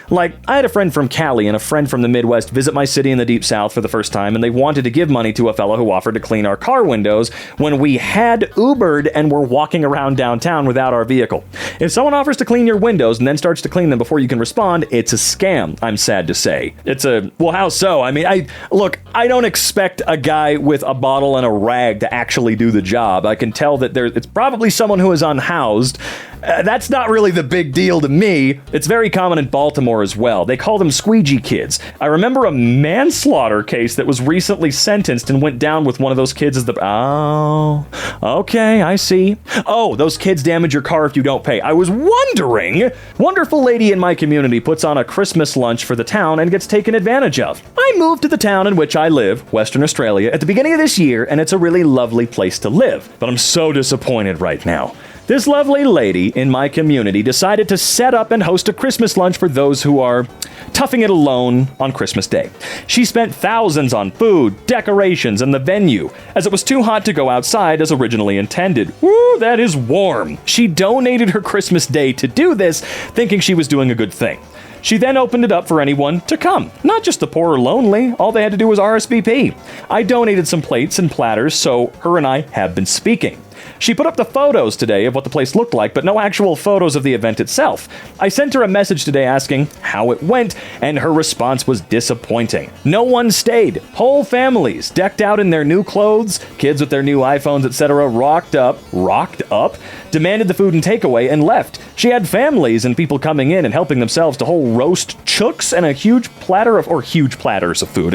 Like, I had a friend from Cali and a friend from the Midwest visit my city in the Deep South for the first time, and they wanted to give money to a fellow who offered to clean our car windows when we had Ubered and were walking around downtown without our vehicle. If someone offers to clean your windows and then starts to clean them before you can respond, it's a scam, I'm sad to say. It's well, how so? I mean, I don't expect a guy with a bottle and a rag to actually do the job. I can tell that it's probably someone who is unhoused. That's not really the big deal to me. It's very common in Baltimore as well. They call them squeegee kids. I remember a manslaughter case that was recently sentenced and went down with one of those kids as the... Oh, okay, I see. Oh, those kids damage your car if you don't pay. I was wondering. Wonderful lady in my community puts on a Christmas lunch for the town and gets taken advantage of. I moved to the town in which I live, Western Australia, at the beginning of this year, and it's a really lovely place to live. But I'm so disappointed right now. This lovely lady in my community decided to set up and host a Christmas lunch for those who are toughing it alone on Christmas Day. She spent thousands on food, decorations, and the venue, as it was too hot to go outside as originally intended. Woo, that is warm. She donated her Christmas Day to do this, thinking she was doing a good thing. She then opened it up for anyone to come, not just the poor or lonely. All they had to do was RSVP. I donated some plates and platters, so her and I have been speaking. She put up the photos today of what the place looked like, but no actual photos of the event itself. I sent her a message today asking how it went, and her response was disappointing. No one stayed. Whole families, decked out in their new clothes, kids with their new iPhones, etc., rocked up, demanded the food and takeaway, and left. She had families and people coming in and helping themselves to whole roast chooks and a huge platters of food,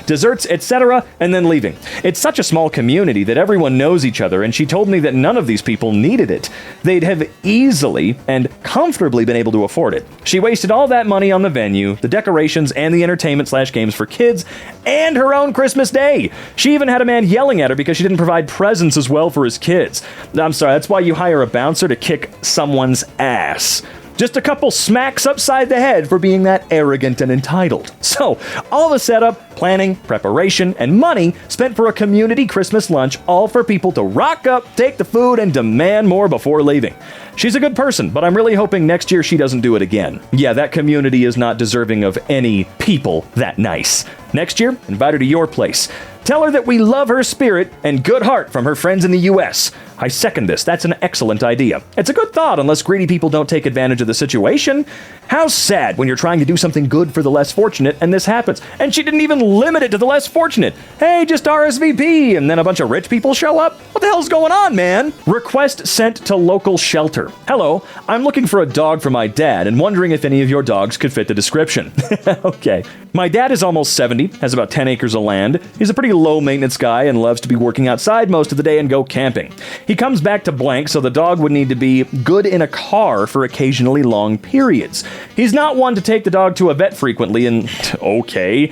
desserts, etc., and then leaving. It's such a small community that everyone knows each other, and she told me that none of these people needed it. They'd have easily and comfortably been able to afford it. She wasted all that money on the venue, the decorations, and the entertainment/games for kids, and her own Christmas Day. She even had a man yelling at her because she didn't provide presents as well for his kids. I'm sorry, that's why you hire a bouncer to kick someone's ass. Just a couple smacks upside the head for being that arrogant and entitled. So, all the setup, planning, preparation, and money spent for a community Christmas lunch, all for people to rock up, take the food, and demand more before leaving. She's a good person, but I'm really hoping next year she doesn't do it again. Yeah, that community is not deserving of any people that nice. Next year, invite her to your place. Tell her that we love her spirit and good heart from her friends in the U.S. I second this. That's an excellent idea. It's a good thought unless greedy people don't take advantage of the situation. How sad when you're trying to do something good for the less fortunate and this happens. And she didn't even limit it to the less fortunate. Hey, just RSVP, and then a bunch of rich people show up? What the hell's going on, man? Request sent to local shelter. Hello, I'm looking for a dog for my dad and wondering if any of your dogs could fit the description. Okay. My dad is almost 70, has about 10 acres of land. He's a pretty low-maintenance guy and loves to be working outside most of the day and go camping. He comes back to blank, so the dog would need to be good in a car for occasionally long periods. He's not one to take the dog to a vet frequently, and okay.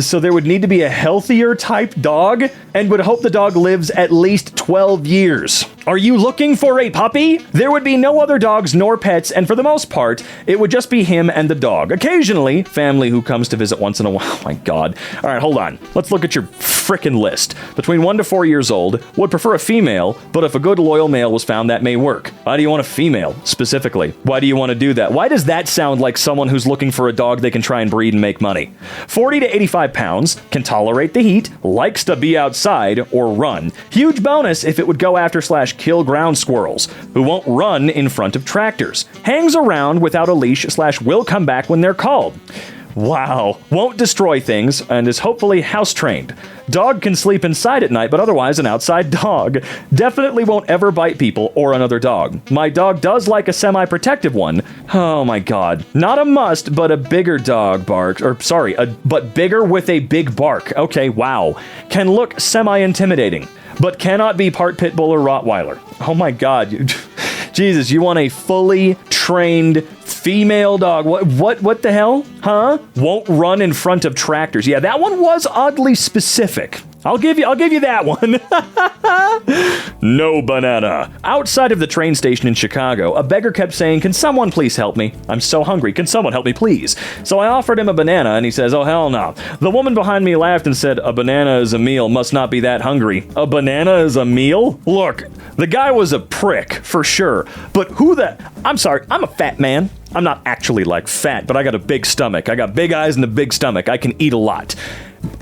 So there would need to be a healthier type dog and would hope the dog lives at least 12 years. Are you looking for a puppy? There would be no other dogs nor pets, and for the most part, it would just be him and the dog. Occasionally, family who comes to visit once in a while. Oh my God. All right, hold on. Let's look at your frickin' list. Between 1 to 4 years old, would prefer a female, but if a good loyal male was found, that may work. Why do you want a female, specifically? Why do you want to do that? Why does that sound like someone who's looking for a dog they can try and breed and make money? 40 to 85 pounds, can tolerate the heat, likes to be outside or run. Huge bonus if it would go after / kill ground squirrels, who won't run in front of tractors. Hangs around without a leash / will come back when they're called. Wow. Won't destroy things and is hopefully house trained. Dog can sleep inside at night, but otherwise an outside dog. Definitely won't ever bite people or another dog. My dog does like a semi-protective one. Oh my god. Not a must, but a bigger dog barks. But bigger with a big bark. Okay, wow. Can look semi-intimidating, but cannot be part pit bull or Rottweiler. Oh my god. Jesus, you want a fully trained female dog. What the hell? Huh? Won't run in front of tractors. Yeah, that one was oddly specific. I'll give you that one. No banana. Outside of the train station in Chicago, a beggar kept saying, "Can someone please help me? I'm so hungry. Can someone help me, please?" So I offered him a banana, and he says, "Oh, hell no." The woman behind me laughed and said, "A banana is a meal. Must not be that hungry." A banana is a meal? Look, the guy was a prick, for sure. But I'm sorry, I'm a fat man. I'm not actually like fat, but I got a big stomach. I got big eyes and a big stomach. I can eat a lot.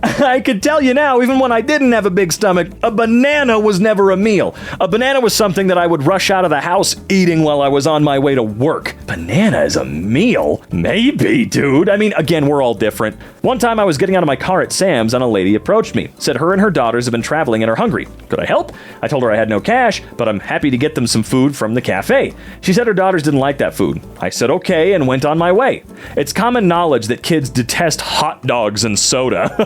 I can tell you now, even when I didn't have a big stomach, a banana was never a meal. A banana was something that I would rush out of the house eating while I was on my way to work. Banana is a meal? Maybe, dude. I mean, again, we're all different. One time I was getting out of my car at Sam's and a lady approached me, said her and her daughters have been traveling and are hungry. Could I help? I told her I had no cash, but I'm happy to get them some food from the cafe. She said her daughters didn't like that food. I said okay and went on my way. It's common knowledge that kids detest hot dogs and soda.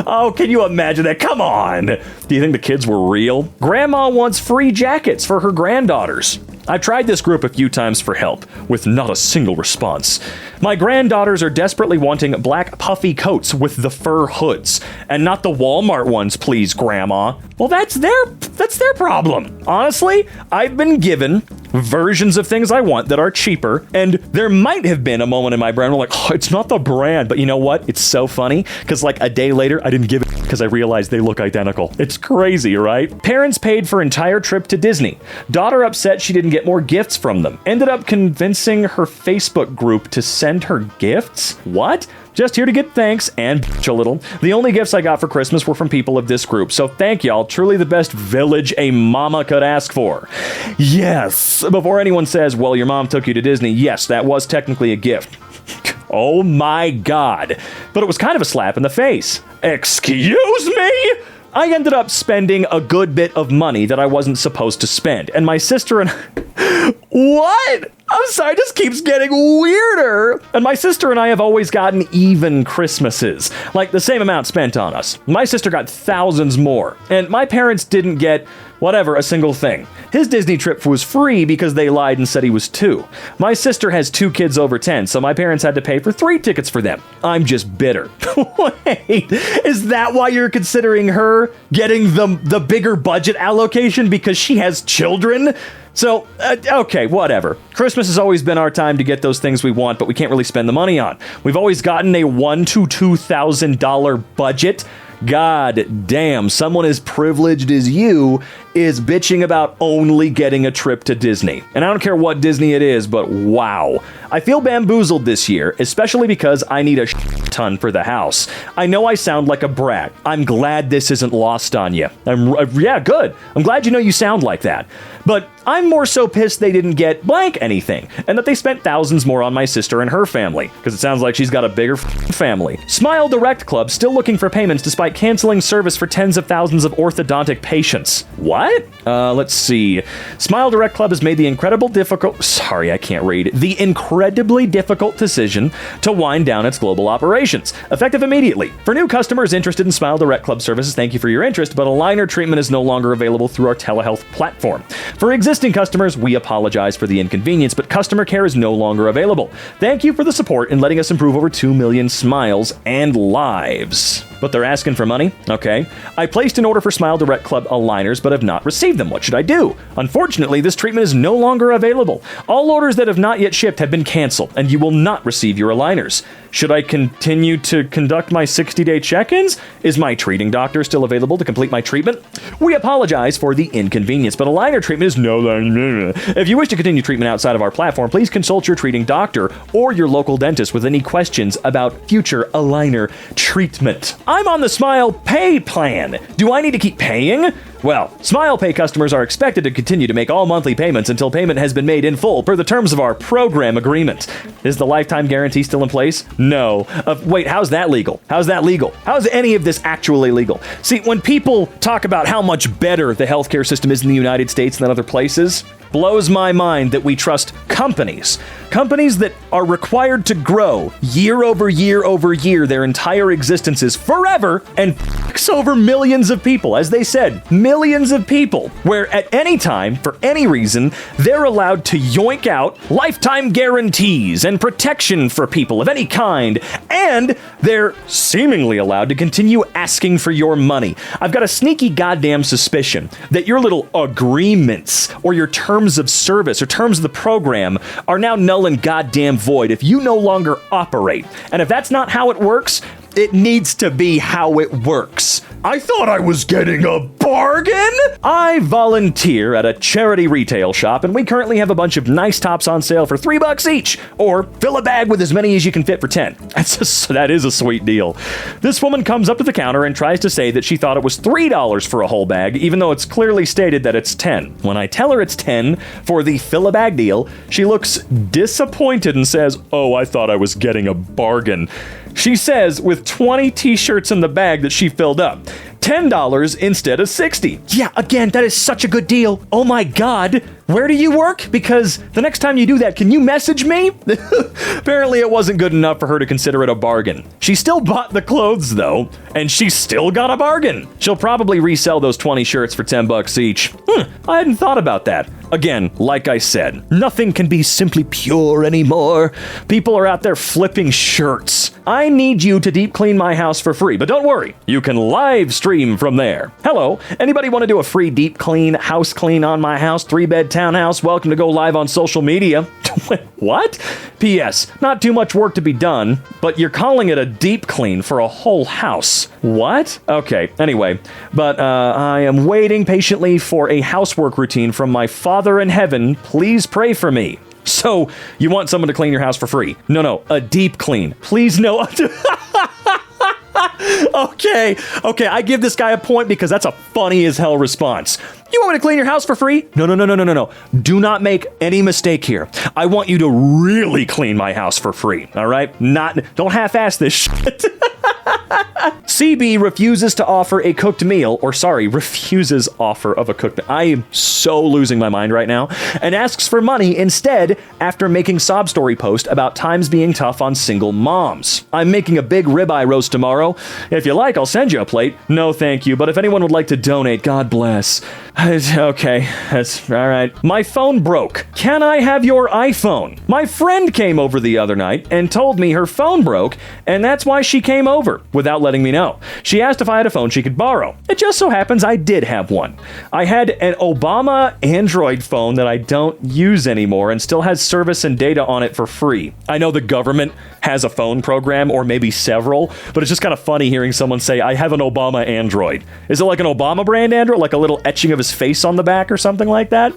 Oh, can you imagine that? Come on. Do you think the kids were real? Grandma wants free jackets for her granddaughters. I've tried this group a few times for help, with not a single response. My granddaughters are desperately wanting black puffy coats with the fur hoods, and not the Walmart ones, please, Grandma. Well, that's their problem. Honestly, I've been given versions of things I want that are cheaper, and there might have been a moment in my brain where like, oh, it's not the brand, but you know what? It's so funny, because like a day later, I didn't give it because I realized they look identical. It's crazy, right? Parents paid for entire trip to Disney. Daughter upset she didn't get more gifts from them. Ended up convincing her Facebook group to send her gifts? What? Just here to get thanks and bitch a little. The only gifts I got for Christmas were from people of this group, so thank y'all. Truly the best village a mama could ask for. Yes. Before anyone says, well, your mom took you to Disney, yes, that was technically a gift. Oh my god. But it was kind of a slap in the face. Excuse me? I ended up spending a good bit of money that I wasn't supposed to spend, and my sister and What? I'm sorry, it just keeps getting weirder. And my sister and I have always gotten even Christmases, like the same amount spent on us. My sister got thousands more, and my parents didn't get a single thing. His Disney trip was free because they lied and said he was 2. My sister has 2 kids over 10, so my parents had to pay for 3 tickets for them. I'm just bitter. Wait, is that why you're considering her getting the bigger budget allocation because she has children? So, okay, whatever. Christmas has always been our time to get those things we want, but we can't really spend the money on. We've always gotten a $1,000 to $2,000 budget. God damn, someone as privileged as you is bitching about only getting a trip to Disney. And I don't care what Disney it is, but wow. I feel bamboozled this year, especially because I need a ton for the house. I know I sound like a brat. I'm glad this isn't lost on you. Yeah, good. I'm glad you know you sound like that. But I'm more so pissed they didn't get blank anything, and that they spent thousands more on my sister and her family, because it sounds like she's got a bigger family. Smile Direct Club still looking for payments despite canceling service for tens of thousands of orthodontic patients. What? Let's see. Smile Direct Club has made the incredibly difficult decision to wind down its global operations, effective immediately. For new customers interested in Smile Direct Club services, thank you for your interest, but aligner treatment is no longer available through our telehealth platform. For existing customers, we apologize for the inconvenience, but customer care is no longer available. Thank you for the support in letting us improve over 2 million smiles and lives. But they're asking for money? Okay. I placed an order for Smile Direct Club aligners, but have not received them. What should I do? Unfortunately, this treatment is no longer available. All orders that have not yet shipped have been canceled, and you will not receive your aligners. Should I continue to conduct my 60-day check-ins? Is my treating doctor still available to complete my treatment? We apologize for the inconvenience, but aligner treatment is no longer... If you wish to continue treatment outside of our platform, please consult your treating doctor or your local dentist with any questions about future aligner treatment. I'm on the Smile Pay plan. Do I need to keep paying? Well, SmilePay customers are expected to continue to make all monthly payments until payment has been made in full per the terms of our program agreement. Is the lifetime guarantee still in place? No. Wait, how's that legal? How's that legal? How's any of this actually legal? See, when people talk about how much better the healthcare system is in the United States than other places, blows my mind that we trust companies that are required to grow year over year over year their entire existences forever and f***s over millions of people. As they said, millions of people, where at any time, for any reason, they're allowed to yoink out lifetime guarantees and protection for people of any kind, and they're seemingly allowed to continue asking for your money. I've got a sneaky goddamn suspicion that your little agreements or your terms of service or terms of the program are now null and goddamn void if you no longer operate. And if that's not how it works, it needs to be how it works. I thought I was getting a bargain! I volunteer at a charity retail shop, and we currently have a bunch of nice tops on sale for $3 each, or fill a bag with as many as you can fit for 10. That is a sweet deal. This woman comes up to the counter and tries to say that she thought it was $3 for a whole bag, even though it's clearly stated that it's 10. When I tell her it's 10 for the fill a bag deal, she looks disappointed and says, "Oh, I thought I was getting a bargain." She says with 20 t-shirts in the bag that she filled up, $10 instead of $60. Yeah, again, that is such a good deal. Oh my God. Where do you work? Because the next time you do that, can you message me? Apparently it wasn't good enough for her to consider it a bargain. She still bought the clothes though, and she still got a bargain. She'll probably resell those 20 shirts for $10 each. I hadn't thought about that. Again, like I said, nothing can be simply pure anymore. People are out there flipping shirts. I need you to deep clean my house for free, but don't worry, you can live stream from there. Hello, anybody want to do a free deep clean, house clean on my house, 3-bed townhouse? Welcome to go live on social media. What? P.S. Not too much work to be done, but you're calling it a deep clean for a whole house. What? Okay, anyway, but I am waiting patiently for a housework routine from my Father in heaven. Please pray for me. So, you want someone to clean your house for free? No, a deep clean. Please no. Okay, I give this guy a point because that's a funny as hell response. You want me to clean your house for free? No. Do not make any mistake here. I want you to really clean my house for free, all right? Don't half-ass this shit. CB refuses offer of a cooked meal. I am so losing my mind right now. And asks for money instead after making sob story post about times being tough on single moms. I'm making a big ribeye roast tomorrow. If you like, I'll send you a plate. No, thank you. But if anyone would like to donate, God bless. Okay, that's all right. My phone broke. Can I have your iPhone? My friend came over the other night and told me her phone broke, and that's why she came over, without letting me know. She asked if I had a phone she could borrow. It just so happens I did have one. I had an Obama Android phone that I don't use anymore and still has service and data on it for free. I know the government has a phone program, or maybe several, but it's just kind of funny hearing someone say, I have an Obama Android. Is it like an Obama brand Android? Like a little etching of his face on the back or something like that?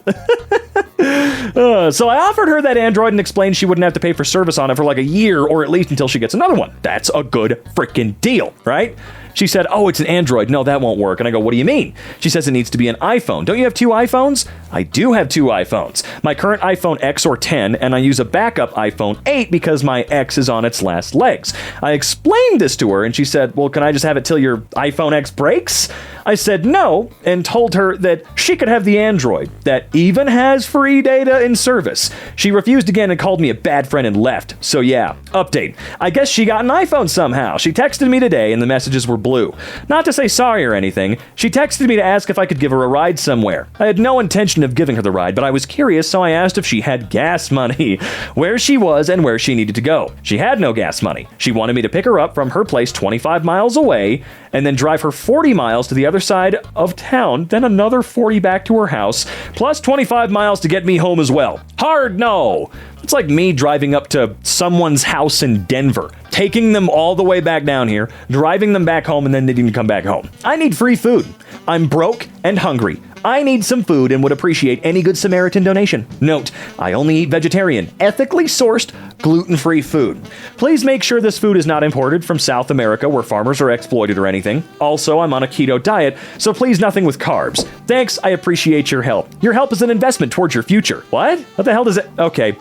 So I offered her that Android and explained she wouldn't have to pay for service on it for like a year, or at least until she gets another one. That's a good freaking deal, right? She said, oh, it's an Android. No, that won't work. And I go, what do you mean? She says it needs to be an iPhone. Don't you have 2 iPhones? I do have 2 iPhones. My current iPhone X or 10, and I use a backup iPhone 8 because my X is on its last legs. I explained this to her, and she said, well, can I just have it till your iPhone X breaks? I said no, and told her that she could have the Android that even has free data and service. She refused again and called me a bad friend and left. So yeah, update. I guess she got an iPhone somehow. She texted me today, and the messages were blue. Not to say sorry or anything, she texted me to ask if I could give her a ride somewhere. I had no intention of giving her the ride, but I was curious, so I asked if she had gas money, where she was and where she needed to go. She had no gas money. She wanted me to pick her up from her place 25 miles away and then drive her 40 miles to the other side of town, then another 40 back to her house, plus 25 miles to get me home as well. Hard no. It's like me driving up to someone's house in Denver, taking them all the way back down here, driving them back home, and then needing to come back home. I need free food. I'm broke and hungry. I need some food and would appreciate any Good Samaritan donation. Note, I only eat vegetarian, ethically sourced, gluten-free food. Please make sure this food is not imported from South America where farmers are exploited or anything. Also, I'm on a keto diet, so please nothing with carbs. Thanks, I appreciate your help. Your help is an investment towards your future. What? What the hell does it... Okay,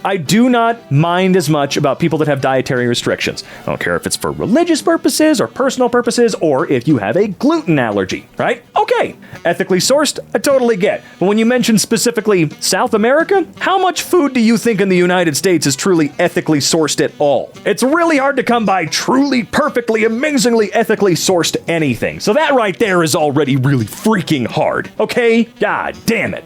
I do not mind as much about people that have dietary restrictions. I don't care if it's for religious purposes or personal purposes or if you have a gluten allergy, right? Okay, ethically sourced, I totally get. But when you mention specifically South America, how much food do you think in the United States is truly ethically sourced at all? It's really hard to come by truly, perfectly, amazingly ethically sourced anything. So that right there is already really freaking hard, okay? God damn it.